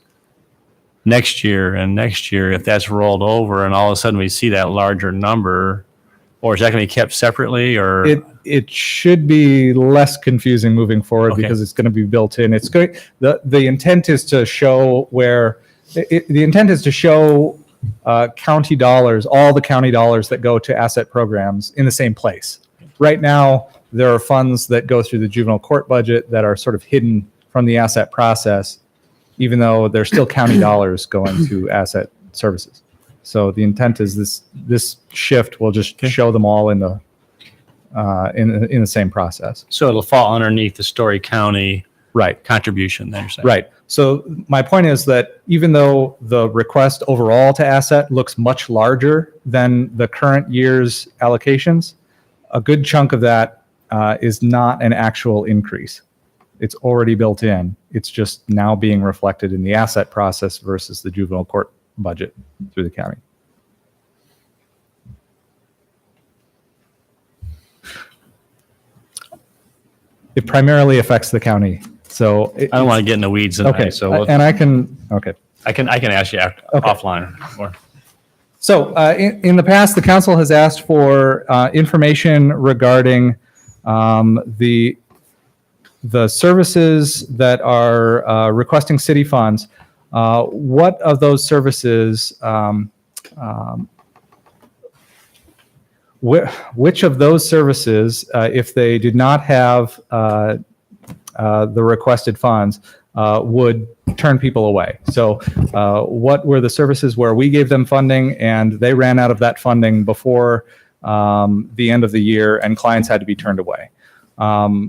next year and next year if that's rolled over and all of a sudden we see that larger number? Or is that going to be kept separately? Or
It should be less confusing moving forward because it's going to be built in. It's good. The intent is to show where the intent is to show county dollars, all the county dollars that go to asset programs in the same place. Right now, there are funds that go through the juvenile court budget that are sort of hidden from the asset process, even though they're still county dollars going to asset services. So the intent is this shift will just show them all in the same process.
so it'll fall underneath the Story County contribution then, you're saying?
Right. So my point is that even though the request overall to asset looks much larger than the current year's allocations, a good chunk of that is not an actual increase. It's already built in. It's just now being reflected in the asset process versus the juvenile court budget through the county. It primarily affects the county. So
I don't want to get in the weeds tonight.
Okay.
So
And I can
ask you after, offline. Or,
So in the past, the council has asked for information regarding the services that are requesting city funds. What of those services, which of those services, if they did not have the requested funds, would turn people away? So what were the services where we gave them funding and they ran out of that funding before the end of the year and clients had to be turned away?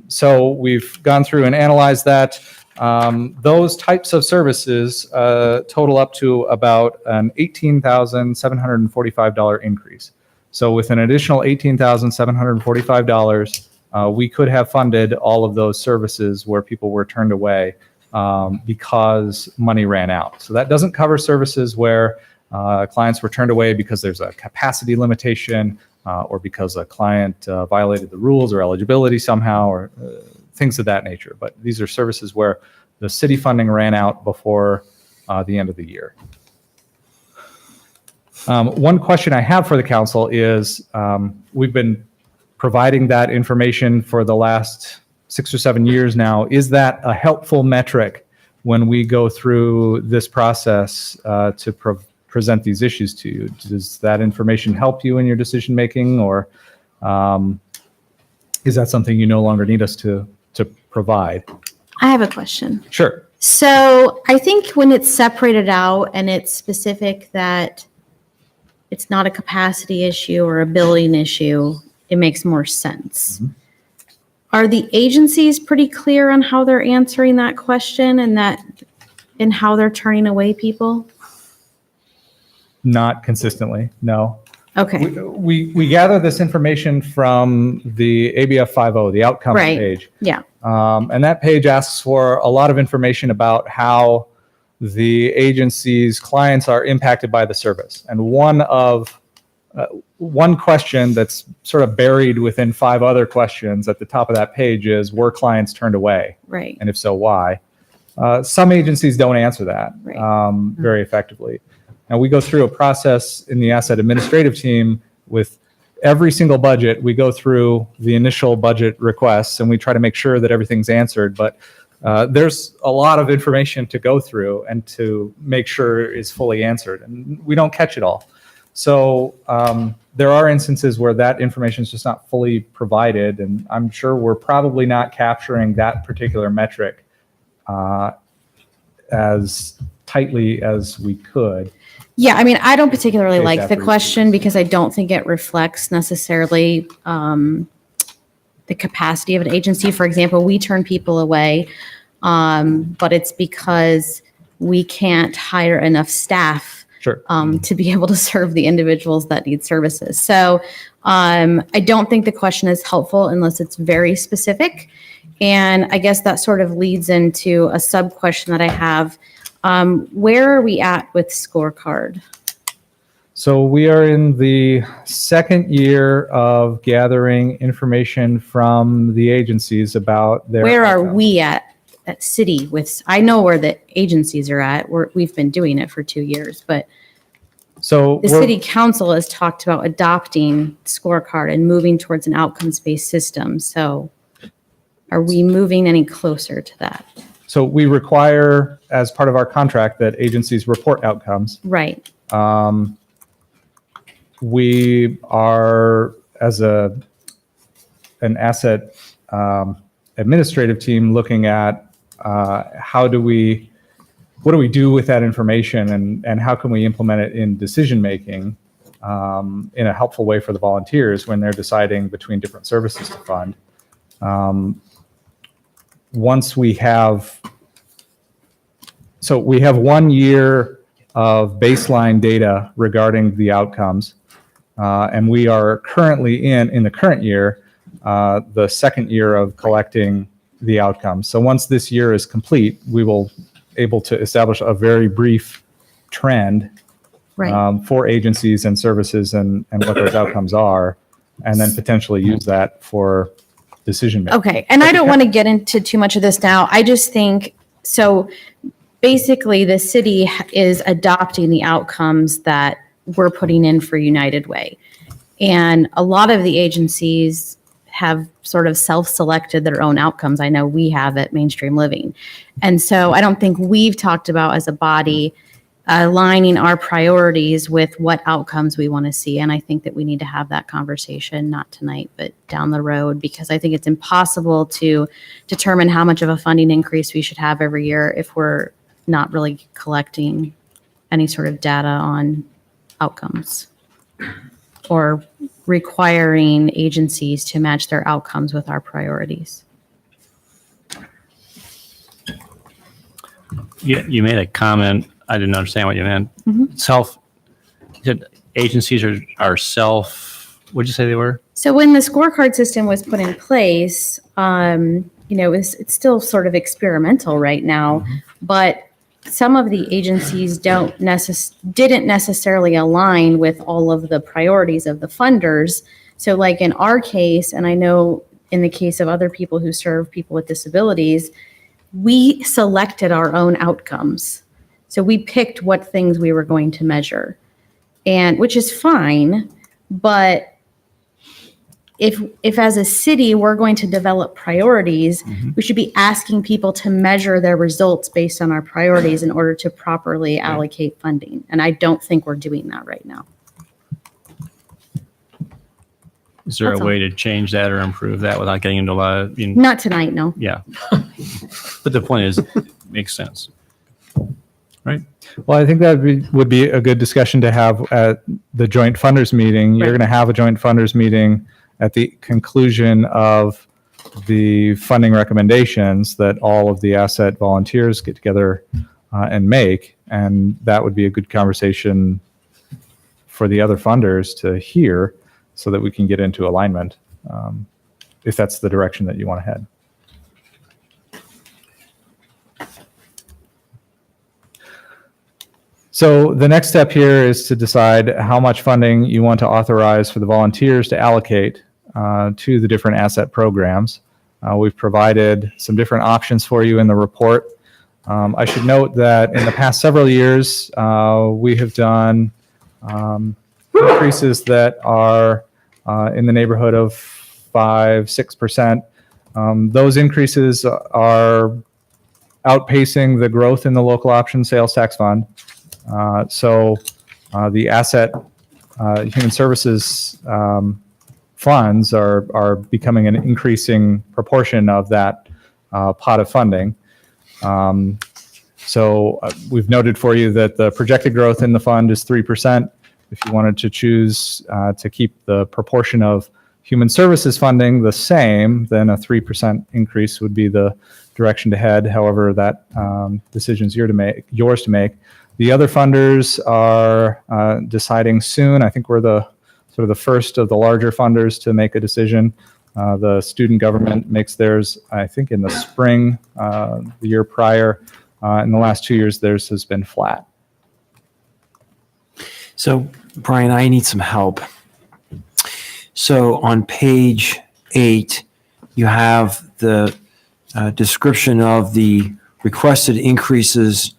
So we've gone through and analyzed that. Those types of services total up to about an $18,745 increase. So with an additional $18,745, we could have funded all of those services where people were turned away because money ran out. So that doesn't cover services where clients were turned away because there's a capacity limitation or because a client violated the rules or eligibility somehow or things of that nature. But these are services where the city funding ran out before the end of the year. One question I have for the council is we've been providing that information for the last 6 or 7 years now. Is that a helpful metric when we go through this process to present these issues to you? Does that information help you in your decision making, or is that something you no longer need us to provide?
I have a question.
Sure.
So I think when it's separated out and it's specific that it's not a capacity issue or a billing issue, it makes more sense.
Mm-hmm.
Are the agencies pretty clear on how they're answering that question and how they're turning away people?
Not consistently, no.
Okay.
We gather this information from the ABF 50, the outcomes
Right.
page.
Yeah.
And that page asks for a lot of information about how the agency's clients are impacted by the service. And one question that's sort of buried within 5 other questions at the top of that page is, were clients turned away?
Right.
And if so, why? Some agencies don't answer that very effectively. Now, we go through a process in the asset administrative team with every single budget. We go through the initial budget requests and we try to make sure that everything's answered. But there's a lot of information to go through and to make sure is fully answered. And we don't catch it all. So there are instances where that information is just not fully provided. And I'm sure we're probably not capturing that particular metric as tightly as we could.
Yeah, I mean, I don't particularly
Take
like
that
the
for
question because I don't think it reflects necessarily the capacity of an agency. For example, we turn people away, but it's because we can't hire enough staff to be able to serve the individuals that need services. So I don't think the question is helpful unless it's very specific. And I guess that sort of leads into a sub question that I have. Where are we at with scorecard?
So we are in the second year of gathering information from the agencies about their.
Where are we at city with, I know where the agencies are at. We've been doing it for 2 years, but
So
the city council has talked about adopting scorecard and moving towards an outcomes-based system. So are we moving any closer to that?
So we require, as part of our contract, that agencies report outcomes.
Right.
We are, as an asset administrative team, looking at what do we do with that information, and how can we implement it in decision making in a helpful way for the volunteers when they're deciding between different services to fund. Once we have 1 year of baseline data regarding the outcomes. And we are currently in the current year, the second year of collecting the outcomes. So once this year is complete, we will able to establish a very brief trend for agencies and services and what those outcomes are, and then potentially use that for decision making.
Okay. And I don't want to get into too much of this now. I just think, so basically the city is adopting the outcomes that we're putting in for United Way. And a lot of the agencies have sort of self-selected their own outcomes. I know we have at Mainstream Living. And so I don't think we've talked about as a body aligning our priorities with what outcomes we want to see. And I think that we need to have that conversation, not tonight, but down the road, because I think it's impossible to determine how much of a funding increase we should have every year if we're not really collecting any sort of data on outcomes or requiring agencies to match their outcomes with our priorities.
You made a comment. I didn't understand what you meant. Agencies are self, what'd you say they were?
So when the scorecard system was put in place, it's still sort of experimental right now, but some of the agencies didn't necessarily align with all of the priorities of the funders. So like in our case, and I know in the case of other people who serve people with disabilities, we selected our own outcomes. So we picked what things we were going to measure, and which is fine, but if as a city we're going to develop priorities, we should be asking people to measure their results based on our priorities in order to properly allocate funding. And I don't think we're doing that right now.
Is there
That's
a way to change that or improve that without getting into a lot of,
Not tonight, no.
yeah. But the point is, it makes sense. Right?
Well, I think that would be a good discussion to have at the joint funders meeting. You're going to have a joint funders meeting at the conclusion of the funding recommendations that all of the asset volunteers get together and make. And that would be a good conversation for the other funders to hear so that we can get into alignment if that's the direction that you want to head. So the next step here is to decide how much funding you want to authorize for the volunteers to allocate to the different asset programs. We've provided some different options for you in the report. I should note that in the past several years, we have done increases that are in the neighborhood of 5-6%. Those increases are outpacing the growth in the local option sales tax fund. So the asset human services funds are becoming an increasing proportion of that pot of funding. So we've noted for you that the projected growth in the fund is 3%. If you wanted to choose to keep the proportion of human services funding the same, then a 3% increase would be the direction to head. However, that decision is yours to make. The other funders are deciding soon. I think we're the sort of the first of the larger funders to make a decision. The student government makes theirs, I think, in the spring, the year prior. In the last 2 years, theirs has been flat.
So, Brian, I need some help. So on page 8, you have the description of the requested increases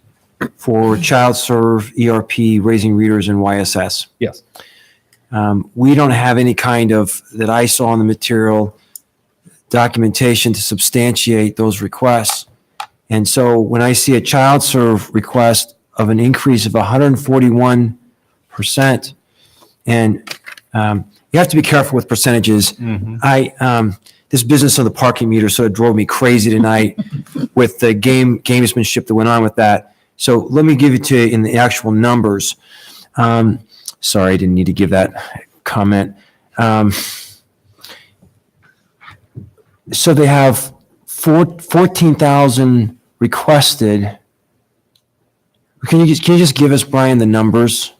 for Child Serve, ERP, Raising Readers, and YSS.
Yes.
We don't have any kind of, that I saw in the material, documentation to substantiate those requests. And so when I see a Child Serve request of an increase of 141%, and you have to be careful with percentages. This business of the parking meter sort of drove me crazy tonight with the gamesmanship that went on with that. So let me give it to you in the actual numbers. Sorry, I didn't need to give that comment. So they have 14,000 requested. Can you just give us, Brian, the numbers?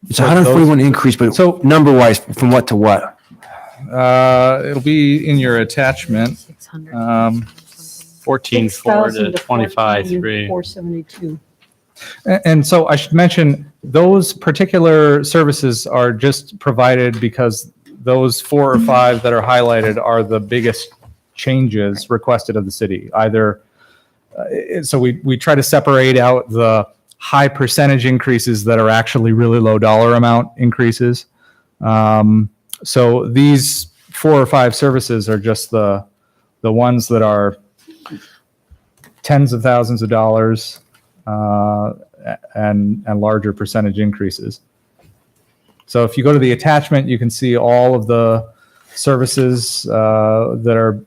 It's 141 increase, but so number-wise, from what to what?
It'll be in your attachment.
14.4 to 25.3.
472.
And so I should mention, those particular services are just provided because those 4 or 5 that are highlighted are the biggest changes requested of the city. Either, so we try to separate out the high percentage increases that are actually really low dollar amount increases. So these 4 or 5 services are just the ones that are tens of thousands of dollars and larger percentage increases. So if you go to the attachment, you can see all of the services that are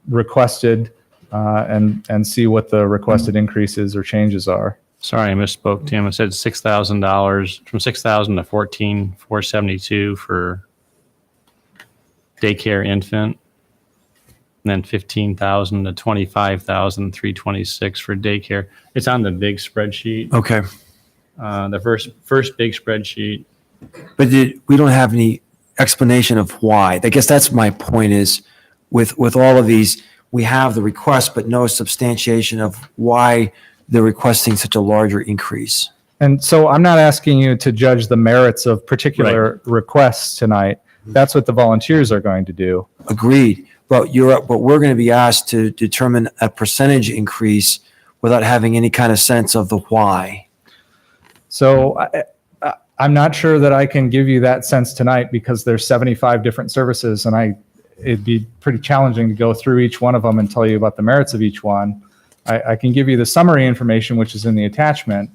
requested and see what the requested increases or changes are.
Sorry, I misspoke, Tim. I said $6,000, from $6,000 to $14,472 for daycare infant, and then $15,000 to $25,326 for daycare. It's on the big spreadsheet.
Okay.
The first big spreadsheet.
But we don't have any explanation of why. I guess that's my point is with all of these, we have the request, but no substantiation of why they're requesting such a larger increase.
And so I'm not asking you to judge the merits of particular requests tonight. That's what the volunteers are going to do.
Agreed. But we're going to be asked to determine a percentage increase without having any kind of sense of the why.
So I'm not sure that I can give you that sense tonight because there's 75 different services, and it'd be pretty challenging to go through each one of them and tell you about the merits of each one. I can give you the summary information, which is in the attachment,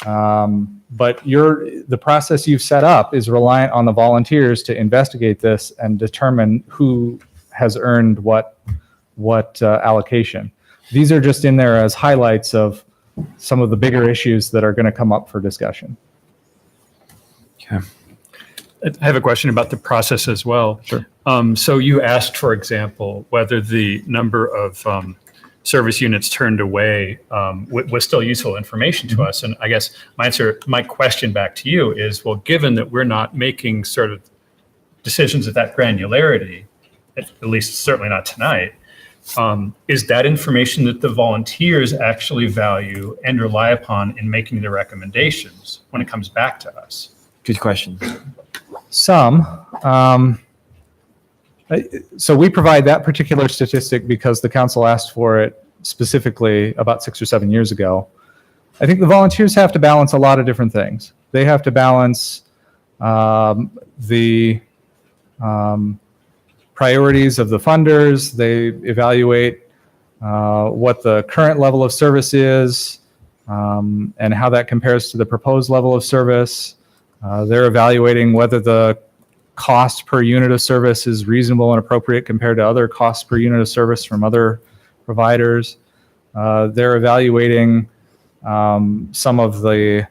but the process you've set up is reliant on the volunteers to investigate this and determine who has earned what allocation. These are just in there as highlights of some of the bigger issues that are going to come up for discussion.
Okay.
I have a question about the process as well.
Sure.
So you asked, for example, whether the number of service units turned away was still useful information to us. And I guess my question back to you is, well, given that we're not making sort of decisions at that granularity, at least certainly not tonight, is that information that the volunteers actually value and rely upon in making the recommendations when it comes back to us?
Good question.
Some. So we provide that particular statistic because the council asked for it specifically about 6 or 7 years ago. I think the volunteers have to balance a lot of different things. They have to balance the priorities of the funders. They evaluate what the current level of service is and how that compares to the proposed level of service. They're evaluating whether the cost per unit of service is reasonable and appropriate compared to other costs per unit of service from other providers. They're evaluating some of the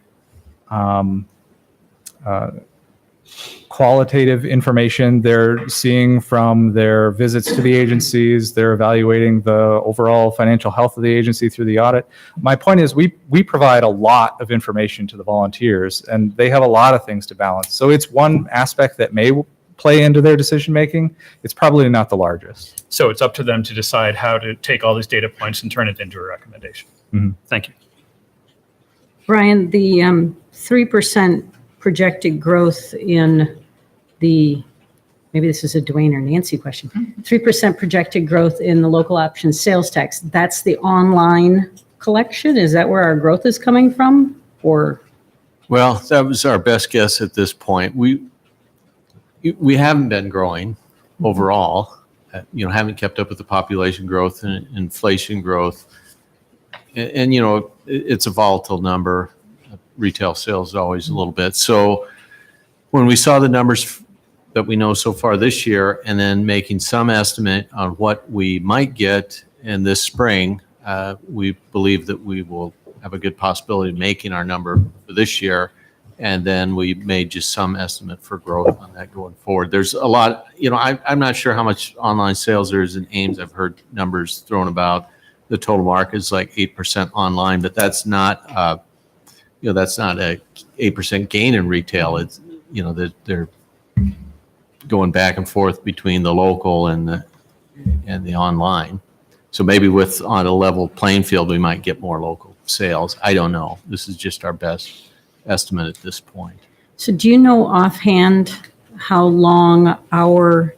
qualitative information they're seeing from their visits to the agencies. They're evaluating the overall financial health of the agency through the audit. My point is we provide a lot of information to the volunteers, and they have a lot of things to balance. So it's one aspect that may play into their decision making, it's probably not the largest.
So it's up to them to decide how to take all these data points and turn it into a recommendation. Thank you.
Brian, the 3% projected growth in the, maybe this is a Dwayne or Nancy question, 3% projected growth in the local option sales tax, that's the online collection? Is that where our growth is coming from? Or?
Well, that was our best guess at this point. We haven't been growing overall, haven't kept up with the population growth and inflation growth. And it's a volatile number. Retail sales is always a little bit. So when we saw the numbers that we know so far this year, and then making some estimate on what we might get in this spring, we believe that we will have a good possibility of making our number for this year. And then we made just some estimate for growth on that going forward. There's a lot, I'm not sure how much online sales there is in Ames. I've heard numbers thrown about. The total market is like 8% online, but that's not, that's not a 8% gain in retail. It's, they're going back and forth between the local and the online. So maybe on a level playing field, we might get more local sales. I don't know. This is just our best estimate at this point.
So do you know offhand how long our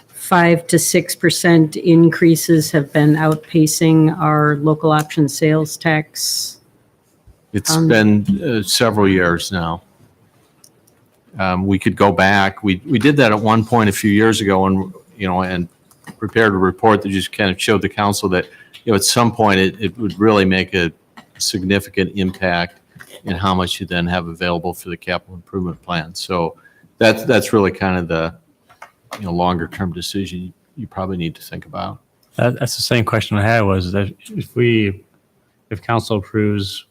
5 to 6% increases have been outpacing our local option sales tax?
It's been several years now. We could go back. We did that at one point a few years ago, and prepared a report that just kind of showed the council that at some point it would really make a significant impact in how much you then have available for the capital improvement plan. So that's really kind of the longer term decision you probably need to think about.
That's the same question I had, was that if council approves,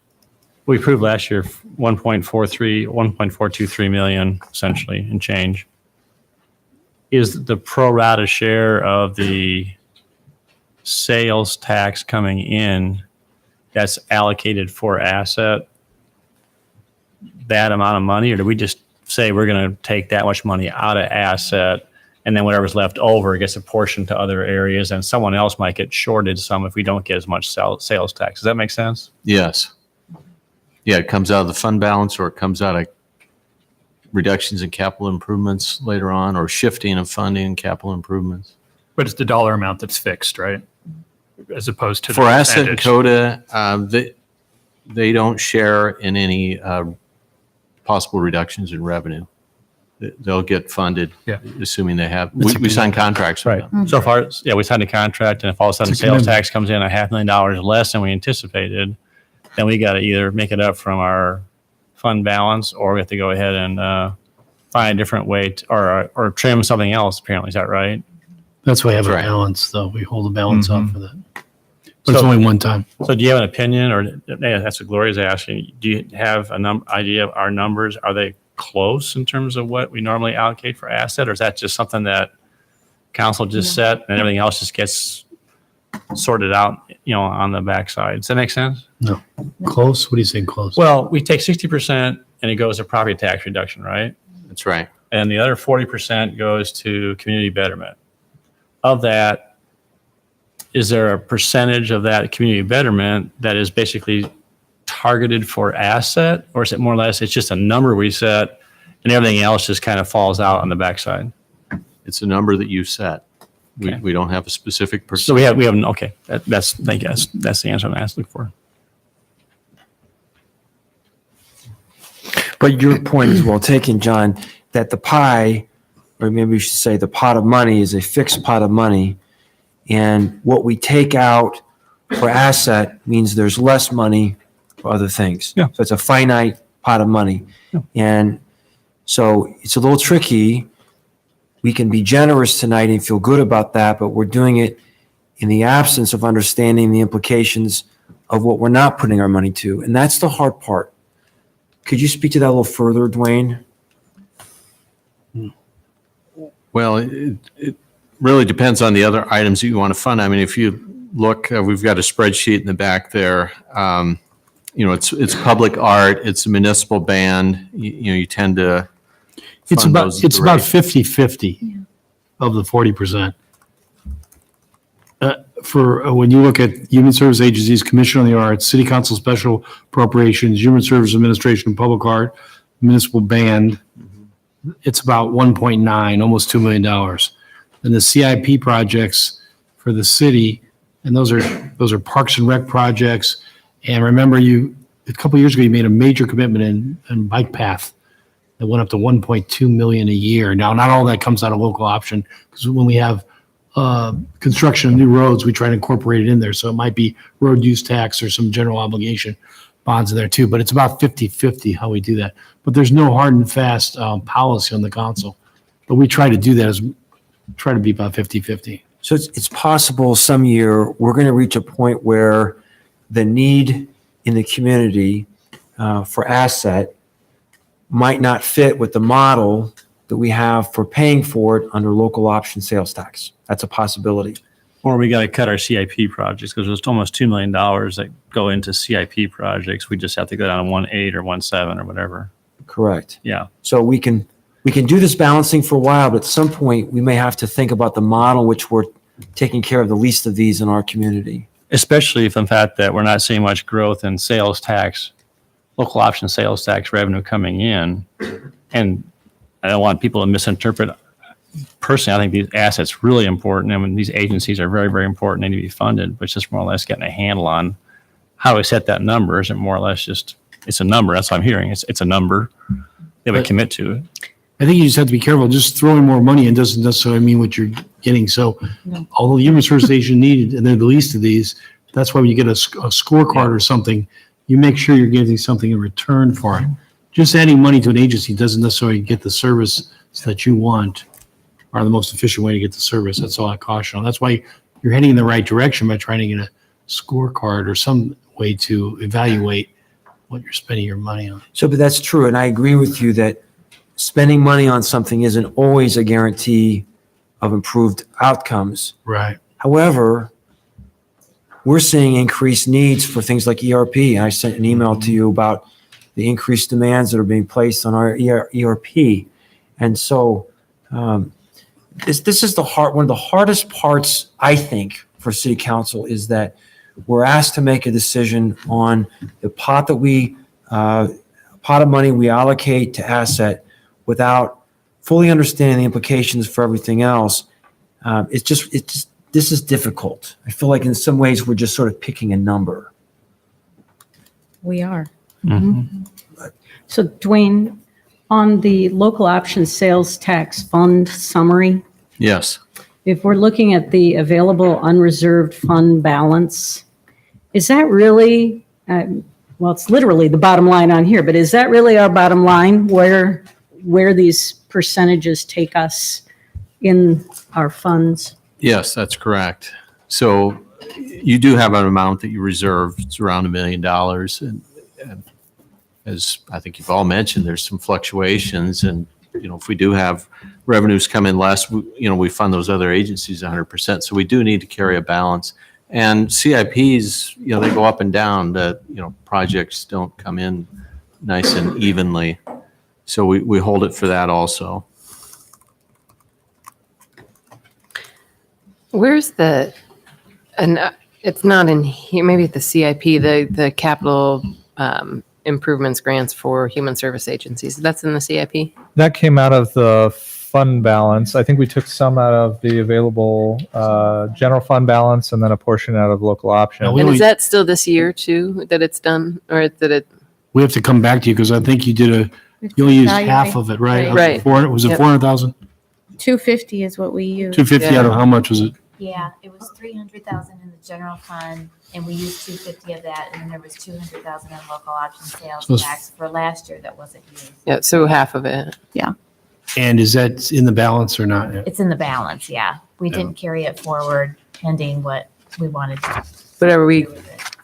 we approved last year 1.423 million essentially and change. Is the pro rata share of the sales tax coming in that's allocated for asset that amount of money, or do we just say we're going to take that much money out of asset and then whatever's left over gets apportioned to other areas, and someone else might get shorted some if we don't get as much sales tax? Does that make sense?
Yes. Yeah, it comes out of the fund balance, or it comes out of reductions in capital improvements later on, or shifting of funding and capital improvements.
But it's the dollar amount that's fixed, right? As opposed to
for
the
Asset and
percentage.
Coda, they don't share in any possible reductions in revenue. They'll get funded, assuming they have. We sign contracts with them.
So far, we signed a contract, and if all of a sudden sales tax comes in $500,000 less than we anticipated, then we got to either make it up from our fund balance, or we have to go ahead and find a different way or trim something else. Apparently, is that right?
That's why we have a balance, though. We hold a balance off for that. But it's
So-
only one time.
So do you have an opinion, or that's what Gloria's asking, do you have an idea of our numbers? Are they close in terms of what we normally allocate for asset, or is that just something that council just set and everything else just gets sorted out, on the backside? Does that make sense?
No. Close? What do you say close?
Well, we take 60% and it goes to property tax reduction, right?
That's right.
And the other 40% goes to community betterment. Of that, is there a percentage of that community betterment that is basically targeted for asset, or is it more or less it's just a number we set and everything else just kind of falls out on the backside?
It's a number that you set. We don't have a specific percentage.
So we have okay. That's the answer I'm asking for.
But your point is well taken, John, that the pie, or maybe we should say the pot of money, is a fixed pot of money. And what we take out for asset means there's less money for other things.
Yeah.
So it's a finite pot of money.
Yeah.
And so it's a little tricky. We can be generous tonight and feel good about that, but we're doing it in the absence of understanding the implications of what we're not putting our money to. And that's the hard part. Could you speak to that a little further, Dwayne?
Well, it really depends on the other items that you want to fund. I mean, if you look, we've got a spreadsheet in the back there. It's public art. It's a municipal band. You tend to
It's
fund
about,
those
it's about
durations.
50/50 of the 40%. When you look at Human Service Agencies, Commission on the Arts, City Council Special Appropriations, Human Service Administration, Public Art, Municipal Band, it's about 1.9, almost $2 million. And the CIP projects for the city, and those are Parks and Rec projects. And remember, a couple of years ago, you made a major commitment in Bike Path that went up to 1.2 million a year. Now, not all that comes out of local option, because when we have construction of new roads, we try to incorporate it in there. So it might be road use tax or some general obligation bonds in there too, but it's about 50/50 how we do that. But there's no hard and fast policy on the council. But we try to do that, try to be about 50/50.
So it's possible some year we're going to reach a point where the need in the community for asset might not fit with the model that we have for paying for it under local option sales tax. That's a possibility.
Or we got to cut our CIP projects because there's almost $2 million that go into CIP projects. We just have to go down to 1.8 or 1.7 or whatever.
Correct.
Yeah.
So we can do this balancing for a while, but at some point we may have to think about the model which we're taking care of the least of these in our community.
Especially if in fact that we're not seeing much growth in sales tax, local option sales tax revenue coming in. And I don't want people to misinterpret. Personally, I think these assets really important. And when these agencies are very, very important, they need to be funded, but it's just more or less getting a handle on how we set that number. Is it more or less just, it's a number. That's what I'm hearing. It's a number. They would commit to it.
I think you just have to be careful. Just throwing more money in doesn't necessarily mean what you're getting. So although Human Service Station needed, and they're the least of these, that's why when you get a scorecard or something, you make sure you're getting something in return for it. Just adding money to an agency doesn't necessarily get the service that you want or the most efficient way to get the service. That's all I caution on. That's why you're heading in the right direction by trying to get a scorecard or some way to evaluate what you're spending your money on.
So, but that's true. And I agree with you that spending money on something isn't always a guarantee of improved outcomes.
Right.
However, we're seeing increased needs for things like ERP. I sent an email to you about the increased demands that are being placed on our ERP. And so this is one of the hardest parts, I think, for City Council is that we're asked to make a decision on the pot of money we allocate to asset without fully understanding the implications for everything else. This is difficult. I feel like in some ways we're just sort of picking a number.
We are.
So Dwayne, on the local option sales tax fund summary,
Yes.
if we're looking at the available unreserved fund balance, is that really, well, it's literally the bottom line on here, but is that really our bottom line where these percentages take us in our funds?
Yes, that's correct. So you do have an amount that you reserve. It's around $1 million. And as I think you've all mentioned, there's some fluctuations. And, if we do have revenues come in less, we fund those other agencies 100%. So we do need to carry a balance. And CIPs, they go up and down. Projects don't come in nice and evenly. So we hold it for that also.
Where's and it's not in here, maybe the CIP, the capital improvements grants for human service agencies. That's in the CIP?
That came out of the fund balance. I think we took some out of the available general fund balance and then a portion out of local option.
And is that still this year too, that it's done, or that it?
We have to come back to you because I think you only used half of it, right?
Right.
Was it 400,000?
250 is what we use.
250 out of how much was it?
Yeah, it was 300,000 in the general fund, and we used 250 of that, and then there was 200,000 in local option sales
So it's-
tax for last year that wasn't used.
Yeah, so half of it.
Yeah.
And is that in the balance or not?
It's in the balance, yeah. We didn't carry it forward pending what we wanted to.
But are we?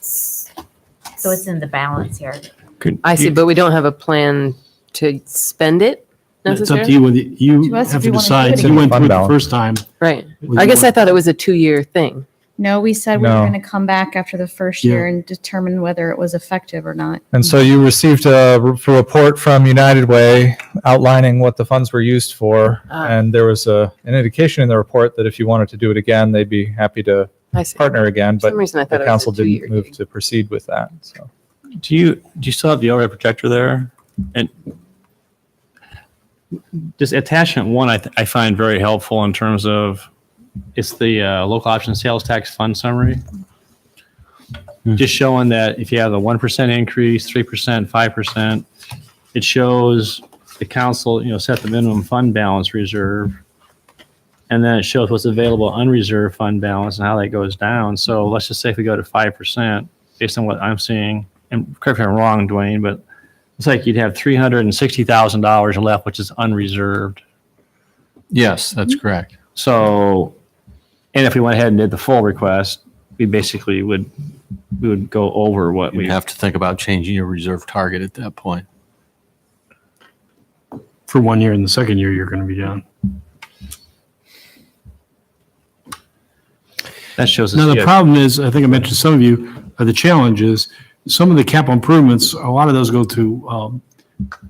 So it's in the balance here.
I see, but we don't have a plan to spend it
It's up to
necessarily?
you. Whether you
To us,
have
if
to
you wanna do
decide.
it
You went
Fund
through it the
balance.
first time.
Right.
Would
I
you
guess I
want-
thought it was a 2-year thing.
No, we said we were
No.
going to come back after the first
Yeah.
year and determine whether it was effective or not.
And so you received a report from United Way outlining what the funds were used for. And there was an indication in the report that if you wanted to do it again, they'd be happy to
I see.
partner again,
For
but
some reason, I thought
the
it was a
council
2-year
didn't move to proceed with that, so.
Do you still have the overhead projector there? And this attachment one, I find very helpful in terms of, it's the local option sales tax fund summary. Just showing that if you have a 1% increase, 3%, 5%, it shows the council, set the minimum fund balance reserve. And then it shows what's available unreserved fund balance and how that goes down. So let's just say if we go to 5%, based on what I'm seeing, and correct me if I'm wrong, Dwayne, but it's like you'd have $360,000 left, which is unreserved.
Yes, that's correct.
So, and if we went ahead and did the full request, we basically we would go over what we
You'd have to think about changing your reserve target at that point.
For 1 year, and the second year, you're going to be down.
That shows us.
Now, the problem is, I think I mentioned some of you, the challenge is, some of the capital improvements, a lot of those go to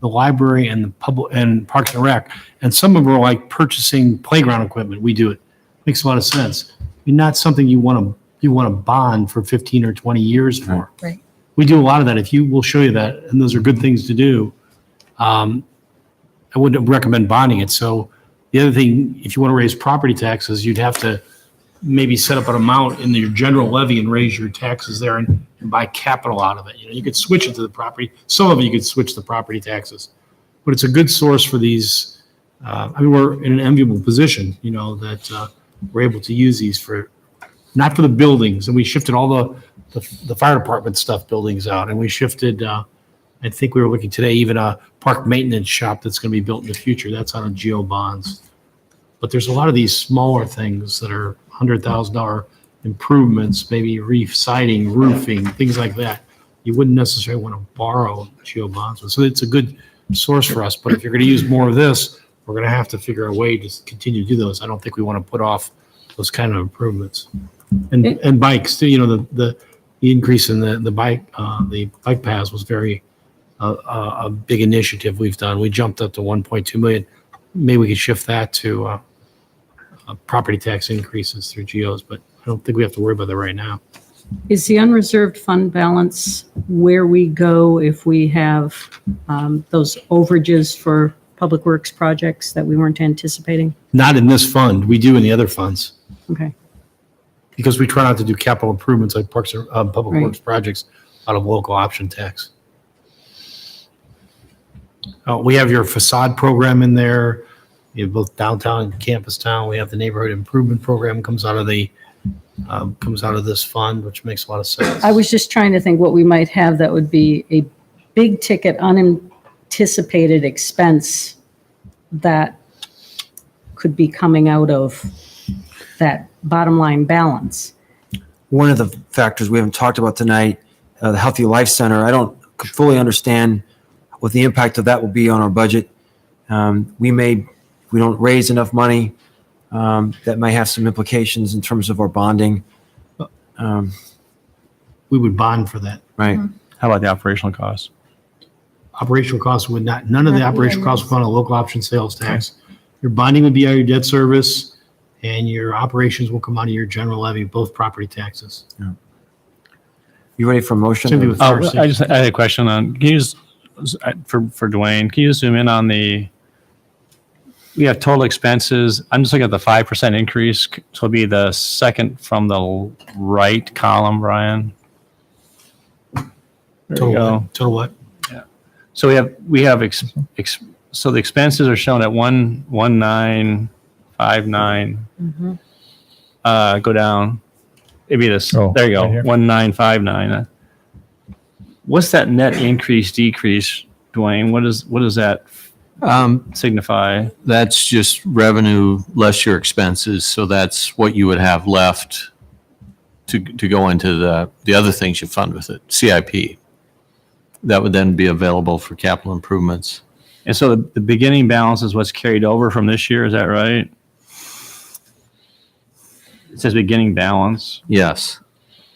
the library and the public and Parks and Rec, and some of them are like purchasing playground equipment. We do it. Makes a lot of sense. Not something you want to bond for 15 or 20 years for.
Right.
We do a lot of that. We'll show you that, and those are good things to do. I wouldn't recommend bonding it. So the other thing, if you want to raise property taxes, you'd have to maybe set up an amount in your general levy and raise your taxes there and buy capital out of it. You could switch it to the property. Some of it you could switch to property taxes, but it's a good source for these. We're in an enviable position, that we're able to use these for, not for the buildings. And we shifted all the fire department stuff buildings out, and we shifted, I think we were looking today, even a park maintenance shop that's going to be built in the future. That's out of geo bonds. But there's a lot of these smaller things that are $100,000 improvements, maybe reef siding, roofing, things like that. You wouldn't necessarily want to borrow geo bonds. So it's a good source for us. But if you're going to use more of this, we're going to have to figure a way to continue to do those. I don't think we want to put off those kind of improvements. And bikes too. The increase in the bike paths was very a big initiative we've done. We jumped up to 1.2 million. Maybe we could shift that to property tax increases through geos, but I don't think we have to worry about that right now.
Is the unreserved fund balance where we go if we have those overages for public works projects that we weren't anticipating?
Not in this fund. We do in the other funds,
Okay.
because we try not to do capital improvements like parks or public
Right.
works projects out of local option tax. We have your facade program in there. You have both downtown and campus town. We have the neighborhood improvement program comes out of this fund, which makes a lot of sense.
I was just trying to think what we might have that would be a big ticket, unanticipated expense that could be coming out of that bottom line balance.
One of the factors we haven't talked about tonight, the Healthy Life Center, I don't fully understand what the impact of that will be on our budget. If we don't raise enough money, that may have some implications in terms of our bonding.
We would bond for that.
Right.
How about the operational costs?
Operational costs would not, none of the operational costs would go on a local option sales tax. Your bonding would be out of your debt service, and your operations will come out of your general levy, both property taxes.
You ready for a motion?
Same thing with fire safety.
I had a question on, can you just, for Dwayne, can you zoom in on we have total expenses. I'm just looking at the 5% increase. So it'll be the second from the right column, Brian. There we go.
Total what?
Yeah. So we have so the expenses are shown at 11959. Go down. It'd be this.
Oh,
there you go.
right here.
1959. What's that net increase decrease, Dwayne? What does that signify?
That's just revenue less your expenses. So that's what you would have left to go into the other things you fund with it, CIP. That would then be available for capital improvements.
And so the beginning balance is what's carried over from this year. Is that right? It says beginning balance.
Yes,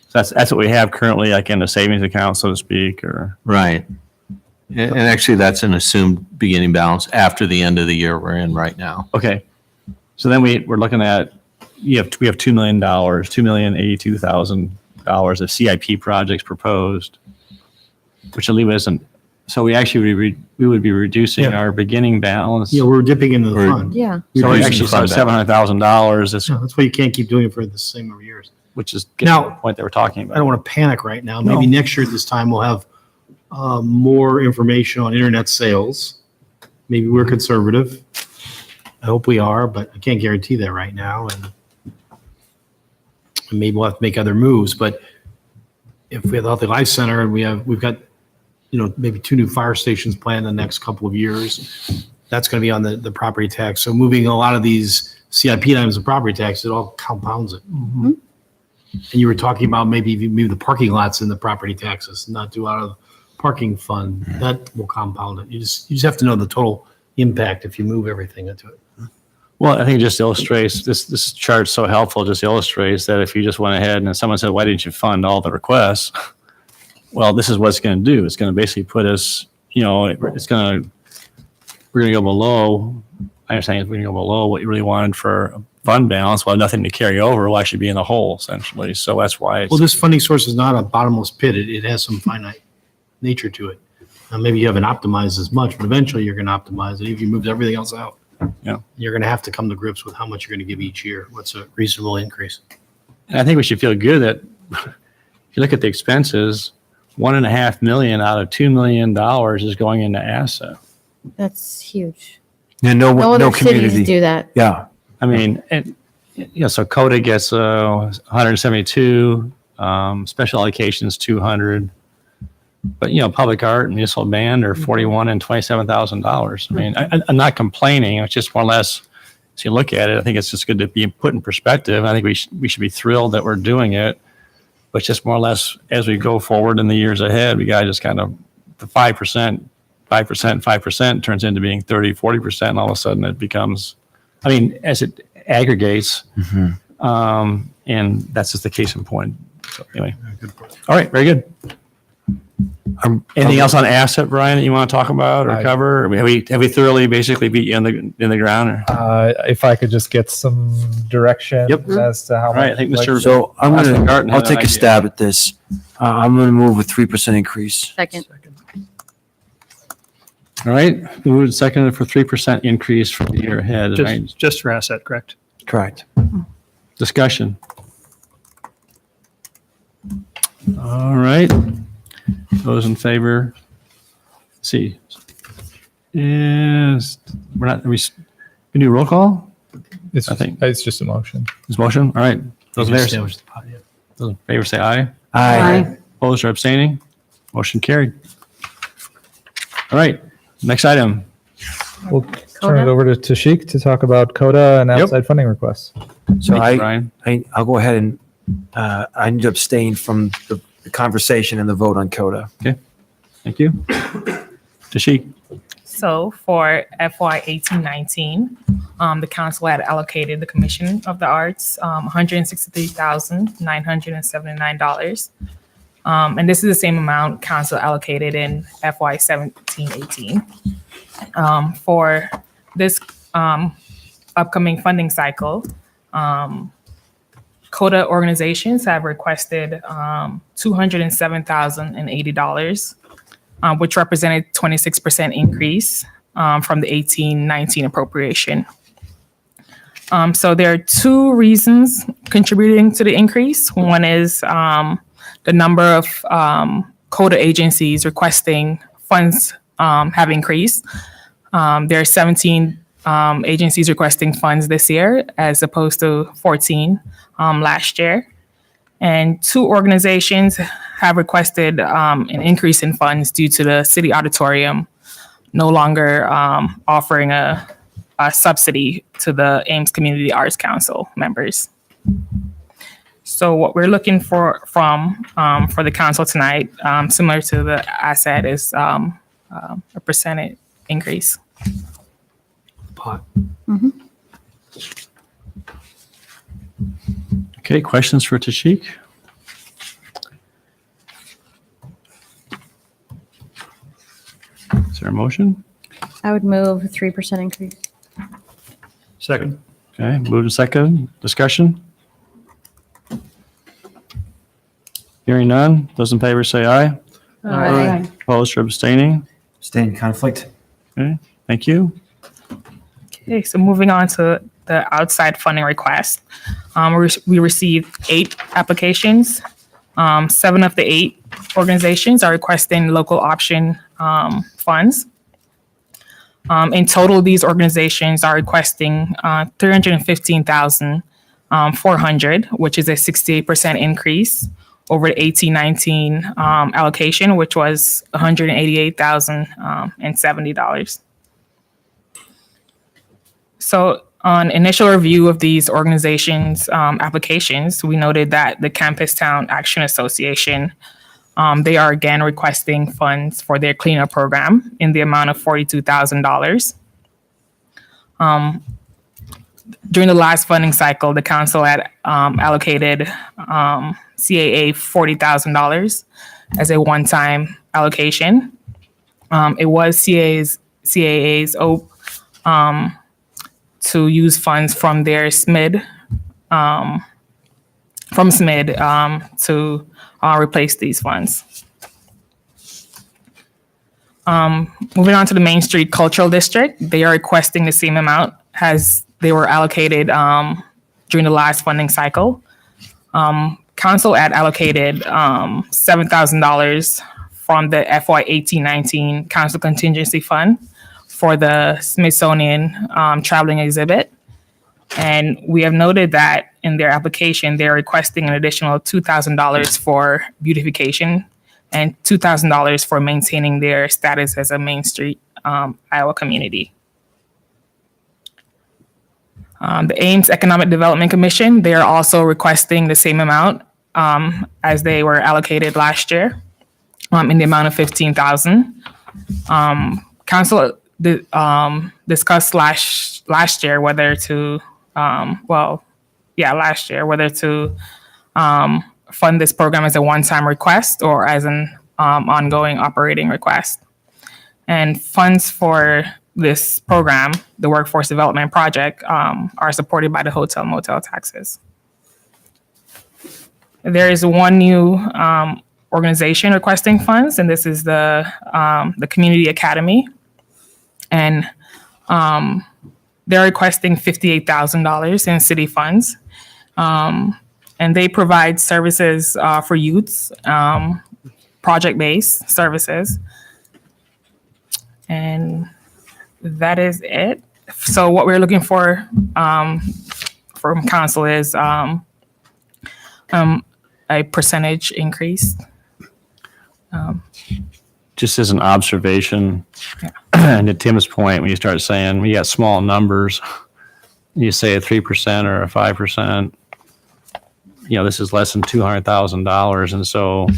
So that's what we have currently, like in the savings account, so to speak, or.
right. And actually, that's an assumed beginning balance after the end of the year we're in right now.
Okay. So then we're looking at, we have $2 million, $2,082,000 of CIP projects proposed, which will leave us, so we actually, we would be reducing
Yeah.
our beginning balance.
Yeah, we're dipping into the fund.
Yeah.
So we
reducing
actually
the fund
saw $700,000,
That's why you can't keep doing it for the same number of years.
which is getting to
Now,
the point that we're talking
I don't
about.
want to panic right now.
No.
Maybe next year at this time, we'll have more information on internet sales. Maybe we're conservative. I hope we are, but I can't guarantee that right now. And maybe we'll have to make other moves. But if we have the Healthy Life Center and we've got, maybe 2 new fire stations planned in the next couple of years, that's going to be on the property tax. So moving a lot of these CIP items of property tax, it all compounds it. And you were talking about maybe the parking lots in the property taxes, not do out of parking fund. That will compound it. You just have to know the total impact if you move everything into it.
Well, I think it just illustrates, this chart's so helpful, just illustrates that if you just went ahead and someone said, why didn't you fund all the requests? Well, this is what it's going to do. It's going to basically put us, we're going to go below, I understand we're going to go below what you really wanted for a fund balance. Well, nothing to carry over. We'll actually be in the hole essentially. So that's why it's.
Well, this funding source is not a bottomless pit. It has some finite nature to it. Maybe you haven't optimized as much, but eventually you're going to optimize it if you moved everything else out.
Yeah.
You're going to have to come to grips with how much you're going to give each year. What's a reasonable increase?
And I think we should feel good that if you look at the expenses, $1.5 million out of $2 million is going into asset.
That's huge.
And
No
no
other
community.
cities do that.
Yeah.
I mean, so CODA gets 172, special allocations 200, but public art and municipal band are $41,000 and $27,000. I mean, I'm not complaining. It's just more or less, as you look at it, I think it's just good to be put in perspective. I think we should be thrilled that we're doing it, but just more or less as we go forward in the years ahead, we got to just kind of the 5% turns into being 30, 40%, and all of a sudden it becomes, as it aggregates, and that's just the case in point. So anyway, all right, very good. Anything else on asset, Brian, that you want to talk about or cover? Have we thoroughly basically beat you in the ground? Or?
If I could just get some direction as to how
All right,
much.
I think Mr.
So
Garten
I'll
had
take
an
a
idea.
stab at this. I'm going to move with 3% increase.
Second.
All right, moved and seconded for 3% increase for the year ahead. Right?
Just for asset, correct?
Correct.
Discussion. All right. Those in favor? Let's see. Yes, we're not, we do roll call?
It's,
I think.
it's just a motion.
This motion? All right. Those in favor,
Establish the pot, yeah.
those in favor say aye.
Aye.
Opposed or abstaining? Motion carried. All right, next item.
We'll turn it over to Tashik to talk about CODA and outside funding requests.
So
Thank you, Brian.
I'll go ahead and I need to abstain from the conversation and the vote on CODA.
Okay, thank you. Tashik.
So for FY 18-19, the council had allocated the Commission of the Arts $163,979. And this is the same amount council allocated in FY 17-18. For this upcoming funding cycle, CODA organizations have requested $207,080, which represented 26% increase from the 18-19 appropriation. So there are 2 reasons contributing to the increase. One is the number of CODA agencies requesting funds have increased. There are 17 agencies requesting funds this year as opposed to 14 last year. And 2 organizations have requested an increase in funds due to the city auditorium no longer offering a subsidy to the Ames Community Arts Council members. So what we're looking for the council tonight, similar to the asset, is a percentage increase.
Pot.
Okay, questions for Tashik? Is there a motion?
I would move 3% increase.
Second.
Okay, moved and second. Discussion? Hearing none. Those in favor say aye.
Aye.
Opposed or abstaining?
Abstain, conflict.
Okay, thank you.
Okay, so moving on to the outside funding request. We received 8 applications. 7 of the 8 organizations are requesting local option funds. In total, these organizations are requesting $315,400, which is a 68% increase over the 18-19 allocation, which was $188,070. So on initial review of these organizations' applications, we noted that the Campustown Action Association, they are again requesting funds for their cleanup program in the amount of $42,000. During the last funding cycle, the council had allocated CAA $40,000 as a one-time allocation. It was CAA's hope to use funds from their SMID, to replace these funds. Moving on to the Main Street Cultural District, they are requesting the same amount as they were allocated during the last funding cycle. Council had allocated $7,000 from the FY 18-19 Council Contingency Fund for the Smithsonian traveling exhibit. And we have noted that in their application, they're requesting an additional $2,000 for beautification and $2,000 for maintaining their status as a Main Street Iowa community. The Ames Economic Development Commission, they are also requesting the same amount as they were allocated last year, in the amount of $15,000. Council discussed last year whether to whether to fund this program as a one-time request or as an ongoing operating request. And funds for this program, the Workforce Development Project, are supported by the hotel motel taxes. There is one new organization requesting funds, and this is the Community Academy. And they're requesting $58,000 in city funds. And they provide services for youths, project-based services. And that is it. So what we're looking for from council is a percentage increase.
Just as an observation, and to Tim's point, when you start saying we got small numbers, you say a 3% or a 5%, this is less than $200,000. And so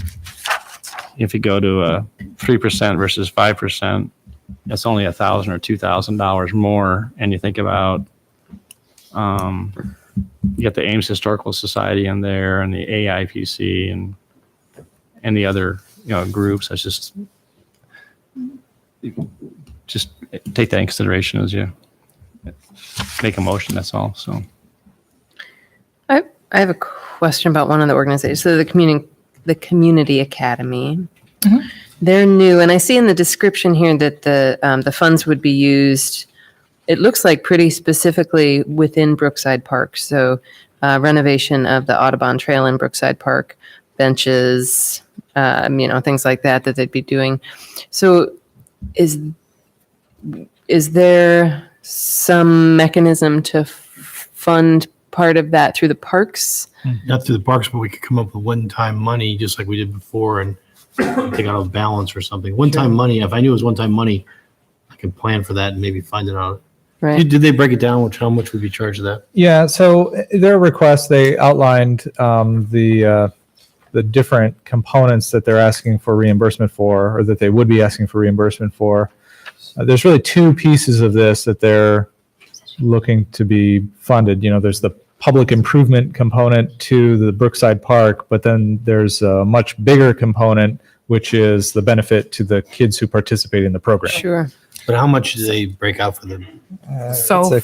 if you go to a 3% versus 5%, that's only $1,000 or $2,000 more. And you think about, you got the Ames Historical Society in there and the AIPC and the other, groups. That's just take that in consideration as you make a motion. That's all. So
I have a question about one of the organizations. So the Community Academy. Mm-hmm. They're new, and I see in the description here that the funds would be used. It looks like pretty specifically within Brookside Park. So renovation of the Audubon Trail in Brookside Park, benches, things like that they'd be doing. So is there some mechanism to fund part of that through the parks?
Not through the parks, but we could come up with one-time money, just like we did before, and take out of balance or something. One-time money, if I knew it was one-time money, I could plan for that and maybe find it out.
Right.
Did they break it down, how much would be charged of that?
Yeah, so their request, they outlined the different components that they're asking for reimbursement for, or that they would be asking for reimbursement for. There's really 2 pieces of this that they're looking to be funded. There's the public improvement component to the Brookside Park, but then there's a much bigger component, which is the benefit to the kids who participate in the program.
Sure.
But how much do they break out for them?
So,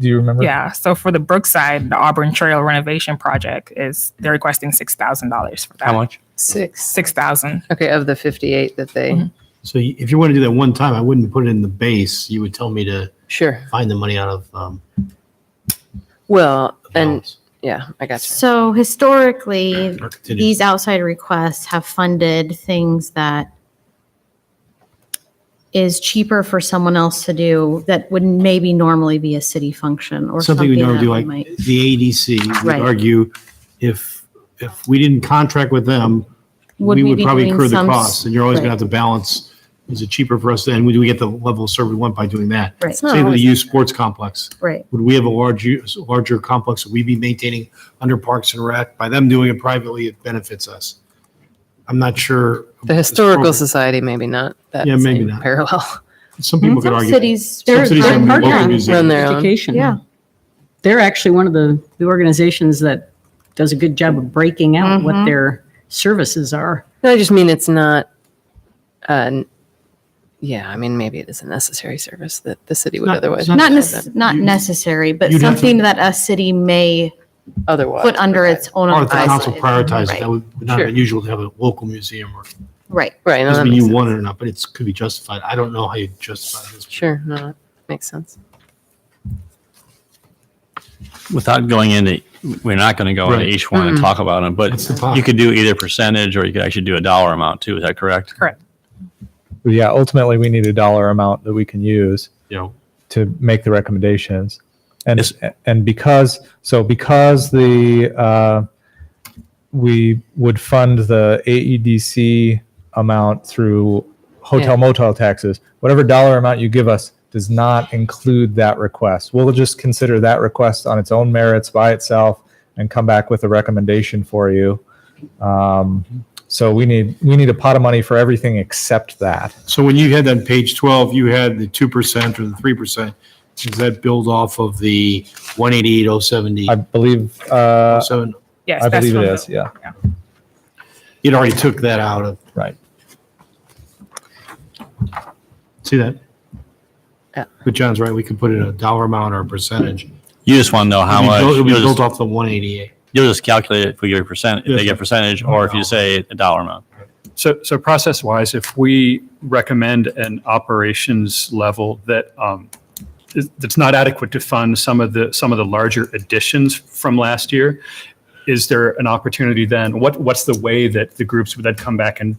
Do you remember?
yeah. So for the Brookside, the Auburn Trail renovation project they're requesting $6,000 for that.
How much?
6,000.
Okay, of the 58 that they.
So if you want to do that one time, I wouldn't put it in the base. You would tell me to
Sure.
find the money out of.
Well, and yeah, I got you.
So historically,
continue.
these outside requests have funded things that is cheaper for someone else to do that would maybe normally be a city function or
Something we normally
that
do,
we
like
might-
the ADC. Would
Right.
argue if we didn't contract with them,
Would
we
we
would
be
probably
doing
incur the
some
costs, and you're always going
right.
to have to balance. Is it cheaper for us, and do we get the level of service we want by doing that?
Right.
Same with the youth sports complex.
Right.
Would we have a larger complex that we be maintaining under Parks and Rec? By them doing it privately, it benefits us. I'm not sure.
The Historical Society, maybe not. That
Yeah, maybe
same
not.
Parallel.
Some people could
Some
argue.
cities-
Some cities have
partner
local
in
museums.
Run their own.
education.
Yeah.
They're actually one of the organizations that does a good job of breaking out what their services are.
No, I just mean it's not. Yeah, I mean maybe it is a necessary service that the city would
Not-
otherwise
it's
Not,
provide
not necessary, but
you'd have to-
something that a city may
otherwise
put under its own.
Or if the council
eyesight.
prioritizes,
Right.
that would not
Sure.
unusual to have a local museum or
Right.
Right. No, that
doesn't mean
makes
you
sense.
want it or not, but it could be justified. I don't know how you justify this.
Sure. No, that makes sense.
Without going into, we're not going to go into
Right.
each one and talk about them, but
It's the pot.
you could do either percentage or you could actually do a dollar amount too. Is that correct?
Correct.
But yeah, ultimately, we need a dollar amount that we can use
You know,
to make the recommendations. And
Is-
because we would fund the AEDC amount through hotel
Yeah.
motel taxes, whatever dollar amount you give us does not include that request. We'll just consider that request on its own merits by itself and come back with a recommendation for you. So we need a pot of money for everything except that.
so when you had that on page 12, you had the 2% or the 3%. Does that build off of the 188,070?
I believe,
Seven.
Yes,
I
that's
believe it
from
is, yeah.
You'd already took that out of,
Right.
see that?
Yeah.
But John's right, we could put in a dollar amount or a percentage.
You just want to know how
It'll be
much.
built- It'll be
You'll
built
just,
off the 188.
you'll just calculate it if we give a percent, if
Yes.
they get a percentage, or if you say a dollar amount.
So process-wise, if we recommend an operations level that that's not adequate to fund some of the larger additions from last year, is there an opportunity then? What's the way that the groups would then come back and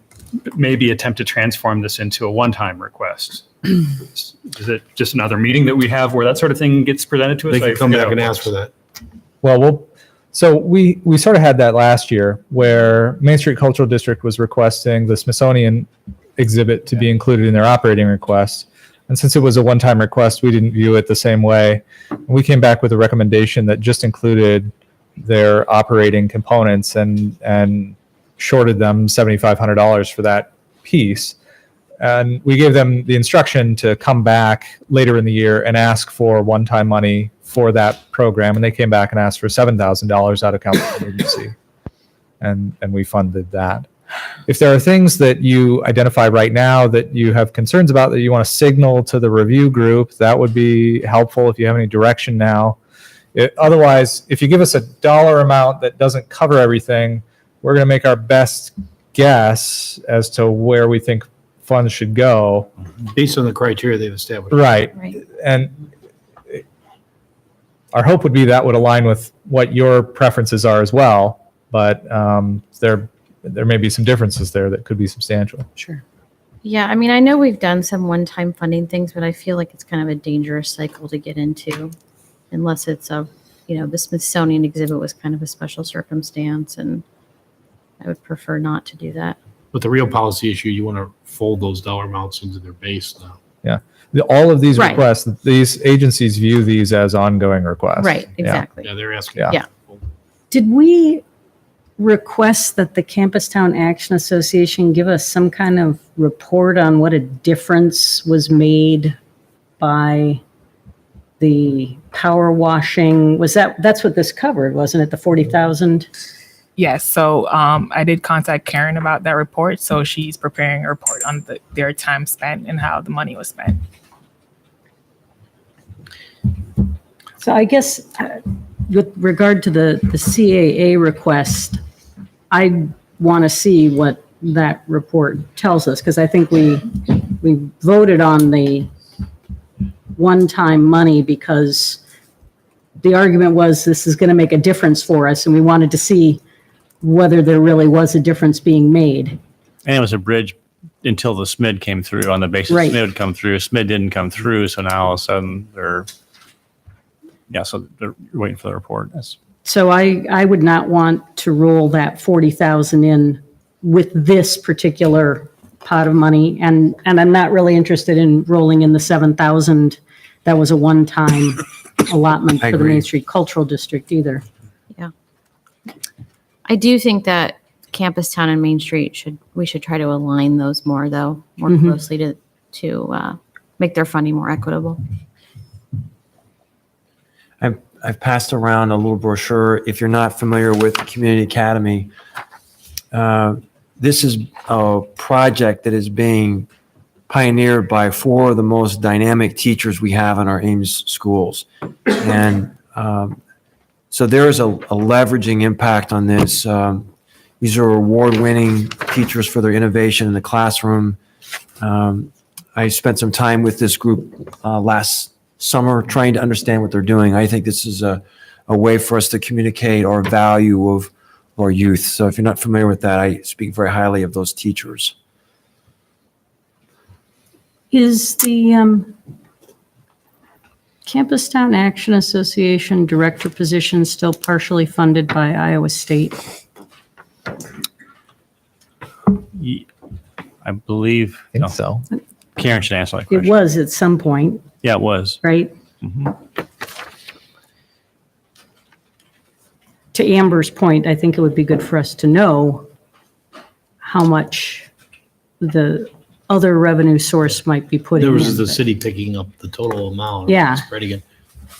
maybe attempt to transform this into a one-time request? Is it just another meeting that we have where that sort of thing gets presented to us?
They can
I
come
forget
back
how
and
it
ask
works.
for that.
Well, so we sort of had that last year where Main Street Cultural District was requesting the Smithsonian exhibit to be included in their operating request. And since it was a one-time request, we didn't view it the same way. And we came back with a recommendation that just included their operating components and shorted them $7,500 for that piece. And we gave them the instruction to come back later in the year and ask for one-time money for that program. And they came back and asked for $7,000 out of council emergency. And we funded that. If there are things that you identify right now that you have concerns about that you want to signal to the review group, that would be helpful if you have any direction now. Otherwise, if you give us a dollar amount that doesn't cover everything, we're going to make our best guess as to where we think funds should go.
Based on the criteria they've established.
Right.
Right.
And our hope would be that would align with what your preferences are as well. But there may be some differences there that could be substantial.
Sure.
Yeah, I mean, I know we've done some one-time funding things, but I feel like it's kind of a dangerous cycle to get into unless it's the Smithsonian exhibit was kind of a special circumstance, and I would prefer not to do that.
But the real policy issue, you want to fold those dollar amounts into their base now.
Yeah. All of these
Right.
requests, these agencies view these as ongoing requests.
Right,
Yeah.
exactly.
Yeah, they're asking.
Yeah.
Yeah.
Did we request that the Campustown Action Association give us some kind of report on what a difference was made by the power washing, that's what this covered, wasn't it? The 40,000?
Yes, so I did contact Karen about that report. So she's preparing a report on their time spent and how the money was spent.
So I guess with regard to the CAA request, I want to see what that report tells us, because I think we voted on the one-time money because the argument was this is going to make a difference for us, and we wanted to see whether there really was a difference being made.
And it was a bridge until the SMID came through on the basis
Right.
SMID would come through. SMID didn't come through, so now all of a sudden they're waiting for the report.
So I would not want to roll that 40,000 in with this particular pot of money. And I'm not really interested in rolling in the 7,000. That was a one-time allotment
I
for the
agree.
Main Street Cultural District either.
I do think that Campus Town and Main Street we should try to align those more though, more
Mhm.
closely to make their funding more equitable.
I've passed around a little brochure. If you're not familiar with the Community Academy, this is a project that is being pioneered by 4 of the most dynamic teachers we have in our Ames schools. And so there is a leveraging impact on this. These are award-winning teachers for their innovation in the classroom. I spent some time with this group last summer trying to understand what they're doing. I think this is a way for us to communicate our value of our youth. So if you're not familiar with that, I speak very highly of those teachers.
Is the Campus Town Action Association director position still partially funded by Iowa State?
I believe.
I think so.
Karen should answer that
It
question.
was at some point,
Yeah, it was.
right?
Mhm.
To Amber's point, I think it would be good for us to know how much the other revenue source might be putting
There
in.
was the city picking up the total amount.
Yeah.
Spreading it.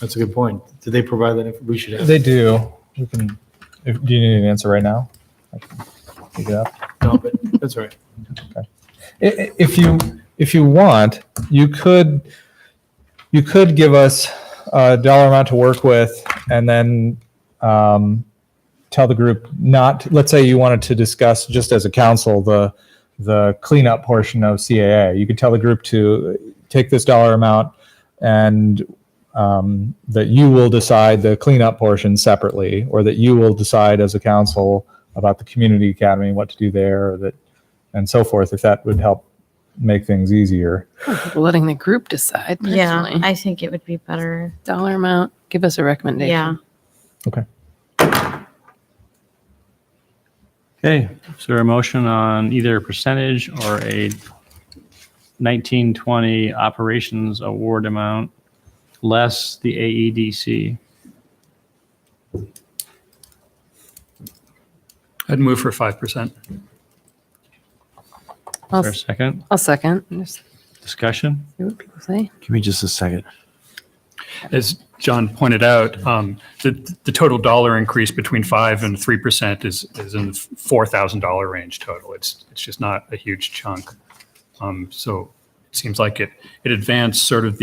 That's a good point. Did they provide that? We should have.
They do. We can. Do you need an answer right now? I can pick it up.
No, but that's all right.
If you want, you could give us a dollar amount to work with, and then tell the group not. Let's say you wanted to discuss just as a council the cleanup portion of CAA. You could tell the group to take this dollar amount, and that you will decide the cleanup portion separately, or that you will decide as a council about the community academy, what to do there, or that, and so forth, if that would help make things easier.
Letting the group decide.
Yeah,
personally.
I think it would be better.
Dollar amount, give us a recommendation.
Yeah.
Okay.
Okay, is there a motion on either a percentage or a 1920 operations award amount less the AEDC?
I'd move for 5%.
Is there a second?
I'll second. Just
Discussion?
see what people say.
Give me just a second.
As John pointed out, the total dollar increase between 5 and 3% is in the $4,000 range total. It's just not a huge chunk. So it seems like it advances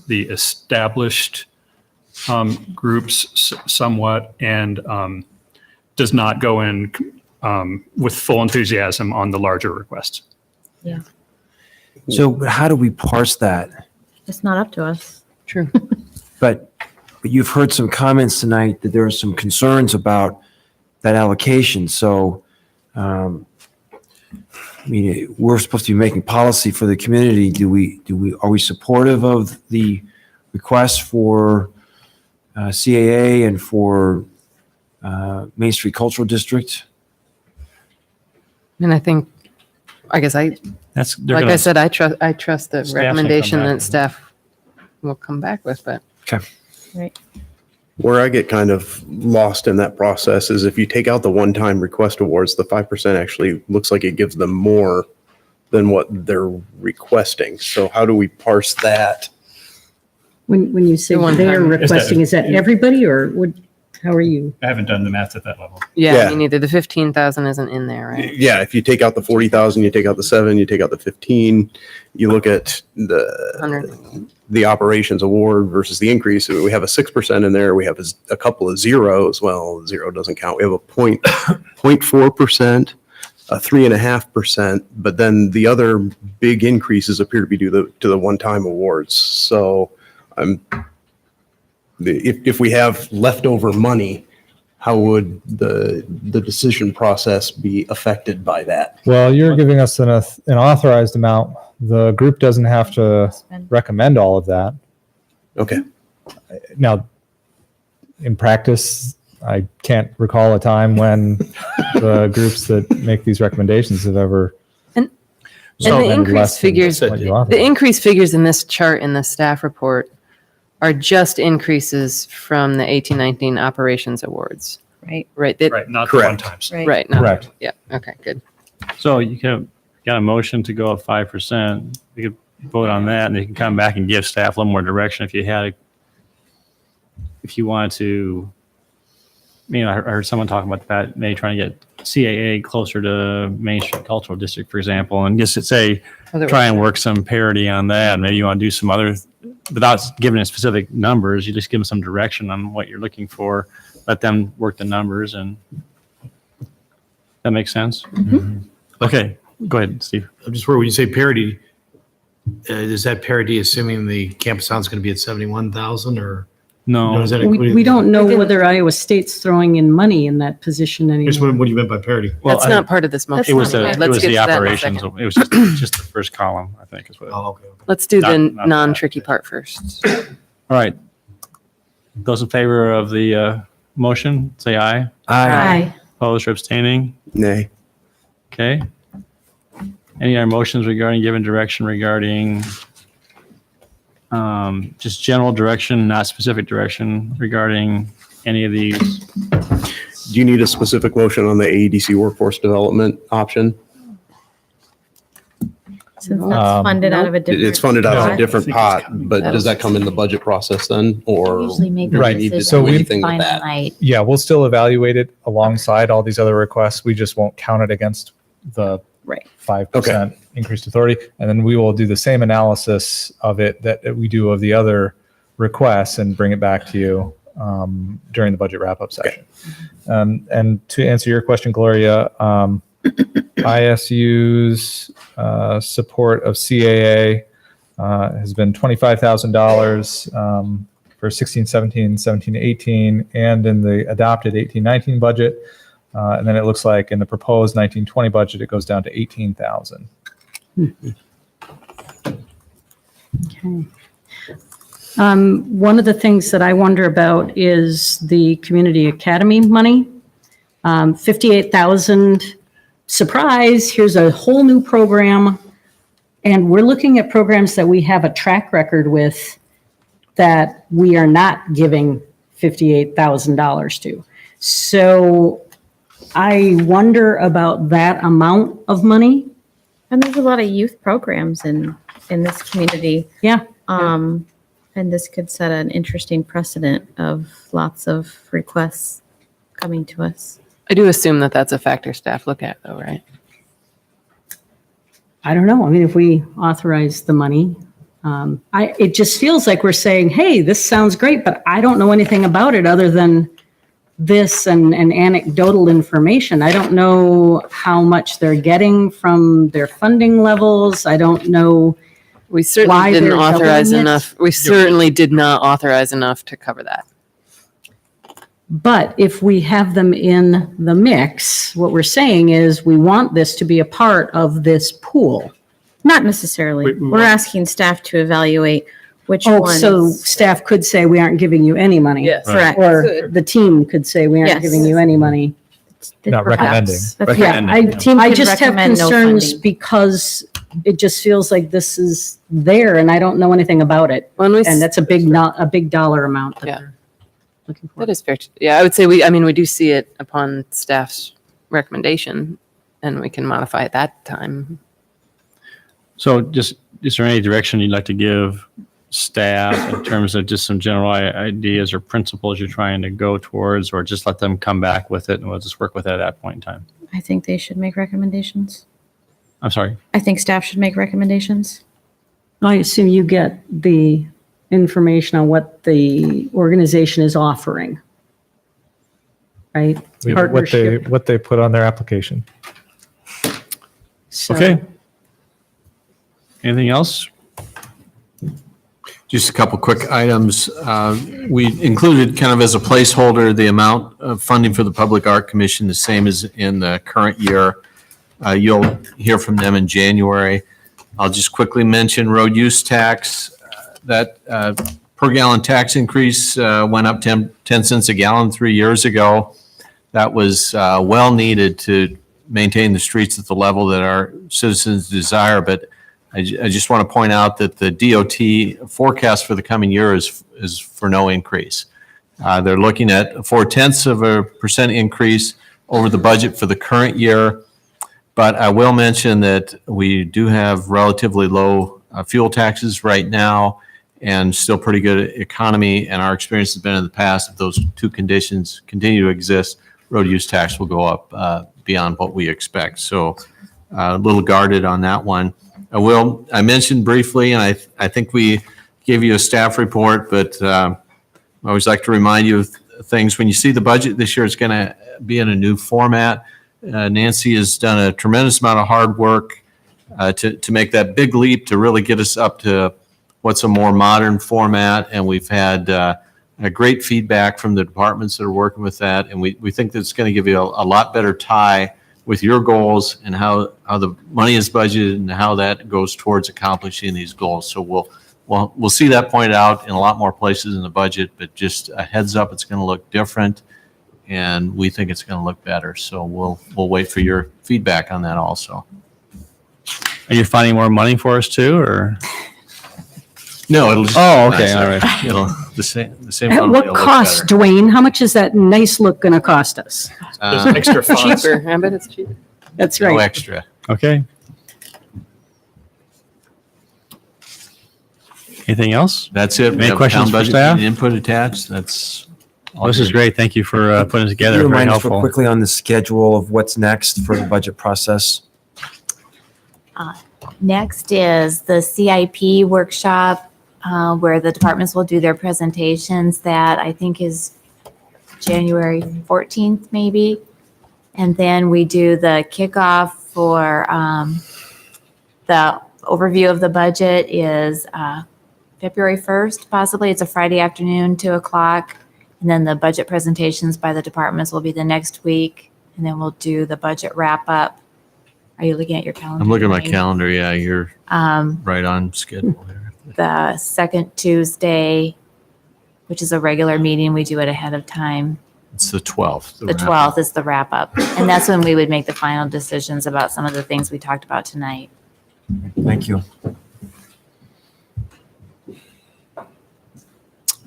the established groups somewhat, and does not go in with full enthusiasm on the larger requests.
Yeah.
So how do we parse that?
It's not up to us.
True.
But you've heard some comments tonight that there are some concerns about that allocation. So, I mean, we're supposed to be making policy for the community. Are we supportive of the request for CAA and for Main Street Cultural District?
And I think, I guess I said, I trust the
Staff will
recommendation
come back
that
with it.
staff will come back with, but
Okay.
Right.
Where I get kind of lost in that process is if you take out the one-time request awards, the 5% actually looks like it gives them more than what they're requesting. So how do we parse that?
When you say
The one
they're
time.
requesting, is that everybody or how are you?
I haven't done the math at that level.
Yeah,
Yeah.
me neither. The 15,000 isn't in there, right?
Yeah, if you take out the 40,000, you take out the 7, you take out the 15, you look at
100.
the operations award versus the increase, we have a 6% in there, we have a couple of zeros. Well, 0 doesn't count. We have a 0.4%, a 3.5%, but then the other big increases appear to be due to the one-time awards. So if we have leftover money, how would the decision process be affected by that?
Well, you're giving us an authorized amount. The group doesn't have to recommend all of that.
Okay.
Now, in practice, I can't recall a time when the groups that make these recommendations have ever.
And the
recommended
increase
less than
figures,
what you authorized.
the increase figures in this chart in the staff report are just increases from the 1819 operations awards.
Right.
Right.
Right, not the
Correct.
one times.
Right. Not,
Correct.
Yeah. Okay. Good.
So you got a motion to go up 5%. You could vote on that, and you can come back and give staff a little more direction if you wanted to. I heard someone talking about that, maybe trying to get CAA closer to Main Street Cultural District, for example, and just say, try and work some parity on that. Maybe you want to do some other, without giving it specific numbers, you just give them some direction on what you're looking for. Let them work the numbers, and that makes sense. Okay, go ahead, Steve.
I'm just worried when you say parity, is that parity assuming the campus sound's going to be at 71,000 or?
No,
is that
We
including-
don't know whether Iowa State's throwing in money in that position
Just
anymore.
what do you meant by parity?
Well,
That's not part of this motion.
It was
Let's
the
get to that in a
operations.
second.
It was just the first column, I think, is what.
Oh, okay.
Let's do the
Not
non-tricky part first.
All right. Those in favor of the motion, say aye.
Aye.
Opposed or abstaining?
Nay.
Okay. Any other motions regarding giving direction regarding just general direction, not specific direction regarding any of these?
Do you need a specific motion on the AEDC workforce development option?
Since that's funded out of a different.
It's funded out of a
pot.
different pot, but does that come in the budget process then, or?
Usually make
do
a
we
Right.
need to
decision
do
we-
anything with
final
that?
night.
Yeah, we'll still evaluate it alongside all these other requests. We just won't count it against the
Right.
5% increased authority. And then we will do the same analysis of it that we do of the other requests and bring it back to you during the budget wrap-up session. And to answer your question, Gloria, ISU's support of CAA has been $25,000 for 16-17, 17-18, and in the adopted 18-19 budget. And then it looks like in the proposed 19-20 budget, it goes down to 18,000.
Okay. One of the things that I wonder about is the community academy money. 58,000, surprise, here's a whole new program. And we're looking at programs that we have a track record with that we are not giving $58,000 to. So I wonder about that amount of money.
And there's a lot of youth programs in this community.
Yeah.
And this could set an interesting precedent of lots of requests coming to us.
I do assume that that's a factor staff look at, though, right?
I don't know. I mean, if we authorize the money, it just feels like we're saying, hey, this sounds great, but I don't know anything about it other than this and anecdotal information. I don't know how much they're getting from their funding levels. I don't know.
We certainly
Why
didn't
they're
authorize
doubling it?
enough. We certainly did not authorize enough to cover that.
But if we have them in the mix, what we're saying is we want this to be a part of this pool.
Not necessarily. We're asking staff to evaluate which
Oh,
ones.
so staff could say we aren't giving you any money.
Yes.
Correct.
Or the team could say we aren't
Yes.
giving you any money.
Not
Perhaps.
recommending.
That's-
Yeah,
Team
I
could
just have
recommend no
concerns
funding.
because it just feels like this is there and I don't know anything about it.
When we
And that's a big dollar amount that
Yeah.
they're looking for.
That is fair. Yeah, I would say we do see it upon staff's recommendation, and we can modify at that time.
So just, is there any direction you'd like to give staff in terms of just some general ideas or principles you're trying to go towards, or just let them come back with it and we'll just work with it at that point in time?
I think they should make recommendations.
I'm sorry.
I think staff should make recommendations.
I assume you get the information on what the organization is offering, right? Partnership.
What they put on their application.
So-
Okay. Anything else?
Just a couple quick items. We included kind of as a placeholder, the amount of funding for the Public Art Commission, the same as in the current year. You'll hear from them in January. I'll just quickly mention road use tax. That per gallon tax increase went up 10 cents a gallon 3 years ago. That was well needed to maintain the streets at the level that our citizens desire. But I just want to point out that the DOT forecast for the coming year is for no increase. They're looking at 0.4% increase over the budget for the current year. But I will mention that we do have relatively low fuel taxes right now and still pretty good economy. And our experience has been in the past, if those two conditions continue to exist, road use tax will go up beyond what we expect. So a little guarded on that one. I mentioned briefly, and I think we gave you a staff report, but I always like to remind you of things. When you see the budget this year, it's going to be in a new format. Nancy has done a tremendous amount of hard work to make that big leap to really get us up to what's a more modern format. And we've had a great feedback from the departments that are working with that. And we think that it's going to give you a lot better tie with your goals and how the money is budgeted and how that goes towards accomplishing these goals. So we'll see that pointed out in a lot more places in the budget, but just a heads up, it's going to look different. And we think it's going to look better. So we'll wait for your feedback on that also.
Are you finding more money for us too, or?
No, it'll just.
Oh, okay, all right.
It'll the same.
At
one
what
will look
cost,
better.
Dwayne? How much is that nice look going to cost us?
There's extra funds.
Cheaper. I bet it's cheaper.
That's
No
right.
extra.
Okay. Anything else?
That's it. We
Any
have
questions
town
for
budget
staff?
Input attached. That's. all
This is
good.
great. Thank you for putting it together.
Can you
Very
remind us real
helpful.
quickly on the schedule of what's next for the budget process?
Next is the CIP workshop, where the departments will do their presentations. That I think is January 14th, maybe. And then we do the kickoff for the overview of the budget is February 1st, possibly. It's a Friday afternoon, 2:00. And then the budget presentations by the departments will be the next week. And then we'll do the budget wrap up. Are you looking at your calendar?
I'm looking at my
Dwayne?
calendar. Yeah, you're
Um,
right on schedule there.
the second Tuesday, which is a regular meeting, we do it ahead of time.
It's the 12th.
The 12th is the wrap up. And that's when we would make the final decisions about some of the things we talked about tonight.
Thank you.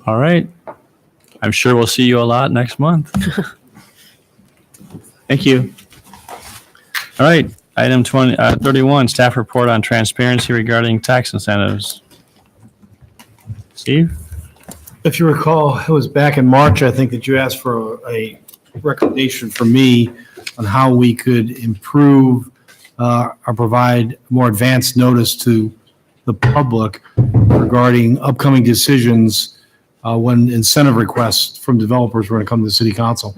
All right. I'm sure we'll see you a lot next month. Thank you. All right. Item 31, staff report on transparency regarding tax incentives. Steve?
If you recall, it was back in March, I think, that you asked for a recommendation from me on how we could improve or provide more advanced notice to the public regarding upcoming decisions when incentive requests from developers were going to come to the city council.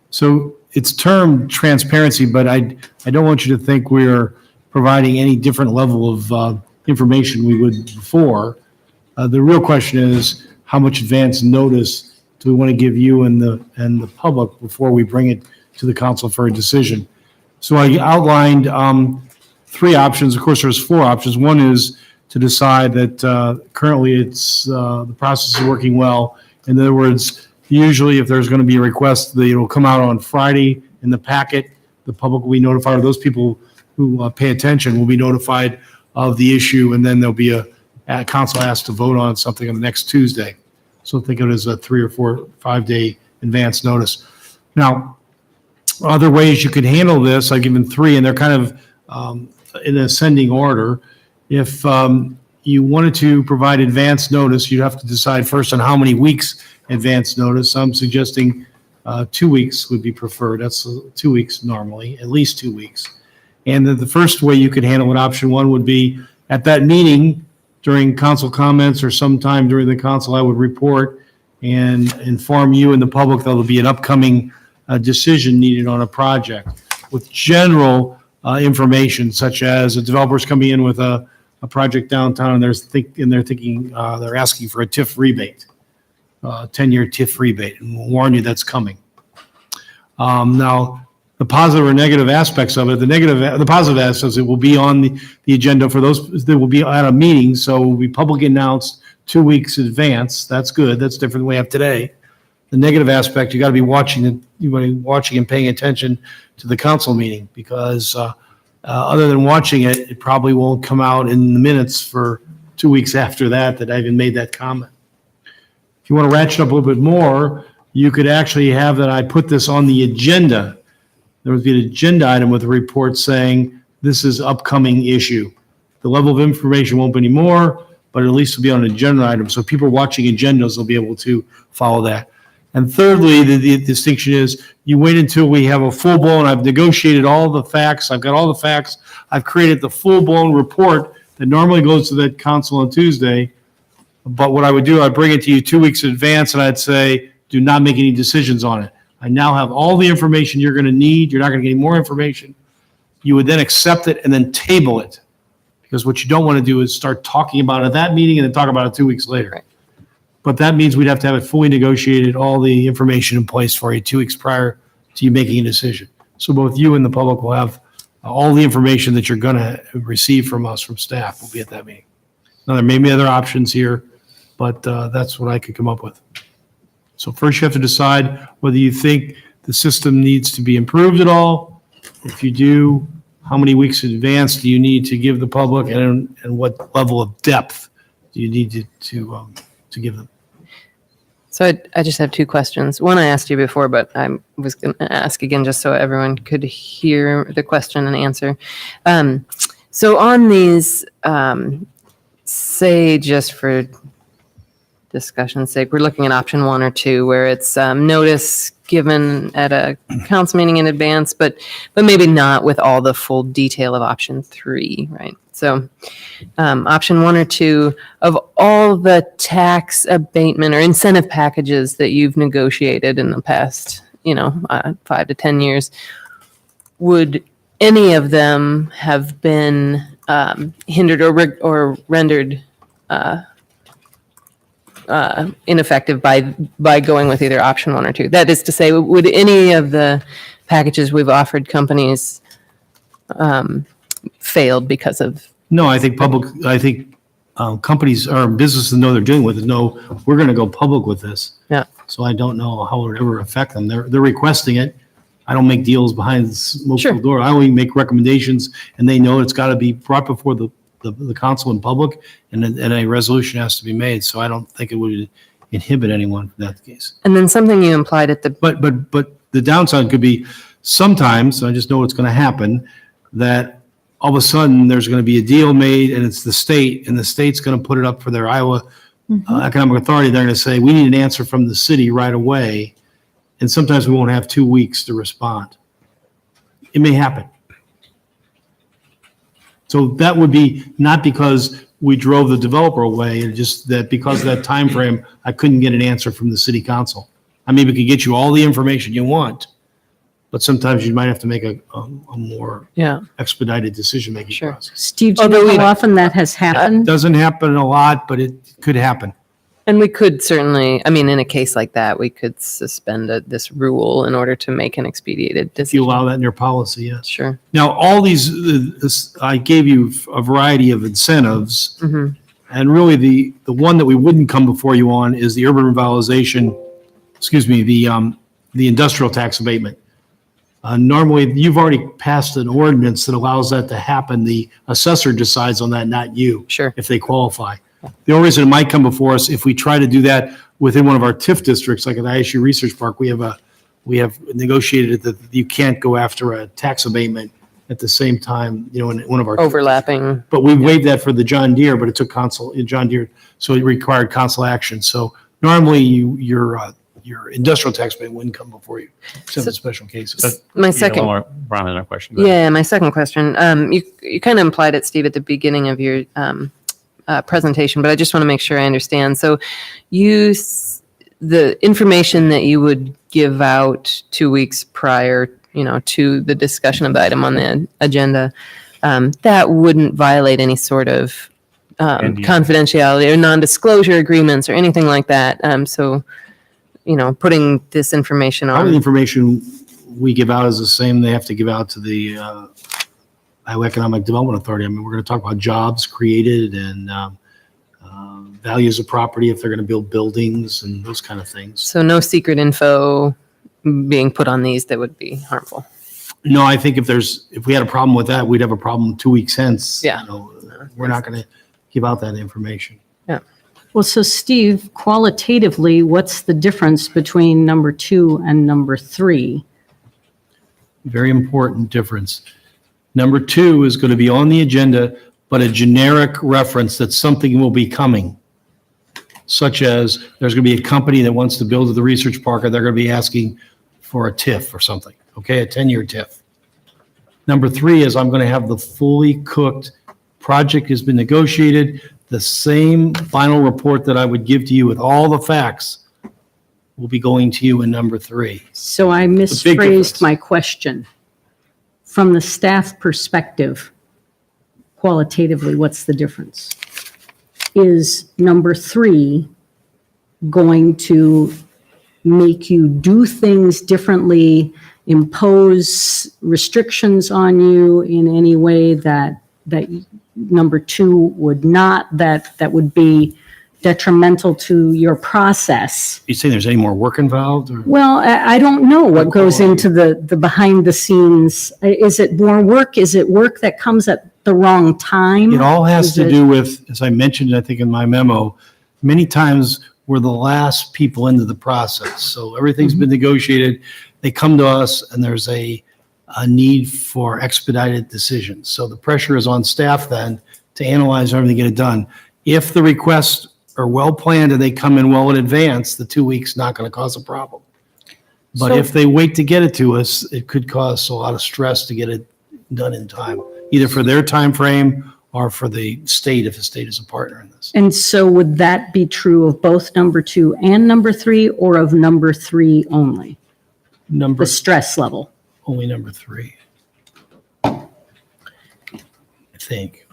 So it's termed transparency, but I don't want you to think we're providing any different level of information we would before. The real question is, how much advance notice do we want to give you and the public before we bring it to the council for a decision? So I outlined 3 options. Of course, there's 4 options. One is to decide that currently it's the process is working well. In other words, usually if there's going to be a request, it will come out on Friday in the packet. The public will be notified, or those people who pay attention will be notified of the issue, and then there'll be a council asked to vote on something on the next Tuesday. So think of it as a 3 or 4, 5 day advance notice. Now, other ways you could handle this, I've given 3, and they're kind of in ascending order. If you wanted to provide advance notice, you'd have to decide first on how many weeks advance notice. I'm suggesting 2 weeks would be preferred. That's 2 weeks normally, at least 2 weeks. And the first way you could handle it, option one, would be at that meeting during council comments or sometime during the council, I would report and inform you and the public that there'll be an upcoming decision needed on a project with general information, such as a developer's coming in with a project downtown and they're thinking they're asking for a TIF rebate, 10-year TIF rebate, and we'll warn you that's coming. Now, the positive or negative aspects of it, the positive aspects, it will be on the agenda for those that will be at a meeting, so it will be publicly announced 2 weeks in advance. That's good. That's different than we have today. The negative aspect, you got to be watching and paying attention to the council meeting, because other than watching it, it probably won't come out in the minutes for 2 weeks after that I even made that comment. If you want to ratchet up a little bit more, you could actually have that I put this on the agenda. There would be an agenda item with a report saying this is upcoming issue. The level of information won't be any more, but at least it'll be on an agenda item. So people watching agendas will be able to follow that. And thirdly, the distinction is you wait until we have a full-blown, I've negotiated all the facts, I've got all the facts, I've created the full-blown report that normally goes to the council on Tuesday. But what I would do, I'd bring it to you 2 weeks in advance and I'd say, do not make any decisions on it. I now have all the information you're going to need. You're not going to get any more information. You would then accept it and then table it. Because what you don't want to do is start talking about it at that meeting and then talk about it 2 weeks later.
Right.
But that means we'd have to have it fully negotiated, all the information in place for you 2 weeks prior to you making a decision. So both you and the public will have all the information that you're going to receive from us, from staff, will be at that meeting. Now, there may be other options here, but that's what I could come up with. So first you have to decide whether you think the system needs to be improved at all. If you do, how many weeks in advance do you need to give the public, and what level of depth do you need to give them?
So I just have two questions. One I asked you before, but I was going to ask again just so everyone could hear the question and answer. So on these, say just for discussion's sake, we're looking at option 1 or 2, where it's notice given at a council meeting in advance, but maybe not with all the full detail of option 3, right? So option 1 or 2, of all the tax abatement or incentive packages that you've negotiated in the past, 5 to 10 years, would any of them have been hindered or rendered ineffective by going with either option 1 or 2? That is to say, would any of the packages we've offered companies failed because of?
No, I think companies or businesses know they're dealing with it. No, we're going to go public with this.
Yeah.
So I don't know how it would ever affect them. They're requesting it. I don't make deals behind the smoke door. I only make recommendations, and they know it's got to be brought before the council in public, and a resolution has to be made. So I don't think it would inhibit anyone in that case.
And then something you implied at the.
But the downside could be sometimes, I just know what's going to happen, that all of a sudden there's going to be a deal made and it's the state, and the state's going to put it up for their Iowa Economic Authority. They're going to say, we need an answer from the city right away. And sometimes we won't have 2 weeks to respond. It may happen. So that would be not because we drove the developer away, it's just that because of that time frame, I couldn't get an answer from the city council. I maybe could get you all the information you want, but sometimes you might have to make a more expedited decision-making process.
Steve, do you know how often that has happened?
Doesn't happen a lot, but it could happen.
And we could certainly, in a case like that, we could suspend this rule in order to make an expedited decision.
If you allow that in your policy, yes.
Sure.
Now, all these, I gave you a variety of incentives, and really the one that we wouldn't come before you on is the urban revitalization, the industrial tax abatement. Normally, you've already passed an ordinance that allows that to happen. The assessor decides on that, not you.
Sure.
If they qualify. The only reason it might come before us if we try to do that within one of our TIF districts, like at ISU Research Park, we have negotiated that you can't go after a tax abatement at the same time, you know, in one of our.
Overlapping.
But we waived that for the John Deere, but it took John Deere, so it required council action. So normally your industrial tax payment wouldn't come before you, except in special cases.
My
You
second.
got one more, Ron, another question. Go ahead.
Yeah, my second question. You kind of implied it, Steve, at the beginning of your presentation, but I just want to make sure I understand. So the information that you would give out 2 weeks prior, to the discussion of the item on the agenda, that wouldn't violate any sort of confidentiality or non-disclosure agreements or anything like that. So, putting this information
All the
on.
information we give out is the same they have to give out to the Iowa Economic Development Authority. I mean, we're going to talk about jobs created and values of property if they're going to build buildings and those kind of things.
So no secret info being put on these that would be harmful.
No, I think if we had a problem with that, we'd have a problem 2 weeks hence.
Yeah.
We're not going to give out that information.
Well, so Steve, qualitatively, what's the difference between number 2 and number 3?
Very important difference. Number 2 is going to be on the agenda, but a generic reference that something will be coming, such as there's going to be a company that wants to build the research park, and they're going to be asking for a TIF or something, okay, a 10-year TIF. Number 3 is I'm going to have the fully cooked project has been negotiated. The same final report that I would give to you with all the facts will be going to you in number 3.
So I
big
misphrased
difference.
my question. From the staff perspective, qualitatively, what's the difference? Is number 3 going to make you do things differently, impose restrictions on you in any way that number 2 would not, that would be detrimental to your process?
You saying there's any more work involved? Or?
Well, I don't know what goes into the behind the scenes. Is it more work? Is it work that comes at the wrong time?
It all has
Is
to
it-
do with, as I mentioned, I think in my memo, many times we're the last people into the process. So everything's been negotiated. They come to us and there's a need for expedited decisions. So the pressure is on staff then to analyze everything, get it done. If the requests are well planned and they come in well in advance, the 2 weeks not going to cause a problem. But
So-
if they wait to get it to us, it could cause a lot of stress to get it done in time, either for their time frame or for the state, if the state is a partner in this.
And so would that be true of both number 2 and number 3, or of number 3 only?
Number,
The stress level?
only number 3. I think.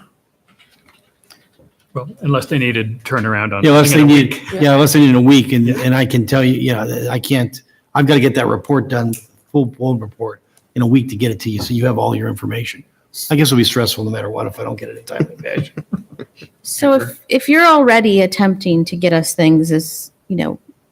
Well, unless they needed turnaround on.
Yeah, unless they
in a
need,
week.
yeah, unless they need a week, and I can tell you, I can't, I've got to get that report done, full-blown report, in a week to get it to you, so you have all your information. I guess it'll be stressful no matter what if I don't get it in timely fashion.
So if you're already attempting to get us things as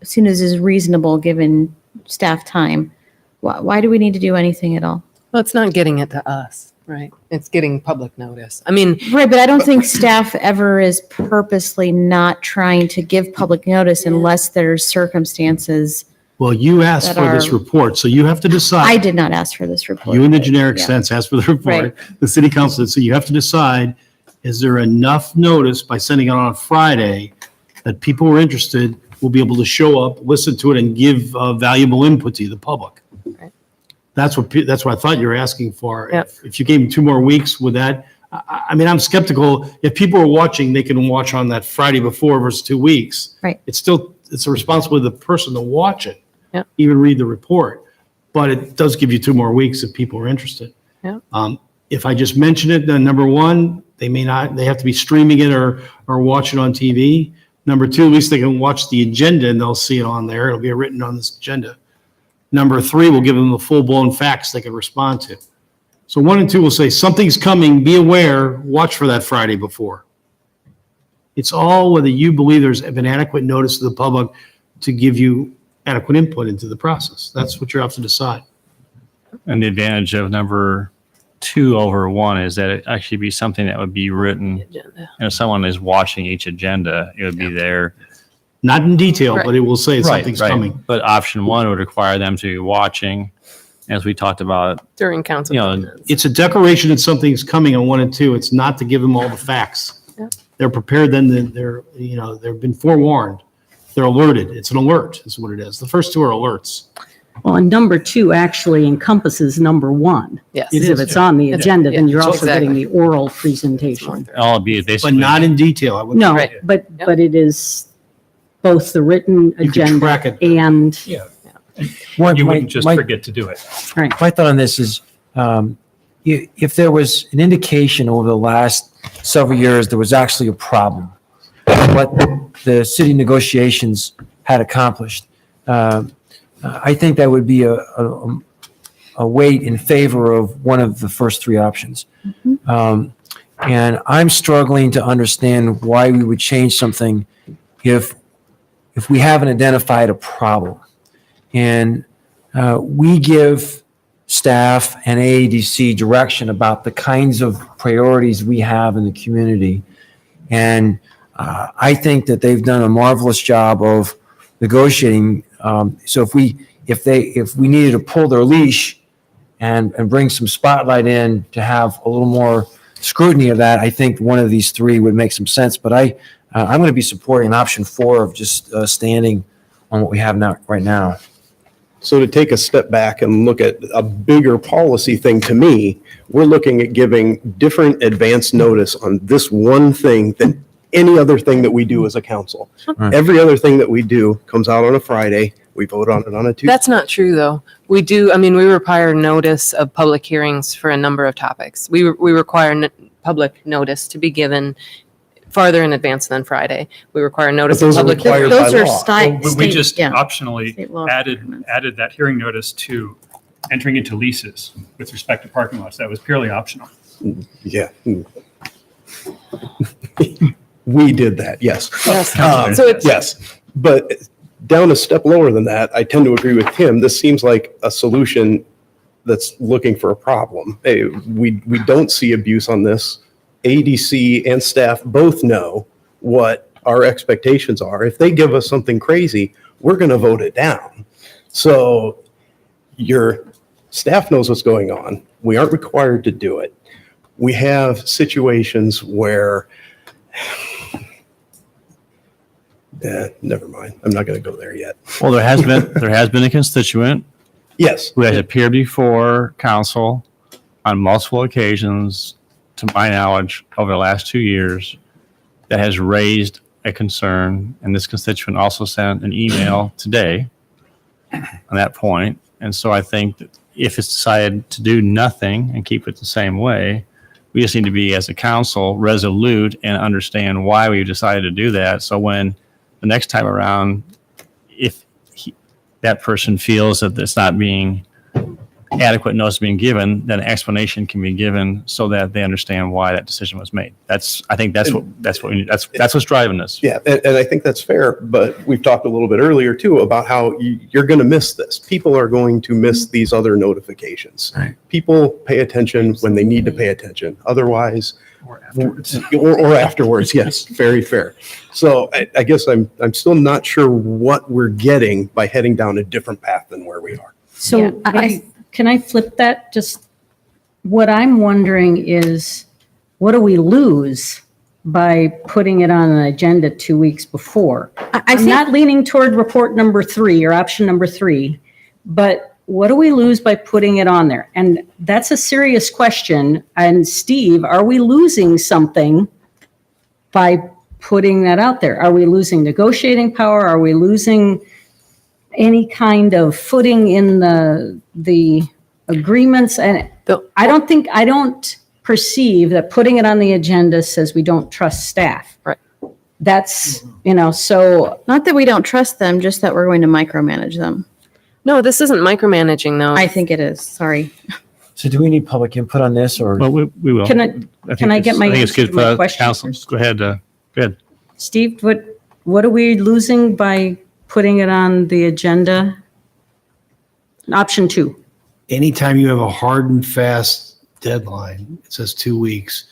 soon as is reasonable given staff time, why do we need to do anything at all?
Well, it's not getting it to us, right? It's getting public notice. I mean,
Right, but I don't think staff ever is purposely not trying to give public notice unless there's circumstances.
Well, you asked
That
for this
are-
report, so you have to decide.
I did not ask for this report.
You in the generic
Yeah.
sense asked for the report.
Right.
The city council, so you have to decide, is there enough notice by sending it on a Friday that people who are interested will be able to show up, listen to it, and give valuable input to the public?
Right.
That's what I thought you were asking for.
Yep.
If you gave them 2 more weeks, would that, I mean, I'm skeptical. If people are watching, they can watch on that Friday before versus 2 weeks.
Right.
It's a responsibility of the person to watch it.
Yep.
Even read the report. But it does give you 2 more weeks if people are interested.
Yep.
If I just mention it, then number 1, they may not, they have to be streaming it or watch it on TV. Number 2, at least they can watch the agenda and they'll see it on there. It'll be written on this agenda. Number 3 will give them the full-blown facts they can respond to. So 1 and 2 will say, something's coming, be aware, watch for that Friday before. It's all whether you believe there's been adequate notice to the public to give you adequate input into the process. That's what you have to decide.
And the advantage of number 2 over 1 is that it actually be something that would be written.
agenda.
And if someone is watching each agenda, it would be there.
Not in detail,
Right.
but it will say
Right,
something's
right.
coming.
But option 1 would require them to be watching as we talked about,
During council.
you know,
It's a declaration that something's coming on 1 and 2. It's not to give them all the facts.
Yeah.
They're prepared, then they've been forewarned. They're alerted. It's an alert is what it is. The first two are alerts.
Well, and number 2 actually encompasses number 1.
Yes.
It
Because if
is,
it's
yeah.
on the agenda, then you're
Yeah,
also getting
exactly.
the oral presentation.
all be
But
basically.
not in detail. I wouldn't
No,
say.
but
Yep.
it is both the written
You can
agenda
track it.
and,
You wouldn't just forget to do it.
right.
My thought on this is, if there was an indication over the last several years, there was actually a problem, what the city negotiations had accomplished, I think that would be a weight in favor of one of the first 3 options. And I'm struggling to understand why we would change something if we haven't identified a problem. And we give staff and AADC direction about the kinds of priorities we have in the community. And I think that they've done a marvelous job of negotiating. So if we needed to pull their leash and bring some spotlight in to have a little more scrutiny of that, I think one of these 3 would make some sense. But I'm going to be supporting option 4 of just standing on what we have now, right now.
So to take a step back and look at a bigger policy thing, to me, we're looking at giving different advance notice on this one thing than any other thing that we do as a council.
Right.
Every other thing that we do comes out on a Friday. We vote on it on a Tuesday.
That's not true, though. We do, I mean, we require notice of public hearings for a number of topics. We require public notice to be given farther in advance than Friday. We require notice of
those are
public.
required
Those
by
are
law.
We just
yeah.
optionally
State law
added
requirements.
that hearing notice to entering into leases with respect to parking lots. That was purely optional.
Yeah. We did that, yes.
Yes. So it's-
Yes, but down a step lower than that, I tend to agree with Tim. This seems like a solution that's looking for a problem. Hey, we don't see abuse on this. ADC and staff both know what our expectations are. If they give us something crazy, we're going to vote it down. So your staff knows what's going on. We aren't required to do it. We have situations where, never mind. I'm not going to go there yet.
Well, there has been a constituent
Yes.
who has appeared before council on multiple occasions, to my knowledge, over the last 2 years, that has raised a concern, and this constituent also sent an email today on that point. And so I think that if it's decided to do nothing and keep it the same way, we just need to be, as a council, resolute and understand why we decided to do that. So when the next time around, if that person feels that it's not being adequate notice being given, then an explanation can be given so that they understand why that decision was made. I think that's what we need. That's what's driving this.
Yeah, and I think that's fair, but we've talked a little bit earlier too about how you're going to miss this. People are going to miss these other notifications.
Right.
People pay attention when they need to pay attention. Otherwise, or afterwards, yes, very fair. So I guess I'm still not sure what we're getting by heading down a different path than where we are.
So can I flip that? Just what I'm wondering is, what do we lose by putting it on an agenda 2 weeks before? I'm not leaning toward report number 3 or option number 3, but what do we lose by putting it on there? And that's a serious question. And Steve, are we losing something by putting that out there? Are we losing negotiating power? Are we losing any kind of footing in the agreements? And I don't perceive that putting it on the agenda says we don't trust staff.
Right.
That's, so.
Not that we don't trust them, just that we're going to micromanage them.
No, this isn't micromanaging, though.
I think it is. Sorry.
So do we need public input on this, or?
Well, we will.
Can I get my
I think it's
answer
good
to my
for
question
council.
first?
Go ahead. Go ahead.
Steve, what are we losing by putting it on the agenda? Option 2.
Anytime you have a hard and fast deadline, it says 2 weeks,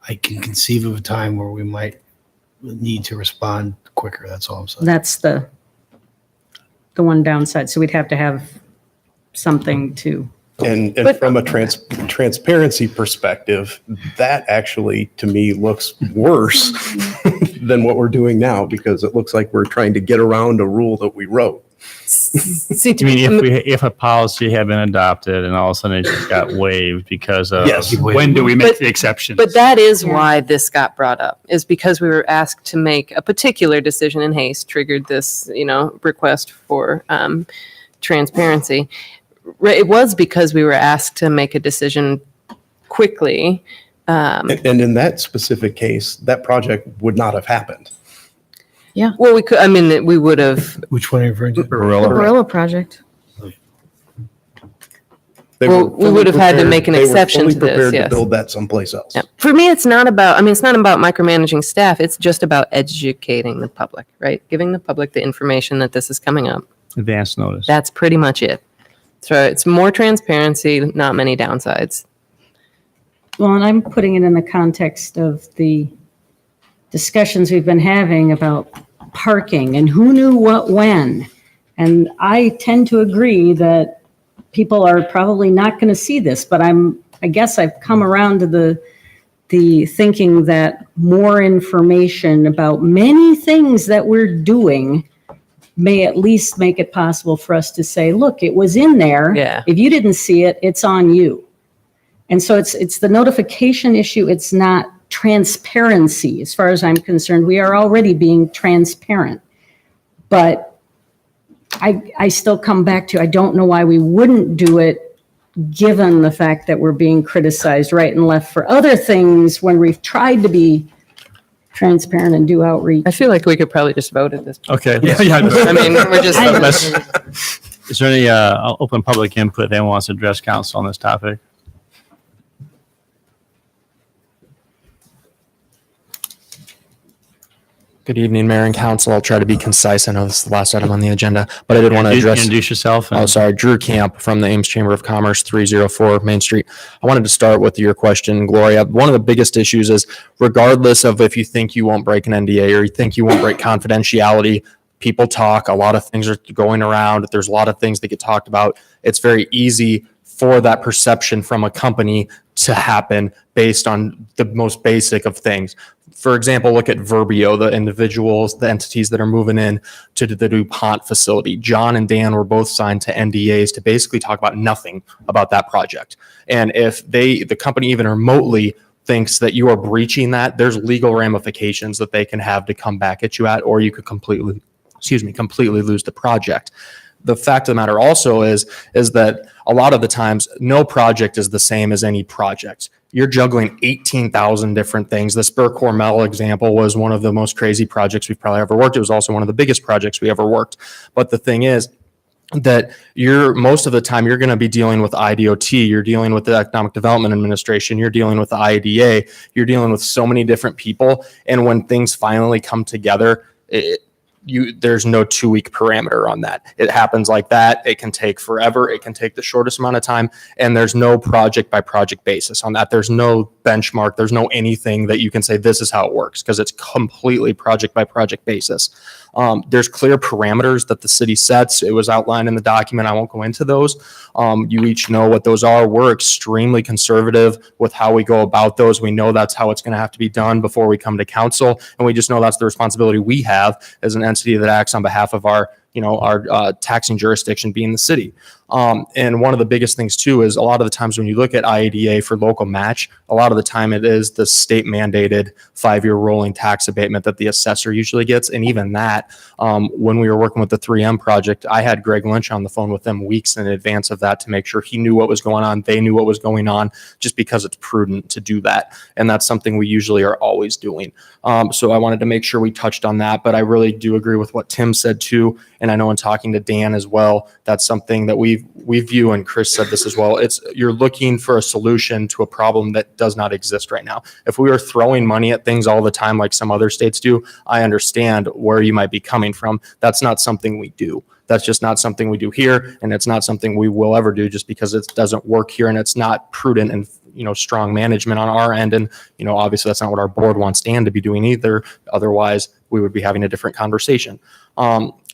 I can conceive of a time where we might need to respond quicker. That's all I'm saying.
That's the one downside. So we'd have to have something to
And
But-
from a transparency perspective, that actually, to me, looks worse than what we're doing now, because it looks like we're trying to get around a rule that we wrote.
See,
I mean, if a policy had been adopted and all of a sudden it just got waived because of.
Yes. When do we make the exceptions?
But that is why this got brought up, is because we were asked to make a particular decision in haste, triggered this, request for transparency. It was because we were asked to make a decision quickly.
And in that specific case, that project would not have happened.
Yeah.
Well, we would have.
Which one are you referring to?
The Barilla project.
They
Well,
were
we would have had to
fully
make an
prepared-
exception
they were
to
fully
this,
prepared
yes.
to build that someplace else.
Yeah. For me, it's not about micromanaging staff. It's just about educating the public, right? Giving the public the information that this is coming up.
Advance notice.
That's pretty much it. So it's more transparency, not many downsides.
Well, and I'm putting it in the context of the discussions we've been having about parking and who knew what when. And I tend to agree that people are probably not going to see this, but I guess I've come around to the thinking that more information about many things that we're doing may at least make it possible for us to say, look, it was in there.
Yeah.
If you didn't see it, it's on you. And so it's the notification issue. It's not transparency. As far as I'm concerned, we are already being transparent. But I still come back to, I don't know why we wouldn't do it, given the fact that we're being criticized right and left for other things when we've tried to be transparent and do outreach.
I feel like we could probably just vote at this point.
Okay.
Yeah.
I mean, we're just.
Is there any open public input that wants to address council on this topic?
Good evening, Mayor and Council. I'll try to be concise. I know this is the last item on the agenda, but I did want to address.
Introduce yourself.
Oh, sorry. Drew Camp from the Ames Chamber of Commerce, 304 Main Street. I wanted to start with your question, Gloria. One of the biggest issues is, regardless of if you think you won't break an NDA or you think you won't break confidentiality, people talk. A lot of things are going around. There's a lot of things that get talked about. It's very easy for that perception from a company to happen based on the most basic of things. For example, look at Verbio, the individuals, the entities that are moving in to the DuPont facility. John and Dan were both signed to NDAs to basically talk about nothing about that project. And if the company even remotely thinks that you are breaching that, there's legal ramifications that they can have to come back at you at, or you could completely lose the project. The fact of the matter also is that a lot of the times, no project is the same as any project. You're juggling 18,000 different things. The Spur Cornell example was one of the most crazy projects we've probably ever worked. It was also one of the biggest projects we ever worked. But the thing is that most of the time you're going to be dealing with IDOT, you're dealing with the Economic Development Administration, you're dealing with the IDA, you're dealing with so many different people. And when things finally come together, there's no 2-week parameter on that. It happens like that. It can take forever. It can take the shortest amount of time. And there's no project by project basis on that. There's no benchmark. There's no anything that you can say this is how it works, because it's completely project by project basis. There's clear parameters that the city sets. It was outlined in the document. I won't go into those. You each know what those are. We're extremely conservative with how we go about those. We know that's how it's going to have to be done before we come to council. And we just know that's the responsibility we have as an entity that acts on behalf of our taxing jurisdiction being the city. And one of the biggest things too is a lot of the times when you look at IADA for local match, a lot of the time it is the state mandated 5-year rolling tax abatement that the assessor usually gets. And even that, when we were working with the 3M project, I had Greg Lynch on the phone with them weeks in advance of that to make sure he knew what was going on. They knew what was going on, just because it's prudent to do that. And that's something we usually are always doing. So I wanted to make sure we touched on that, but I really do agree with what Tim said too. And I know in talking to Dan as well, that's something that we view, and Chris said this as well, you're looking for a solution to a problem that does not exist right now. If we were throwing money at things all the time like some other states do, I understand where you might be coming from. That's not something we do. That's just not something we do here, and it's not something we will ever do, just because it doesn't work here and it's not prudent and strong management on our end. And obviously that's not what our board wants Dan to be doing either. Otherwise, we would be having a different conversation.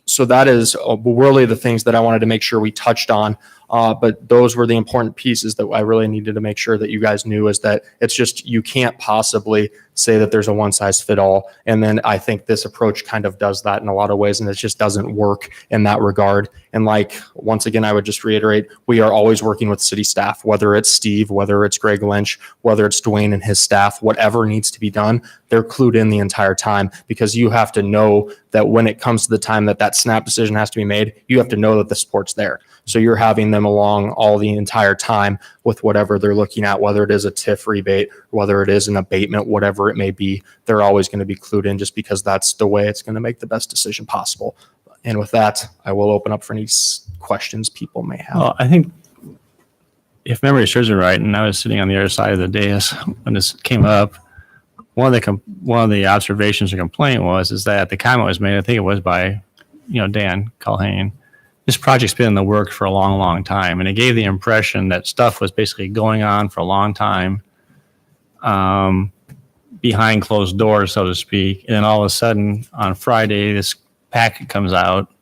So that is really the things that I wanted to make sure we touched on. But those were the important pieces that I really needed to make sure that you guys knew, is that it's just, you can't possibly say that there's a one size fit all. And then I think this approach kind of does that in a lot of ways, and it just doesn't work in that regard. And like, once again, I would just reiterate, we are always working with city staff, whether it's Steve, whether it's Greg Lynch, whether it's Dwayne and his staff, whatever needs to be done, they're clued in the entire time, because you have to know that when it comes to the time that that snap decision has to be made, you have to know that the support's there. So you're having them along all the entire time with whatever they're looking at, whether it is a TIF rebate, whether it is an abatement, whatever it may be, they're always going to be clued in, just because that's the way it's going to make the best decision possible. And with that, I will open up for any questions people may have.
Well, I think if memory serves me right, and I was sitting on the other side of the dais when this came up, one of the observations or complaint is that the comment was made, I think it was by, Dan Culhane, this project's been in the work for a long, long time. And it gave the impression that stuff was basically going on for a long time, behind closed doors, so to speak. And then all of a sudden on Friday, this packet comes out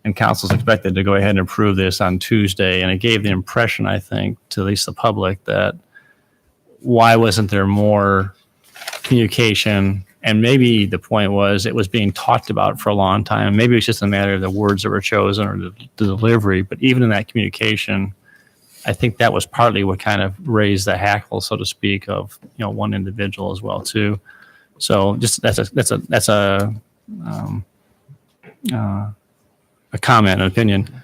and council's expected to go ahead and approve this on Tuesday. And it gave the impression, I think, to at least the public, that why wasn't there more communication? And maybe the point was it was being talked about for a long time. Maybe it's just a matter of the words that were chosen or the delivery. But even in that communication, I think that was partly what kind of raised the hackle, so to speak, of one individual as well too. So just that's a comment, an opinion.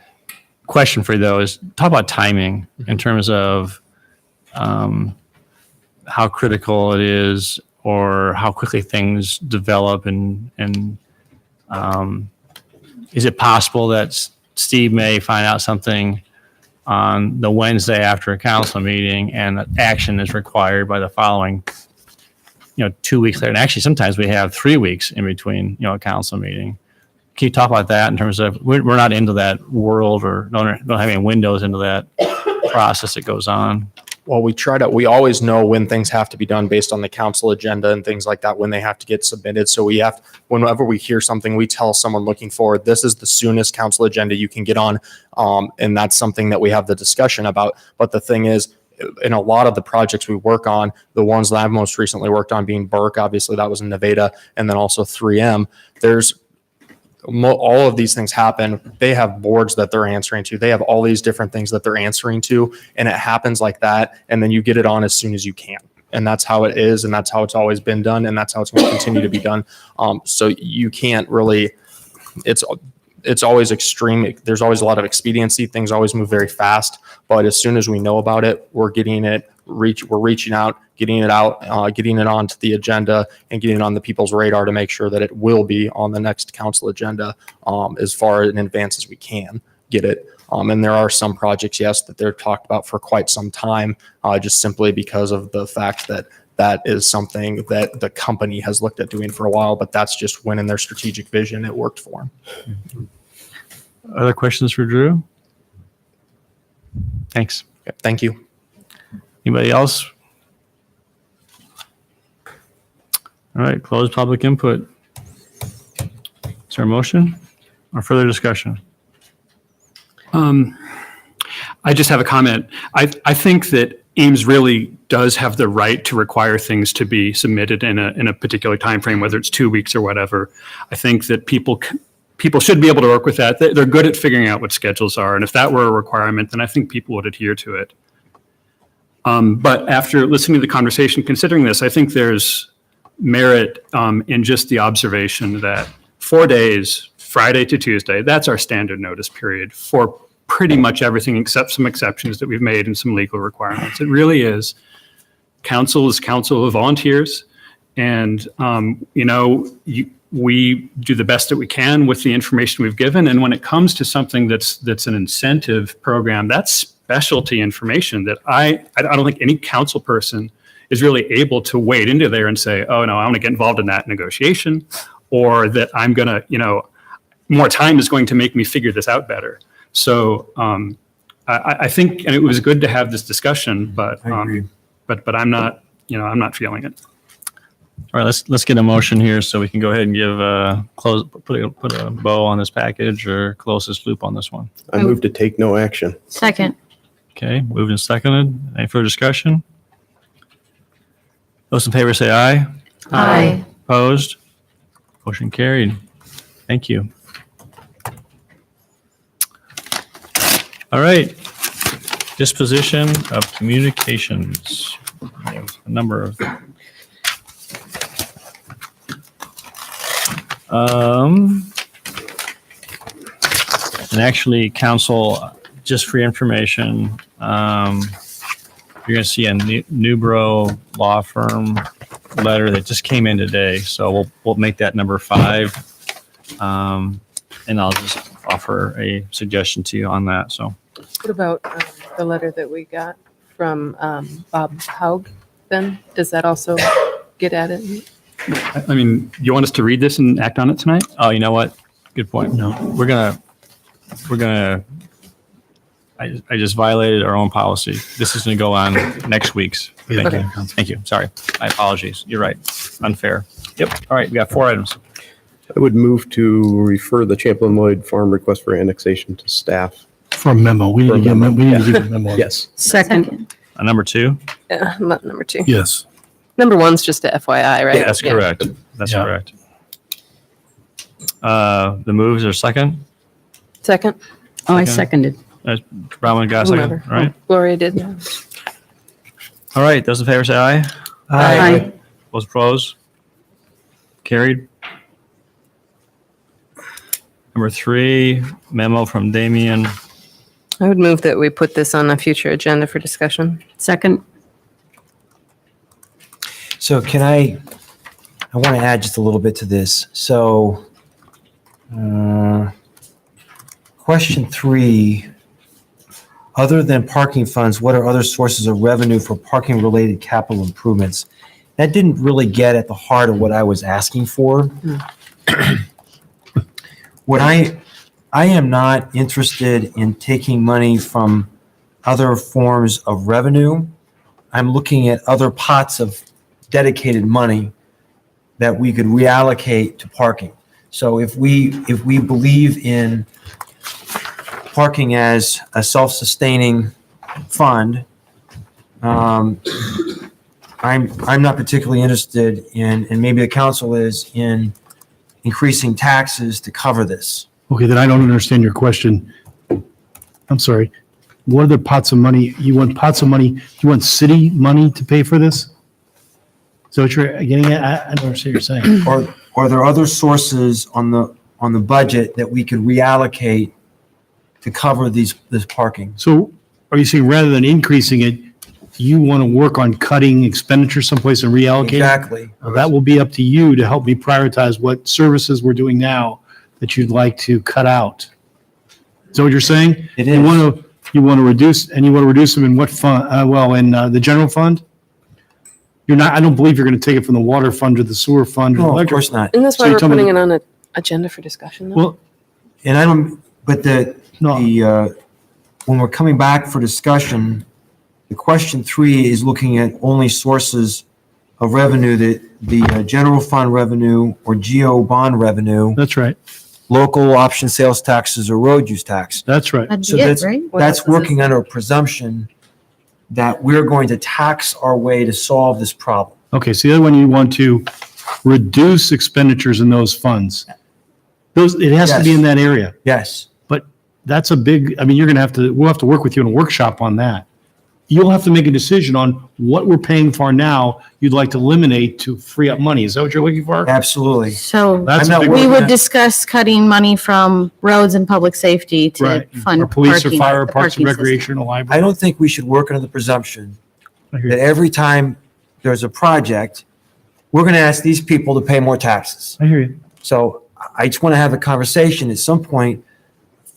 Question for you though is, talk about timing in terms of how critical it is, or how quickly things develop, and is it possible that Steve may find out something on the Wednesday after a council meeting and action is required by the following 2 weeks later? And actually sometimes we have 3 weeks in between a council meeting. Can you talk about that in terms of, we're not into that world, or don't have any windows into that process that goes on?
Well, we always know when things have to be done based on the council agenda and things like that, when they have to get submitted. So whenever we hear something, we tell someone looking forward, this is the soonest council agenda you can get on. And that's something that we have the discussion about. But the thing is, in a lot of the projects we work on, the ones that I've most recently worked on being Burke, obviously that was in Nevada, and then also 3M, all of these things happen. They have boards that they're answering to. They have all these different things that they're answering to, and it happens like that. And then you get it on as soon as you can. And that's how it is. And that's how it's always been done. And that's how it's going to continue to be done. So you can't really, it's always extreme. There's always a lot of expediency. Things always move very fast. But as soon as we know about it, we're getting it, we're reaching out, getting it out, getting it onto the agenda, and getting it on the people's radar to make sure that it will be on the next council agenda as far in advance as we can get it. And there are some projects, yes, that they're talked about for quite some time, just simply because of the fact that that is something that the company has looked at doing for a while, but that's just when in their strategic vision it worked for them.
Other questions for Drew? Thanks.
Okay, thank you.
Anybody else? All right, close public input. Is there a motion or further discussion?
I just have a comment. I think that Ames really does have the right to require things to be submitted in a particular time frame, whether it's 2 weeks or whatever. I think that people should be able to work with that. They're good at figuring out what schedules are, and if that were a requirement, then I think people would adhere to it. But after listening to the conversation, considering this, I think there's merit in just the observation that 4 days, Friday to Tuesday, that's our standard notice period for pretty much everything except some exceptions that we've made and some legal requirements. It really is. Council is council of volunteers, and we do the best that we can with the information we've given. And when it comes to something that's an incentive program, that's specialty information that I don't think any council person is really able to wade into there and say, oh no, I want to get involved in that negotiation, or that I'm going to, more time is going to make me figure this out better. So I think, and it was good to have this discussion, but I'm not, I'm not feeling it.
All right, let's get a motion here so we can go ahead and give put a bow on this package, or close this loop on this one.
I move to take no action.
Second.
Okay, moved and seconded. Any further discussion? Those in favor say aye.
Aye.
Opposed? Motion carried. Thank you. All right. Disposition of communications. We have a number of them. And actually, council, just for your information, you're going to see a Newbro law firm letter that just came in today. So we'll make that number 5. And I'll just offer a suggestion to you on that. So
What about the letter that we got from Bob Haug then? Does that also get added?
I mean, you want us to read this and act on it tonight?
oh, you know what? Good point. No, we're gonna, I just violated our own policy. This is gonna go on next week's. Thank you. Thank you. Sorry. My apologies. You're right. Unfair. Yep. All right. We got 4 items.
I would move to refer the Champlain Lloyd Farm request for annexation to staff.
For a memo. We need to give a memo.
Yes.
Second.
Number 2?
Number 2.
Yes.
Number 1's just a FYI, right?
That's correct. That's
Yeah.
correct. The moves are second.
Second.
Oh, I seconded.
Brown got a second.
Whomever.
All right.
Gloria did. Yeah.
All right. Those in favor say aye.
Aye.
Those opposed? Carried. Number 3, memo from Damien.
I would move that we put this on a future agenda for discussion.
Second.
So I want to add just a little bit to this. So, question 3, other than parking funds, what are other sources of revenue for parking related capital improvements? That didn't really get at the heart of what I was asking for. What I am not interested in taking money from other forms of revenue. I'm looking at other pots of dedicated money that we could reallocate to parking. So if we believe in parking as a self-sustaining fund, I'm not particularly interested in, and maybe the council is, in increasing taxes to cover this.
Okay, then I don't understand your question. I'm sorry. What other pots of money? You want pots of money? You want city money to pay for this? So what you're getting at? I don't understand what you're saying.
Or are there other sources on the budget that we could reallocate to cover this parking?
So are you saying rather than increasing it, you want to work on cutting expenditures someplace and reallocating?
Exactly.
Well, that will be up to you to help me prioritize what services we're doing now that you'd like to cut out. Is that what you're saying?
It
You
is.
want to reduce, and you want to reduce them in what fund? In the general fund? You're not, I don't believe you're going to take it from the water fund to the sewer fund. or the
No, of
electric-
course not.
And that's
So
why
you're
we're
talking
putting
about-
it on an agenda for discussion. Though?
Well,
And I don't, but when we're coming back for discussion, the question 3 is looking at only sources of revenue, that the general fund revenue or GO bond revenue,
that's right.
local option sales taxes or road use tax.
That's right.
That'd
So
be it,
that's,
right?
that's working under a presumption that we're going to tax our way to solve this problem.
Okay, so the other one, you want to reduce expenditures in those funds. It has to be
Yes.
in that area.
Yes.
But that's we'll have to work with you in a workshop on that. You'll have to make a decision on what we're paying for now you'd like to eliminate to free up money. Is that what you're looking for?
Absolutely.
So
That's
I'm not
a big
we
working
would
on-
discuss cutting money from roads and public safety to
Right.
fund
Or police or
parking,
fire,
the
parks and
parking system.
recreation, or
I
library.
don't think we should work under the presumption
I hear
that
you.
every time there's a project, we're going to ask these people to pay more taxes.
I hear you.
So I just want to have a conversation at some point.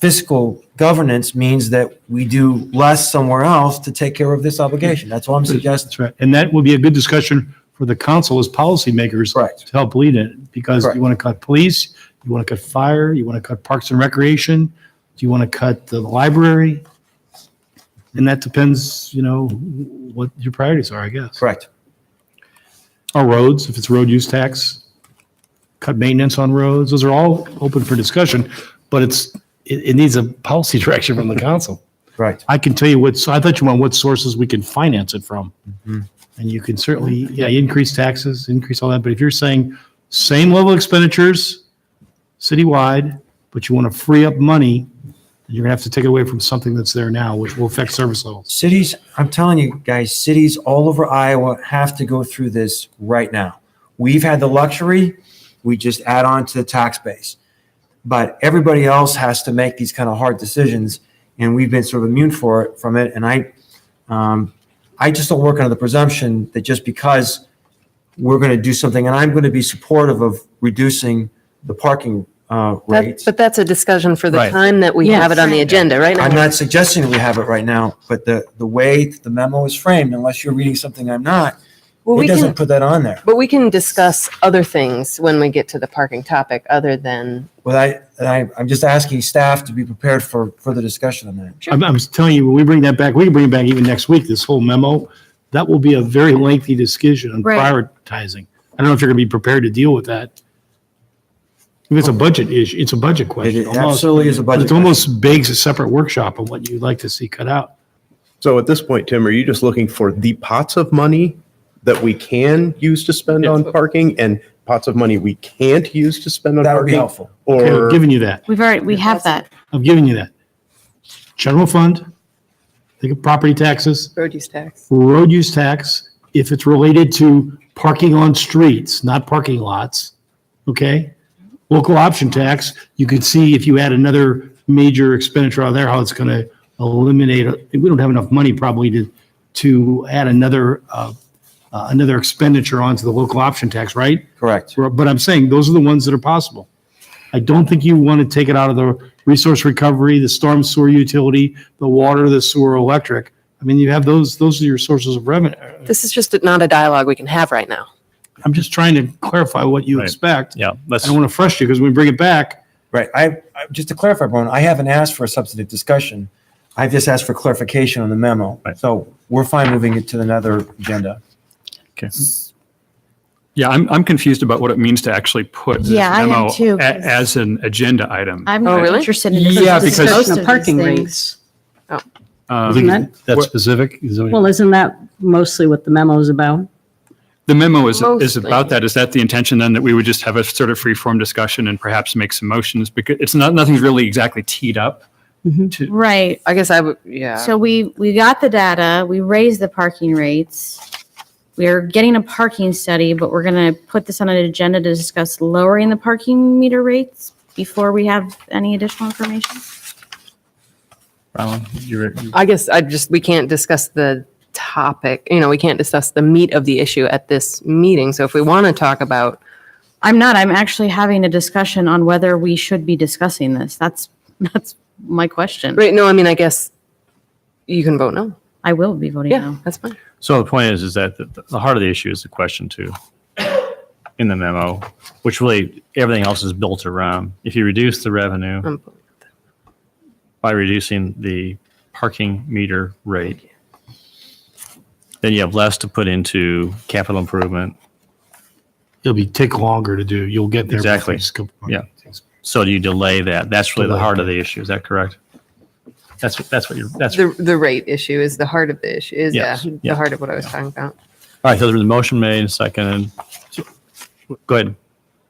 Fiscal governance means that we do less somewhere else to take care of this obligation. That's all I'm suggesting.
That's right. And that will be a good discussion for the council as policymakers
Correct.
to help lead it. Because
Correct.
you want to cut police, you want to cut fire, you want to cut parks and recreation, do you want to cut the library? And that depends, what your priorities are, I guess.
Correct.
Or roads, if it's road use tax, cut maintenance on roads. Those are all open for discussion, but it needs a policy direction from the council.
Right.
I can tell you I thought you want what sources we can finance it from.
Mhm.
And you can certainly, increase taxes, increase all that. But if you're saying same level expenditures citywide, but you want to free up money, you're gonna have to take it away from something that's there now, which will affect service levels.
Cities, I'm telling you guys, cities all over Iowa have to go through this right now. We've had the luxury, we just add on to the tax base. But everybody else has to make these kind of hard decisions, and we've been sort of immune from it. And I just don't work under the presumption that just because we're going to do something, and I'm going to be supportive of reducing the parking rates.
But that's a discussion for the
Right.
time that we have it on the agenda, right?
I'm not suggesting that we have it right now, but the way the memo is framed, unless you're reading something I'm not,
Well,
it
we
doesn't
can,
put that on there.
but we can discuss other things when we get to the parking topic other than,
Well, I'm just asking staff to be prepared for further discussion on that.
I'm telling you, when we bring that back, we can bring it back even next week, this whole memo. That will be a very lengthy discussion on
Right.
prioritizing. I don't know if you're gonna be prepared to deal with that. If it's a budget issue, it's a budget question.
It
almost.
absolutely is a budget
It almost begs a separate workshop on what you'd like to see cut out.
So at this point, Tim, are you just looking for the pots of money that we can use to spend on parking and pots of money we can't use to spend on
That would be
parking?
helpful.
Okay,
Or
I've given you that.
We have that.
I've given you that. General fund, think of property taxes,
road use tax.
road use tax, if it's related to parking on streets, not parking lots, okay? Local option tax, you could see if you add another major expenditure out there, how it's going to eliminate, we don't have enough money probably to add another expenditure onto the local option tax, right?
Correct.
But I'm saying those are the ones that are possible. I don't think you want to take it out of the resource recovery, the storm sewer utility, the water, the sewer, electric. I mean, you have those are your sources of revenue.
This is just not a dialogue we can have right now.
I'm just trying to clarify what you expect.
Yeah,
I don't want to frustrate you because when we bring it back,
Right. Just to clarify, Brian, I haven't asked for a substantive discussion. I've just asked for clarification on the memo. So we're fine moving it to another agenda.
Okay. Yeah, I'm confused about what it means to actually put this
Yeah, I am
memo
too, 'cause
as an agenda item.
I'm not interested in this.
Yeah,
Discussion
because
of parking rates.
Isn't
that-
that's specific.
Well, isn't that mostly what the memo is about?
the memo is
Mostly.
about that. Is that the intention then, that we would just have a sort of free form discussion and perhaps make some motions, because it's nothing's really exactly teed up to,
Right.
I guess I would, yeah.
So we got the data, we raised the parking rates. We're getting a parking study, but we're gonna put this on an agenda to discuss lowering the parking meter rates before we have any additional information.
I guess we can't discuss the topic, we can't discuss the meat of the issue at this meeting. So if we want to talk about,
I'm actually having a discussion on whether we should be discussing this. That's my question.
right, no, I mean, I guess you can vote no.
I will be voting
Yeah,
no.
that's fine.
So the point is that the heart of the issue is the question 2 in the memo, which really everything else is built around. If you reduce the revenue by reducing the parking meter rate, then you have less to put into capital improvement.
It'll take longer to do. You'll get there.
Exactly.
before you skip-
Yeah. So do you delay that? That's really the heart of the issue. Is that correct? That's what you're, that's, all
The rate issue is the heart of the issue,
Yes,
the
yeah.
heart of what I was talking about.
right. So there's a motion made and seconded. Go ahead.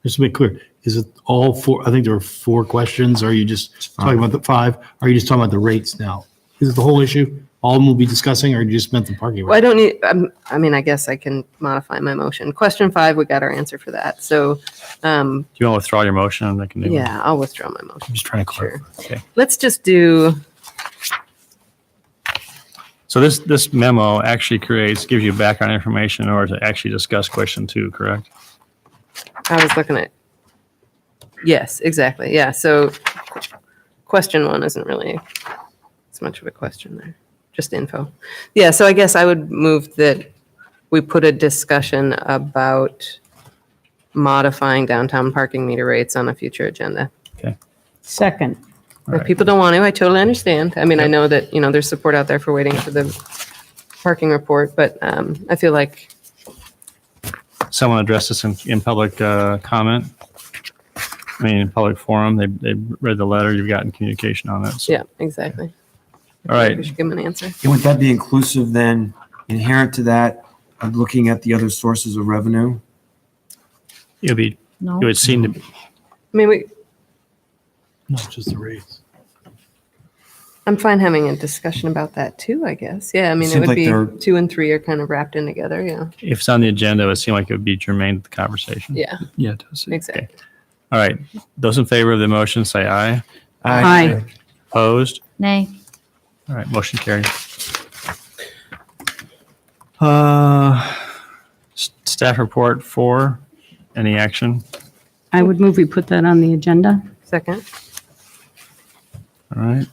Just to be clear, is it all four? I think there are 4 questions. Are you just talking about the 5? Are you just talking about the rates now? Is it the whole issue? All of them will be discussing, or you just meant the parking
Well, I
rate?
don't need, I mean, I guess I can modify my motion. Question 5, we got our answer for that. So,
Do you want to withdraw your motion and make a new one?
yeah, I'll withdraw my motion.
I'm just trying to clarify.
Okay.
Let's just do,
So this memo actually gives you background information in order to actually discuss question 2, correct?
I was looking at, yes, exactly. Yeah. So question 1 isn't really as much of a question there, just info. Yeah. So I guess I would move that we put a discussion about modifying downtown parking meter rates on a future agenda.
Second.
If people don't want to, I totally understand. I mean, I know that, there's support out there for waiting for the parking report, but I feel like,
Someone addressed this in public comment. I mean, in public forum, they read the letter, you've gotten communication on it. So
yeah, exactly.
All right.
We should give them an answer.
And would that be inclusive then, inherent to that, of looking at the other sources of revenue?
It would be,
No.
it would seem to be,
I mean, we,
Not just the rates.
I'm fine having a discussion about that too, I guess. Yeah, I mean, it
Seems
would
like
be
they're-
2 and 3 are kind of wrapped in together. Yeah.
if it's on the agenda, it would seem like it would be germane to the conversation.
Yeah,
Yeah, it does.
exactly.
All right. Those in favor of the motion, say aye.
Aye.
Opposed?
Nay.
All right, motion carried. Staff report 4, any action?
I would move we put that on the agenda,
Second.
All right.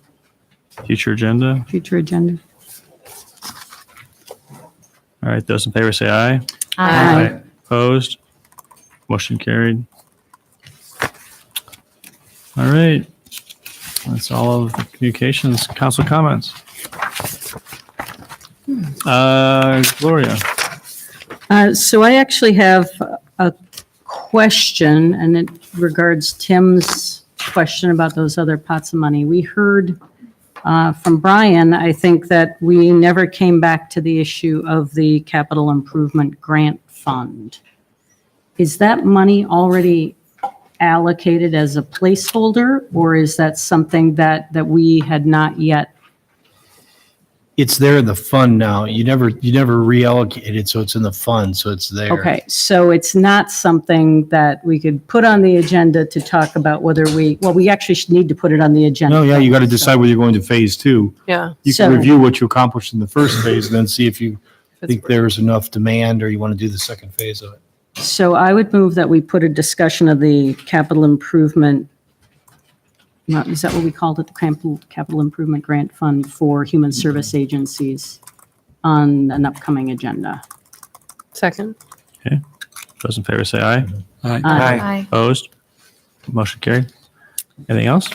Future agenda?
future agenda.
All right, those in favor say aye.
Aye.
Opposed? Motion carried. All right. That's all of the communications. Council comments. Gloria.
So I actually have a question, and it regards Tim's question about those other pots of money. We heard from Brian, I think, that we never came back to the issue of the capital improvement grant fund. Is that money already allocated as a placeholder, or is that something that we had not yet?
It's there in the fund now. You never reallocated, so it's in the fund, so it's there.
Okay, so it's not something that we could put on the agenda to talk about whether we actually should need to put it on the agenda.
No, yeah, you got to decide whether you're going to phase 2.
Yeah.
You
So-
can review what you accomplished in the first phase and then see if you think there's enough demand or you want to do the second phase of it.
So I would move that we put a discussion of the capital improvement, is that what we called it? The capital improvement grant fund for human service agencies on an upcoming agenda.
Second.
Okay. Those in favor say aye.
Aye.
Aye.
Opposed? Motion carried. Anything else?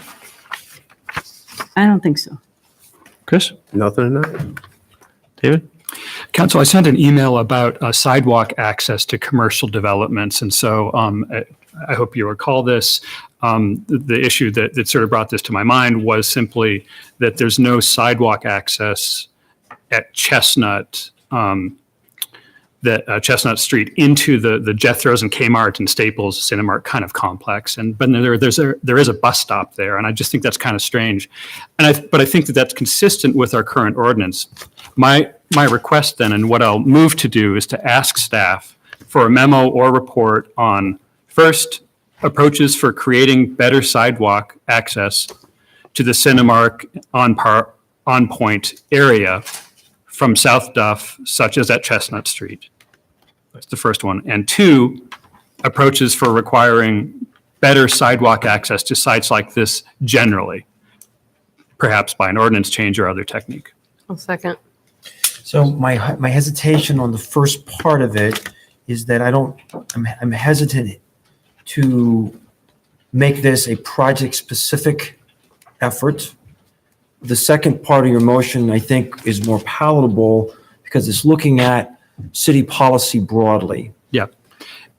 I don't think so.
Chris?
Nothing tonight.
David?
Council, I sent an email about sidewalk access to commercial developments. And so I hope you recall this. The issue that sort of brought this to my mind was simply that there's no sidewalk access at Chestnut, Chestnut Street into the Jethro's and Kmart and Staples Cinemark kind of complex. But there is a bus stop there, and I just think that's kind of strange. But I think that that's consistent with our current ordinance. My request then, and what I'll move to do, is to ask staff for a memo or report on, first, approaches for creating better sidewalk access to the Cinemark on Point area from South Duff, such as at Chestnut Street. That's the first one. And 2, approaches for requiring better sidewalk access to sites like this generally, perhaps by an ordinance change or other technique.
I'll second.
So my hesitation on the first part of it is that I'm hesitant to make this a project-specific effort. The second part of your motion, I think, is more palatable because it's looking at city policy broadly.
Yeah.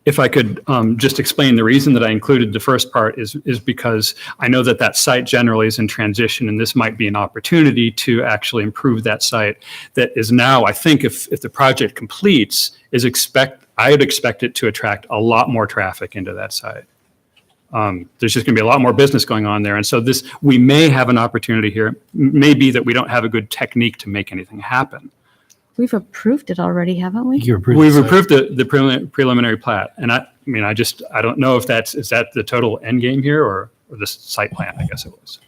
If I could just explain the reason that I included the first part is because I know that site generally is in transition, and this might be an opportunity to actually improve that site that is now, I think, if the project completes, I would expect it to attract a lot more traffic into that site. There's just going to be a lot more business going on there. And so we may have an opportunity here. It may be that we don't have a good technique to make anything happen.
We've approved it already, haven't we?
We've approved the preliminary plat, and I don't know if is that the total end game here or the site plan, I guess it was.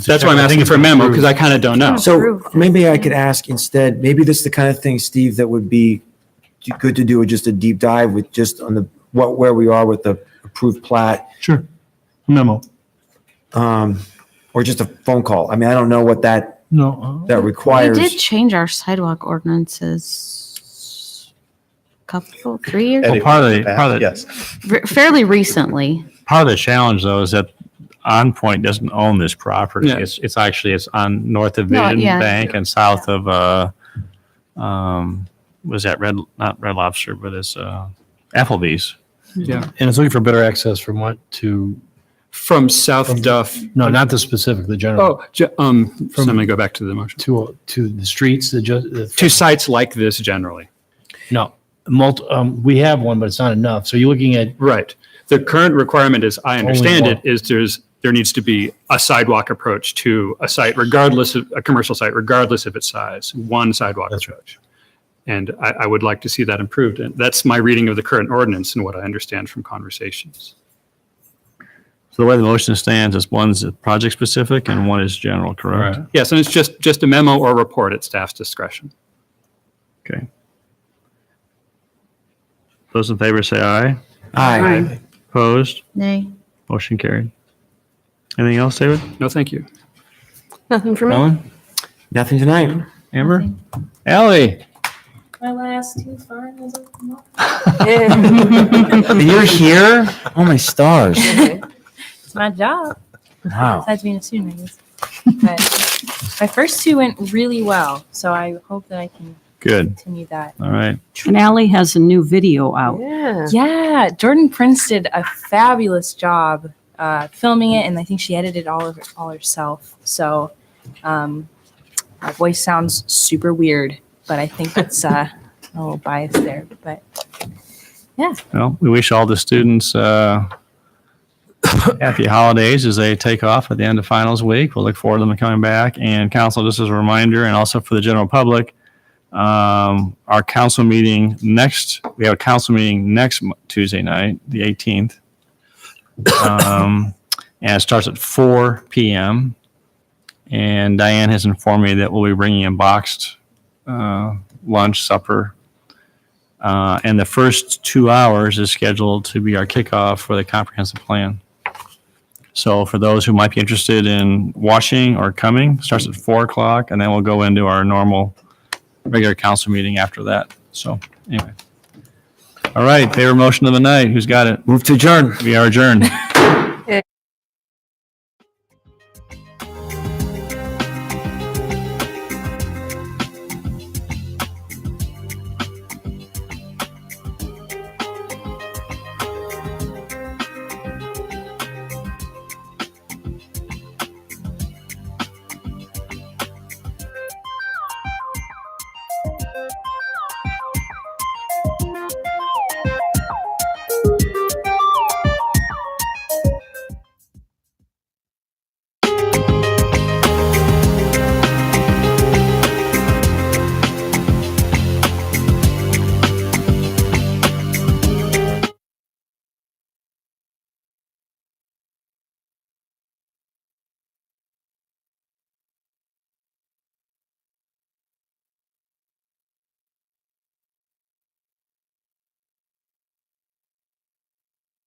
That's why I'm asking for a memo, because I kind of don't know.
So maybe I could ask instead, maybe this is the kind of thing, Steve, that would be good to do with just a deep dive with just on where we are with the approved plat.
Sure. Memo.
Or just a phone call. I mean, I don't know what that requires.
We did change our sidewalk ordinances couple, 3 years?
Well, part of the
Yes.
Fairly recently.
Part of the challenge, though, is that On Point doesn't own this property.
Yeah.
It's actually on north of
No,
Vision
yeah.
Bank and south of was that not Red Lobster, but it's Applebee's.
Yeah.
And it's looking for better access from what to
From South Duff.
No, not the specific, the general.
Oh, so let me go back to the motion.
To the streets,
To sites like this generally.
No, we have one, but it's not enough. So you're looking at.
Right. The current requirement, as I understand
Only
it, is there needs to be a sidewalk approach to a site, regardless of a commercial site, regardless of its size, one sidewalk approach. And I would like to see that improved. And that's my reading of the current ordinance and what I understand from conversations.
So the way the motion stands is one's project specific and one is general, correct?
Yes, and it's just a memo or report at staff's discretion.
Okay. Those in favor say aye.
Aye.
Opposed?
Nay.
Motion carried. Anything else, David?
No, thank you.
Nothing for me.
Ellen?
Nothing tonight.
Amber? Ally?
My last two finals of the month.
You're here? Oh, my stars.
It's my job.
Wow.
Besides being a student, I guess. But my first two went really well, so I hope that I can
Good.
continue that.
All right.
And Ally has a new video out.
Yeah, Jordan Prince did a fabulous job filming it, and I think she edited all herself. So my voice sounds super weird, but I think it's a little biased there. But yeah.
Well, we wish all the students happy holidays as they take off at the end of finals week. We'll look forward to them coming back. And council, just as a reminder, and also for the general public, our council meeting we have a council meeting next Tuesday night, the 18th. And it starts at 4 p.m. And Diane has informed me that we'll be bringing a boxed lunch, supper. And the first 2 hours is scheduled to be our kickoff for the comprehensive plan. So for those who might be interested in watching or coming, starts at 4 o'clock, and then we'll go into our normal regular council meeting after that. So anyway. All right, favorite motion of the night. Who's got it?
Move to adjourn.
We are adjourned.